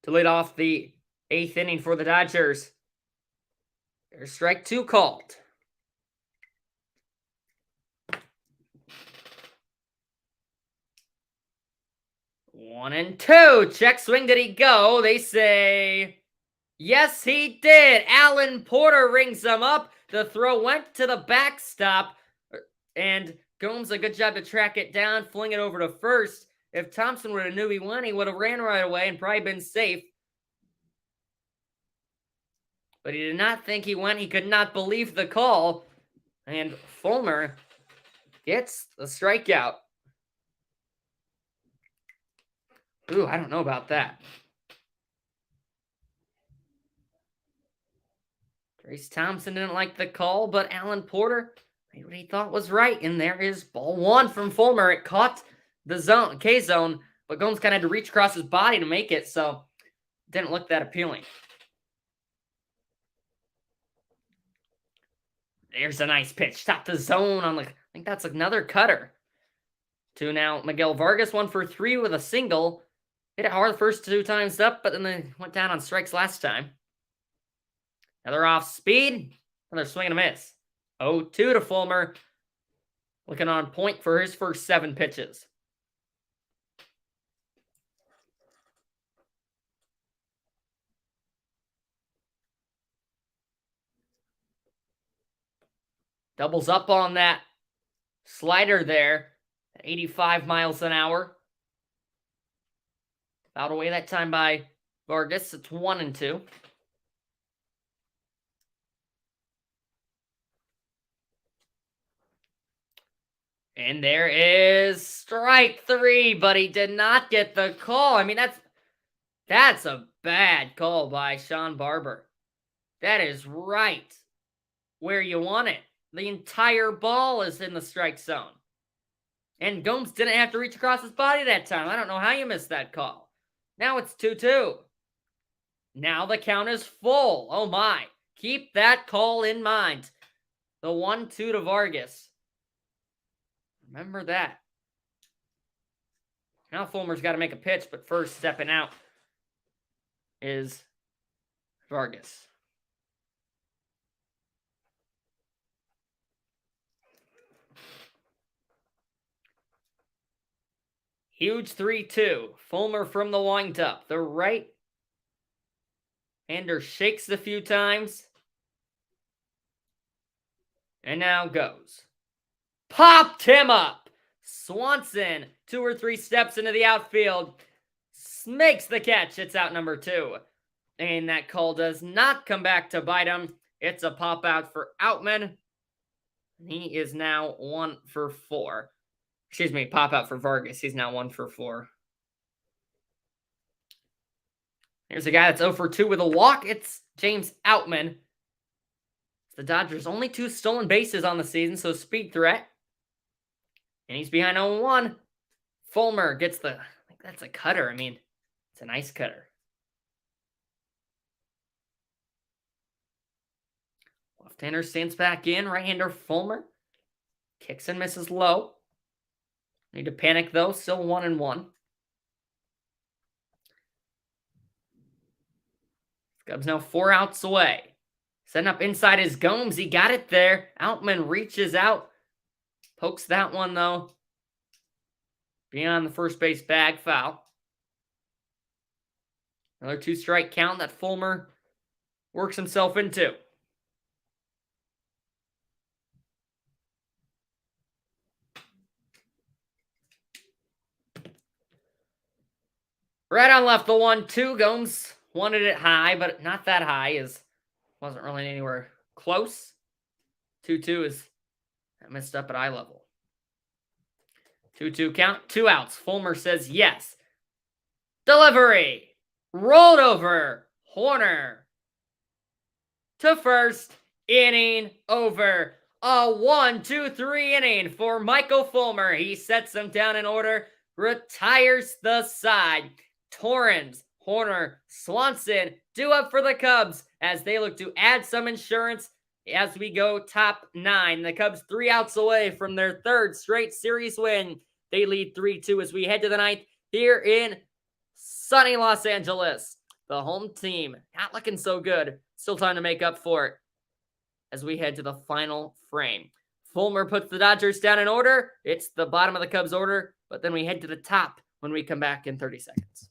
to lead off the 8th inning for the Dodgers. There's strike 2 called. One and two. Check swing. Did he go? They say yes, he did. Alan Porter rings him up. The throw went to the backstop. And Gomes, a good job to track it down, fling it over to first. If Thompson would have knew he went, he would have ran right away and probably been safe. But he did not think he went. He could not believe the call. And Fulmer gets the strikeout. Ooh, I don't know about that. Trayce Thompson didn't like the call, but Alan Porter made what he thought was right. And there is ball 1 from Fulmer. It caught the K-zone, but Gomes kind of had to reach across his body to make it, so it didn't look that appealing. There's a nice pitch. Top the zone on I think that's another cutter. To now Miguel Vargas, 1 for 3 with a single. Hit it hard the first 2 times up, but then they went down on strikes last time. Another off speed. Another swing and a miss. 0-2 to Fulmer. Looking on point for his first 7 pitches. Doubles up on that slider there. 85 miles an hour. Fouled away that time by Vargas. It's 1-2. And there is strike 3, but he did not get the call. I mean, that's a bad call by Sean Barber. That is right where you want it. The entire ball is in the strike zone. And Gomes didn't have to reach across his body that time. I don't know how you missed that call. Now it's 2-2. Now the count is full. Oh my. Keep that call in mind. The 1-2 to Vargas. Remember that. Now Fulmer's got to make a pitch, but first stepping out is Vargas. Huge 3-2. Fulmer from the windup. The right-hander shakes a few times. And now goes. Popped him up. Swanson, 2 or 3 steps into the outfield. Makes the catch. It's out number 2. And that call does not come back to bite him. It's a pop out for Outman. He is now 1 for 4. Excuse me, pop out for Vargas. He's now 1 for 4. Here's a guy that's 0 for 2 with a walk. It's James Outman. It's the Dodgers' only 2 stolen bases on the season, so speed threat. And he's behind 0-1. Fulmer gets I think that's a cutter. I mean, it's a nice cutter. Left-hander stands back in. Right-hander Fulmer kicks and misses low. Need to panic, though. Still 1-1. Cubs now 4 outs away. Setting up inside is Gomes. He got it there. Outman reaches out. Pokes that one, though. Beyond the first base bag, foul. Another 2-strike count that Fulmer works himself into. Right on left, the 1-2. Gomes wanted it high, but not that high, as wasn't really anywhere close. 2-2 is messed up at eye level. 2-2 count, 2 outs. Fulmer says yes. Delivery. Rolled over. Hoerner to first. Inning over. A 1-2-3 inning for Michael Fulmer. He sets them down in order, retires the side. Torrens, Hoerner, Swanson due up for the Cubs as they look to add some insurance as we go top 9. The Cubs 3 outs away from their 3rd straight series win. They lead 3-2 as we head to the 9th here in sunny Los Angeles. The home team not looking so good. Still time to make up for it as we head to the final frame. Fulmer puts the Dodgers down in order. It's the bottom of the Cubs order, but then we head to the top when we come back in 30 seconds.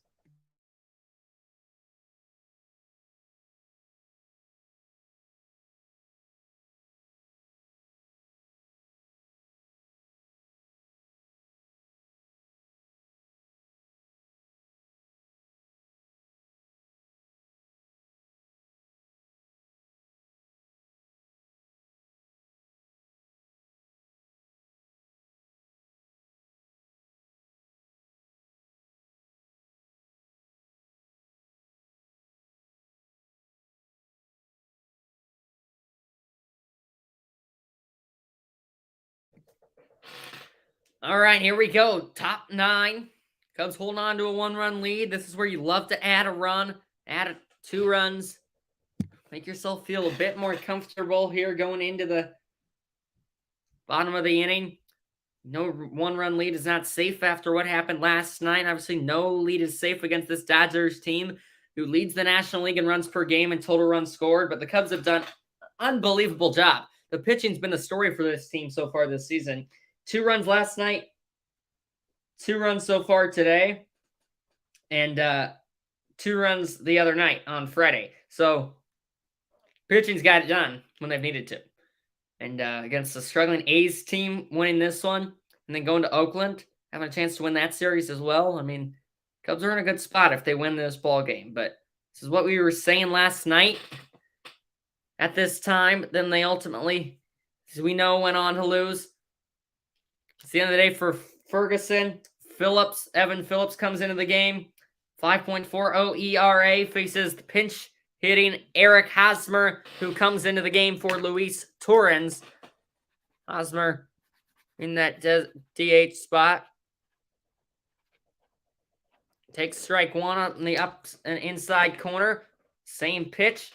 All right, here we go. Top 9. Cubs holding on to a 1-run lead. This is where you love to add a run, add 2 runs. Make yourself feel a bit more comfortable here going into the bottom of the inning. No 1-run lead is not safe after what happened last night. Obviously, no lead is safe against this Dodgers team who leads the National League in runs per game and total runs scored. But the Cubs have done an unbelievable job. The pitching's been the story for this team so far this season. 2 runs last night, 2 runs so far today, and 2 runs the other night on Friday. So pitching's got it done when they've needed to. And against the struggling A's team, winning this one, and then going to Oakland, having a chance to win that series as well. I mean, Cubs are in a good spot if they win this ball game. But this is what we were saying last night at this time. Then they ultimately, as we know, went on to lose. It's the end of the day for Ferguson. Evan Phillips comes into the game. 5.40 ERA, faces the pinch hitting Eric Hosmer, who comes into the game for Luis Torrens. Hosmer in that DH spot. Takes strike 1 on the up and inside corner. Same pitch,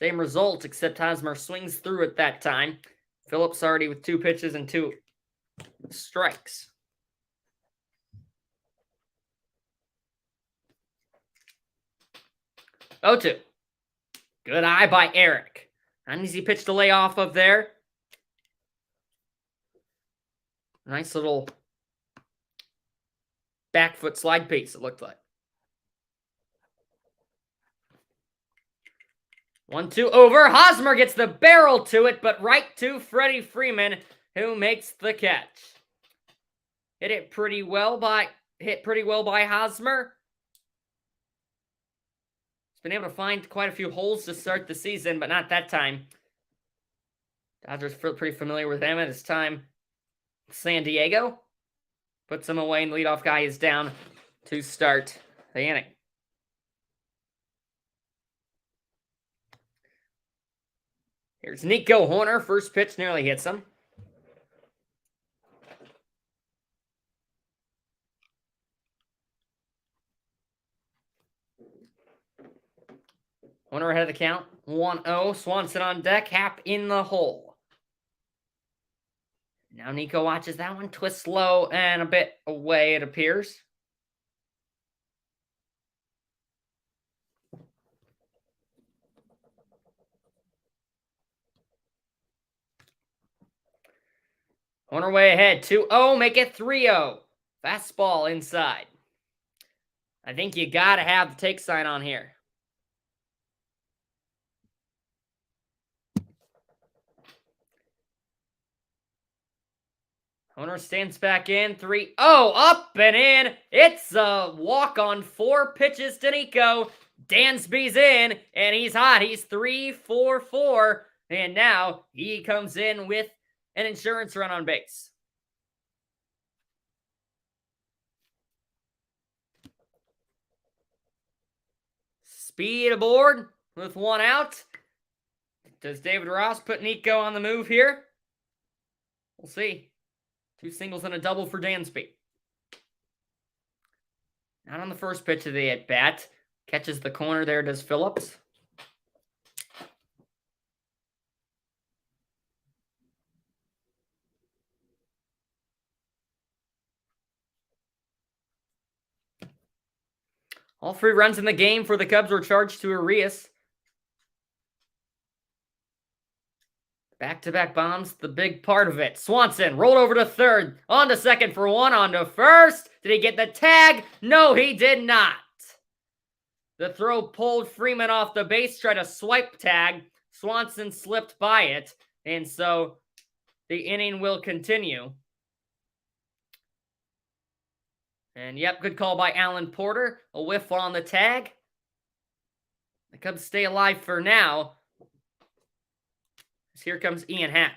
same result, except Hosmer swings through it that time. Phillips already with 2 pitches and 2 strikes. Oh, 2. Good eye by Eric. An easy pitch to lay off of there. Nice little back foot slide piece, it looked like. 1-2 over. Hosmer gets the barrel to it, but right to Freddie Freeman, who makes the catch. Hit pretty well by Hosmer. He's been able to find quite a few holes to start the season, but not that time. Dodgers feel pretty familiar with him at his time. San Diego puts him away, and the leadoff guy is down to start the inning. Here's Nico Hoerner. First pitch nearly hits him. Hoerner ahead of the count. 1-0. Swanson on deck. Happ in the hole. Now Nico watches that one. Twist low and a bit away, it appears. Hoerner way ahead. 2-0. Make it 3-0. Fastball inside. I think you got to have the take sign on here. Hoerner stands back in. 3-0. Up and in. It's a walk on 4 pitches to Nico. Dansby's in, and he's hot. He's 3-4-4. And now he comes in with an insurance run on base. Speed aboard with one out. Does David Ross put Nico on the move here? We'll see. 2 singles and a double for Dansby. Not on the first pitch of the at-bat. Catches the corner there, does Phillips. All 3 runs in the game for the Cubs were charged to Urias. Back-to-back bombs, the big part of it. Swanson rolled over to third, on to second for 1, on to first. Did he get the tag? No, he did not. The throw pulled Freeman off the base, tried a swipe tag. Swanson slipped by it, and so the inning will continue. And yep, good call by Alan Porter. A whiff on the tag. The Cubs stay alive for now. Here comes Ian Happ.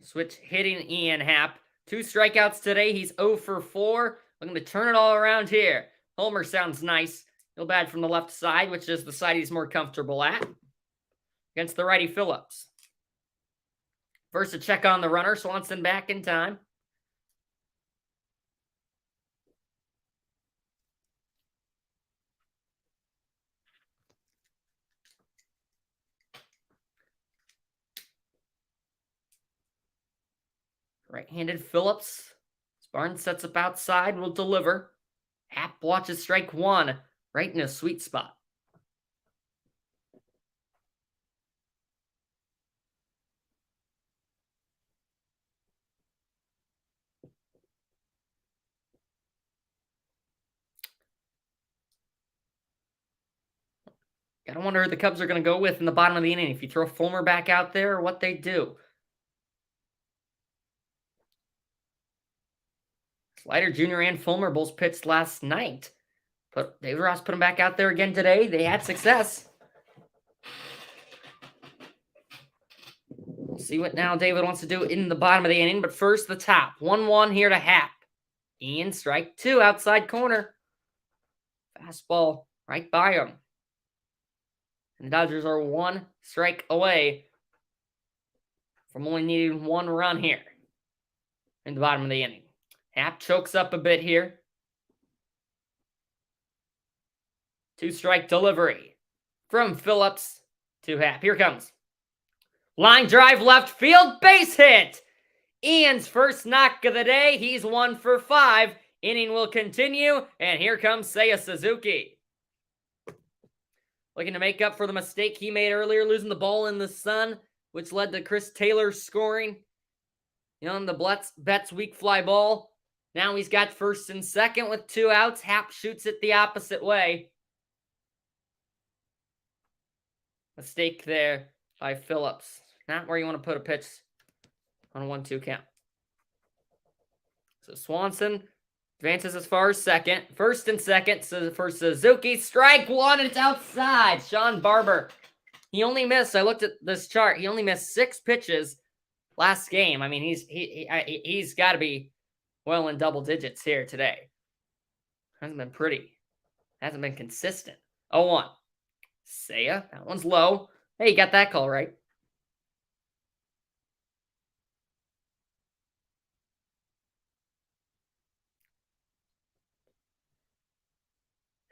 Switch hitting Ian Happ. 2 strikeouts today. He's 0 for 4. Looking to turn it all around here. Homer sounds nice. No bad from the left side, which is the side he's more comfortable at. Against the righty Phillips. First a check on the runner. Swanson back in time. Right-handed Phillips. Barnes sets up outside, will deliver. Happ watches strike 1, right in a sweet spot. Gotta wonder who the Cubs are going to go with in the bottom of the inning. If you throw Fulmer back out there or what they do. Slider Jr. and Fulmer both pitched last night. But David Ross put them back out there again today. They had success. We'll see what now David wants to do in the bottom of the inning. But first, the top. 1-1 here to Happ. Ian, strike 2, outside corner. Fastball right by him. And the Dodgers are 1 strike away from only needing 1 run here in the bottom of the inning. Happ chokes up a bit here. 2-strike delivery from Phillips to Happ. Here comes. Line drive left field, base hit. Ian's first knock of the day. He's 1 for 5. Inning will continue, and here comes Seiya Suzuki. Looking to make up for the mistake he made earlier, losing the ball in the sun, which led to Chris Taylor scoring. On the Betts weak fly ball. Now he's got first and second with 2 outs. Happ shoots it the opposite way. Mistake there by Phillips. Not where you want to put a pitch on a 1-2 count. So Swanson advances as far as second. First and second for Suzuki. Strike 1, and it's outside. Sean Barber. He only missed, I looked at this chart, he only missed 6 pitches last game. I mean, he's got to be well in double digits here today. Hasn't been pretty. Hasn't been consistent. 0-1. Seiya, that one's low. Hey, you got that call right.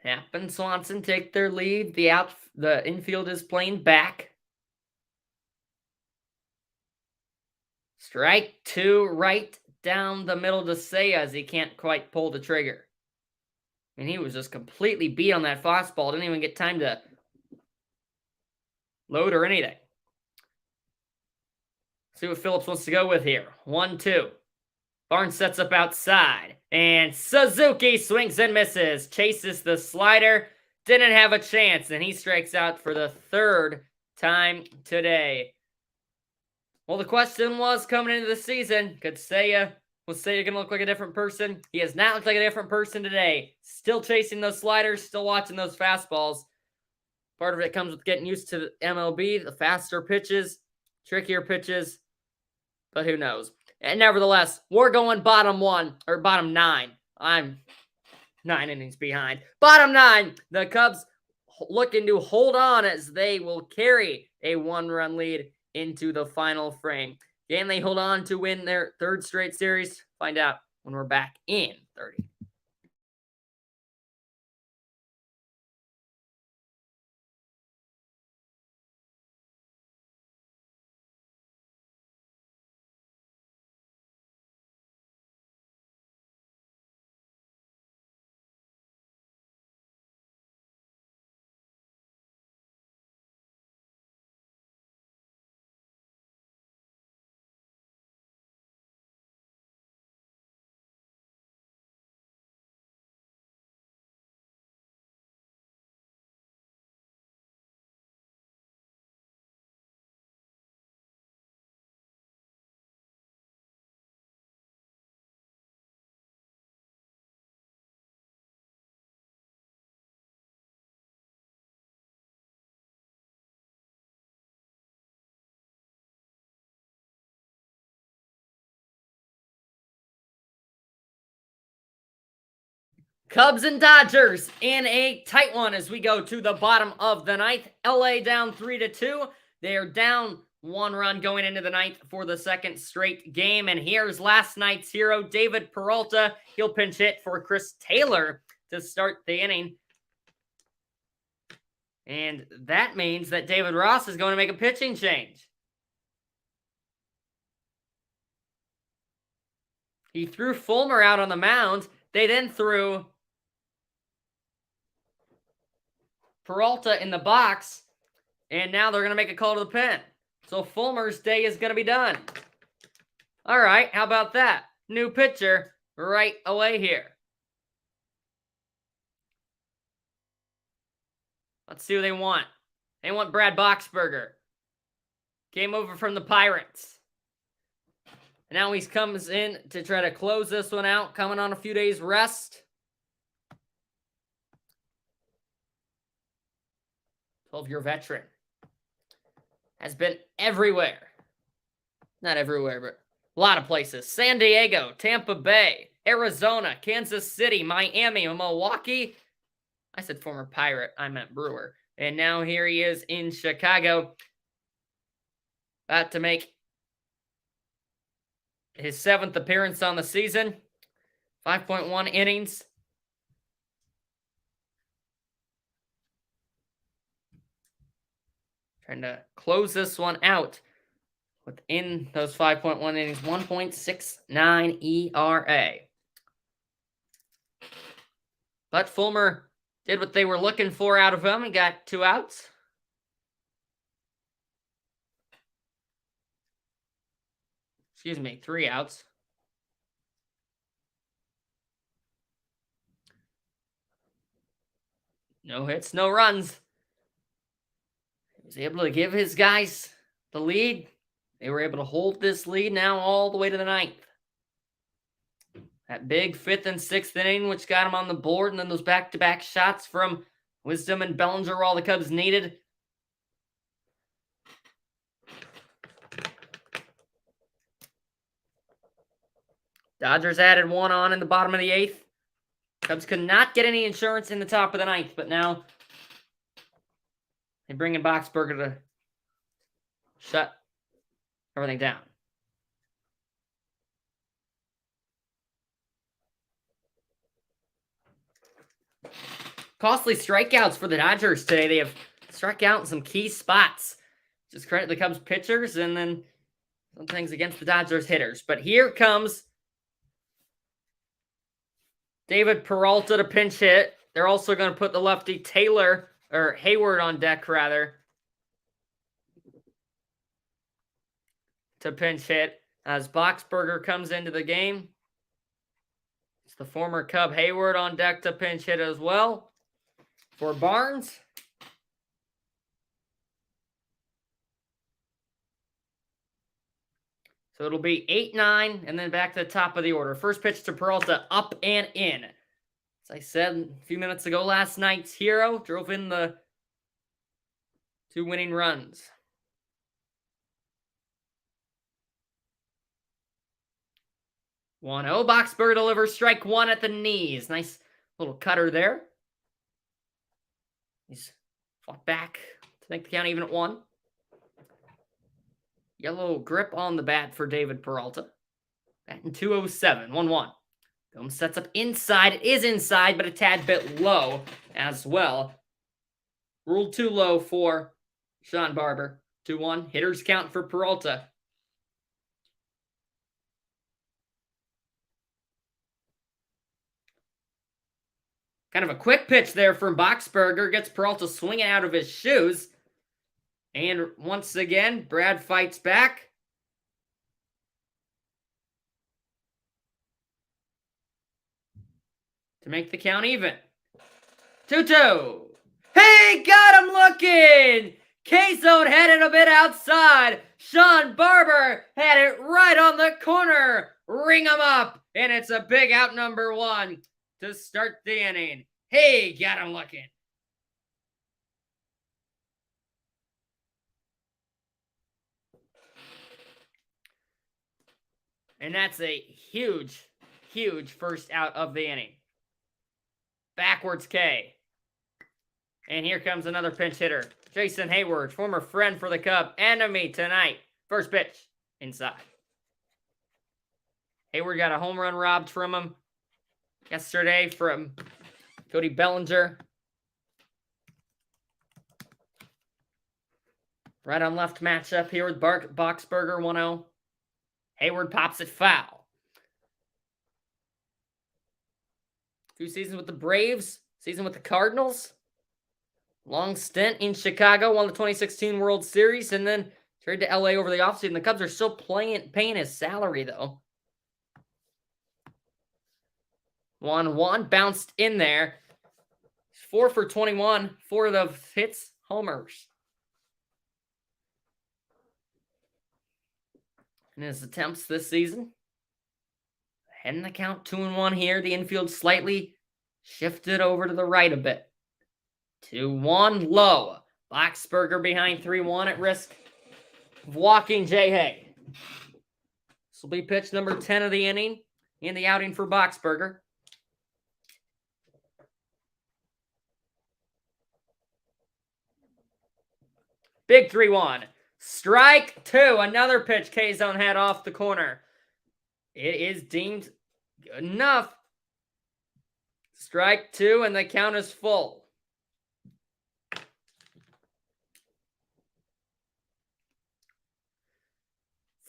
Happ and Swanson take their lead. The infield is playing back. Strike 2 right down the middle to Seiya as he can't quite pull the trigger. And he was just completely beat on that fastball. Didn't even get time to load or anything. See what Phillips wants to go with here. 1-2. Barnes sets up outside. And Suzuki swings and misses. Chases the slider. Didn't have a chance. And he strikes out for the 3rd time today. Well, the question was coming into the season, could Seiya was say you're going to look like a different person. He has not looked like a different person today. Still chasing those sliders, still watching those fastballs. Part of it comes with getting used to the MLB, the faster pitches, trickier pitches, but who knows. And nevertheless, we're going bottom 9. I'm 9 innings behind. Bottom 9, the Cubs looking to hold on as they will carry a 1-run lead into the final frame. Can they hold on to win their 3rd straight series? Find out when we're back in 30. Cubs and Dodgers in a tight one as we go to the bottom of the 9th. LA down 3-2. They are down 1 run going into the 9th for the 2nd straight game. And here's last night's hero, David Peralta. He'll pinch hit for Chris Taylor to start the inning. And that means that David Ross is going to make a pitching change. He threw Fulmer out on the mound. They then threw Peralta in the box, and now they're going to make a call to the pen. So Fulmer's day is going to be done. All right, how about that? New pitcher right away here. Let's see who they want. They want Brad Boxberger. Came over from the Pirates. And now he comes in to try to close this one out, coming on a few days rest. 12-year veteran. Has been everywhere. Not everywhere, but a lot of places. San Diego, Tampa Bay, Arizona, Kansas City, Miami, Milwaukee. I said former Pirate. I meant Brewer. And now here he is in Chicago. About to make his 7th appearance on the season. 5.1 innings. Trying to close this one out within those 5.1 innings. 1.69 ERA. But Fulmer did what they were looking for out of him and got 2 outs. Excuse me, 3 outs. No hits, no runs. He was able to give his guys the lead. They were able to hold this lead now all the way to the 9th. That big 5th and 6th inning, which got him on the board, and then those back-to-back shots from Wisdom and Bellinger were all the Cubs needed. Dodgers added 1 on in the bottom of the 8th. Cubs could not get any insurance in the top of the 9th, but now they bring in Boxberger to shut everything down. Costly strikeouts for the Dodgers today. They have struck out in some key spots. Just credit the Cubs pitchers and then some things against the Dodgers hitters. But here comes David Peralta to pinch hit. They're also going to put the lefty Hayward on deck, rather, to pinch hit as Boxberger comes into the game. It's the former Cub Hayward on deck to pinch hit as well for Barnes. So it'll be 8-9, and then back to the top of the order. First pitch to Peralta, up and in. As I said a few minutes ago, last night's hero drove in the 2 winning runs. 1-0. Boxberger delivers strike 1 at the knees. Nice little cutter there. He's fought back to make the count even at 1. Yellow grip on the bat for David Peralta. Batting .207, 1-1. Gomes sets up inside. It is inside, but a tad bit low as well. Ruled too low for Sean Barber. 2-1. Hitters count for Peralta. Kind of a quick pitch there from Boxberger. Gets Peralta swinging out of his shoes. And once again, Brad fights back. To make the count even. 2-2. Hey, got him looking! K-Zone had it a bit outside. Sean Barber had it right on the corner. Ring him up. And it's a big out number 1 to start the inning. Hey, got him looking. And that's a huge, huge first out of the inning. Backwards K. And here comes another pinch hitter. Jason Heyward, former friend for the Cub, enemy tonight. First pitch, inside. Heyward got a home run robbed from him yesterday from Cody Bellinger. Right on left matchup here with Boxberger, 1-0. Heyward pops it foul. 2 seasons with the Braves, season with the Cardinals. Long stint in Chicago, won the 2016 World Series, and then traded to LA over the offseason. The Cubs are still paying his salary, though. 1-1, bounced in there. 4 for 21, 4 of the hits, homers. In his attempts this season. Ahead in the count, 2-1 here. The infield slightly shifted over to the right a bit. 2-1 low. Boxberger behind 3-1 at risk of walking Jay Hay. This will be pitch number 10 of the inning in the outing for Boxberger. Big 3-1. Strike 2. Another pitch K-Zone had off the corner. It is deemed good enough. Strike 2, and the count is full.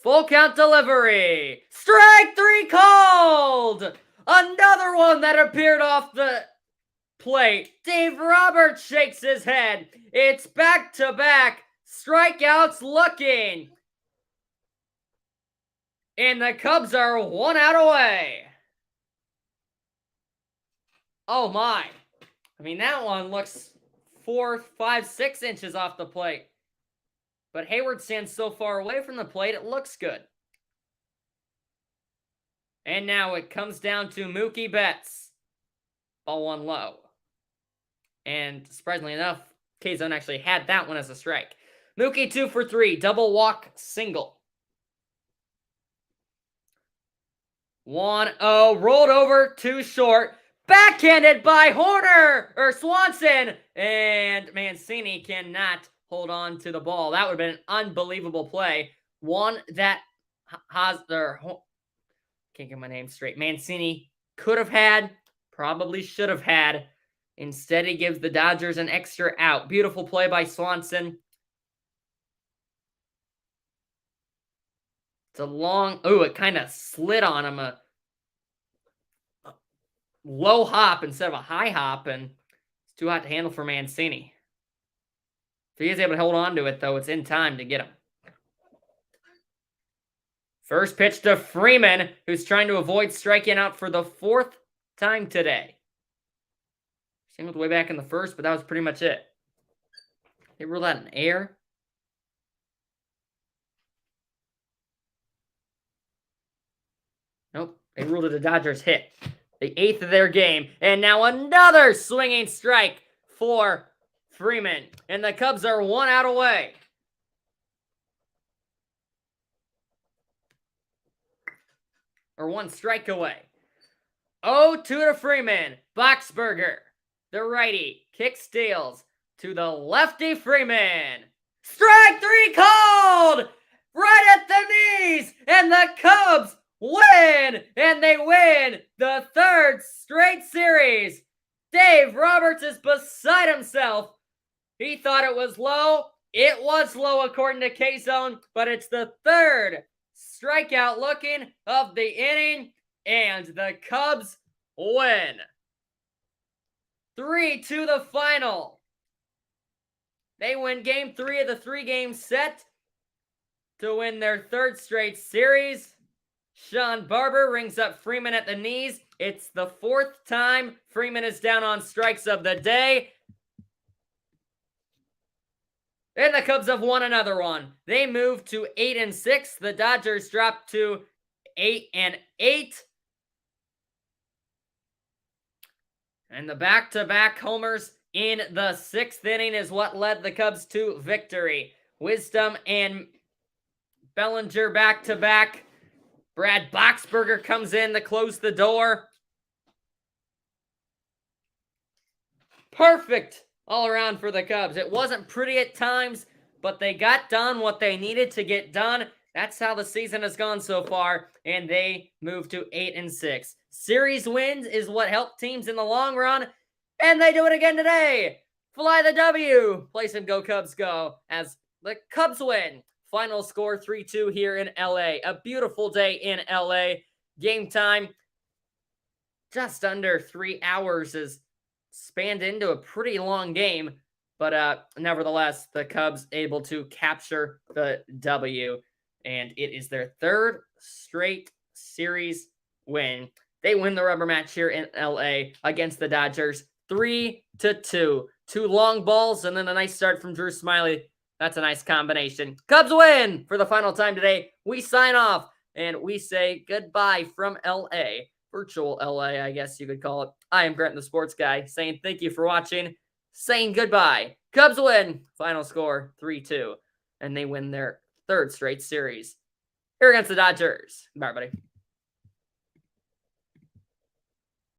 Full count delivery. Strike 3 called. Another one that appeared off the plate. Dave Roberts shakes his head. It's back-to-back strikeouts looking. And the Cubs are 1 out away. Oh my. I mean, that one looks 4, 5, 6 inches off the plate. But Heyward stands so far away from the plate, it looks good. And now it comes down to Mookie Betts. Ball 1 low. And surprisingly enough, K-Zone actually had that one as a strike. Mookie 2 for 3, double walk, single. 1-0, rolled over, too short. Backhanded by Swanson. And Mancini cannot hold on to the ball. That would have been an unbelievable play. One that can't get my name straight. Mancini could have had, probably should have had. Instead, he gives the Dodgers an extra out. Beautiful play by Swanson. It's a long, it kind of slid on him. A low hop instead of a high hop, and it's too hot to handle for Mancini. If he is able to hold on to it, though, it's in time to get him. First pitch to Freeman, who's trying to avoid striking out for the 4th time today. Singled way back in the first, but that was pretty much it. They ruled out an error. They ruled it a Dodgers hit. The 8th of their game. And now another swinging strike for Freeman. And the Cubs are 1 out away. Or 1 strike away. 0-2 to Freeman. Boxberger, the righty, kick steals to the lefty Freeman. Strike 3 called! Right at the knees! And the Cubs win! And they win the 3rd straight series. Dave Roberts is beside himself. He thought it was low. It was low according to K-Zone, but it's the 3rd strikeout looking of the inning, and the Cubs win. 3-2 the final. They win game 3 of the 3-game set to win their 3rd straight series. Sean Barber rings up Freeman at the knees. It's the 4th time Freeman is down on strikes of the day. And the Cubs have won another one. They move to 8-6. The Dodgers drop to 8-8. And the back-to-back homers in the 6th inning is what led the Cubs to victory. Wisdom and Bellinger back-to-back. Brad Boxberger comes in to close the door. Perfect all around for the Cubs. It wasn't pretty at times, but they got done what they needed to get done. That's how the season has gone so far, and they move to 8-6. Series wins is what helped teams in the long run, and they do it again today. Fly the W. Place and go Cubs go as the Cubs win. Final score 3-2 here in LA. A beautiful day in LA. Game time just under 3 hours is spanned into a pretty long game, but nevertheless, the Cubs able to capture the W, and it is their 3rd straight series win. They win the rubber match here in LA against the Dodgers 3-2. 2 long balls and then a nice start from Drew Smyly. That's a nice combination. Cubs win for the final time today. We sign off and we say goodbye from LA. Virtual LA, I guess you could call it. I am Grant the Sports Guy saying thank you for watching, saying goodbye. Cubs win. Final score 3-2. And they win their 3rd straight series here against the Dodgers. Bye, everybody.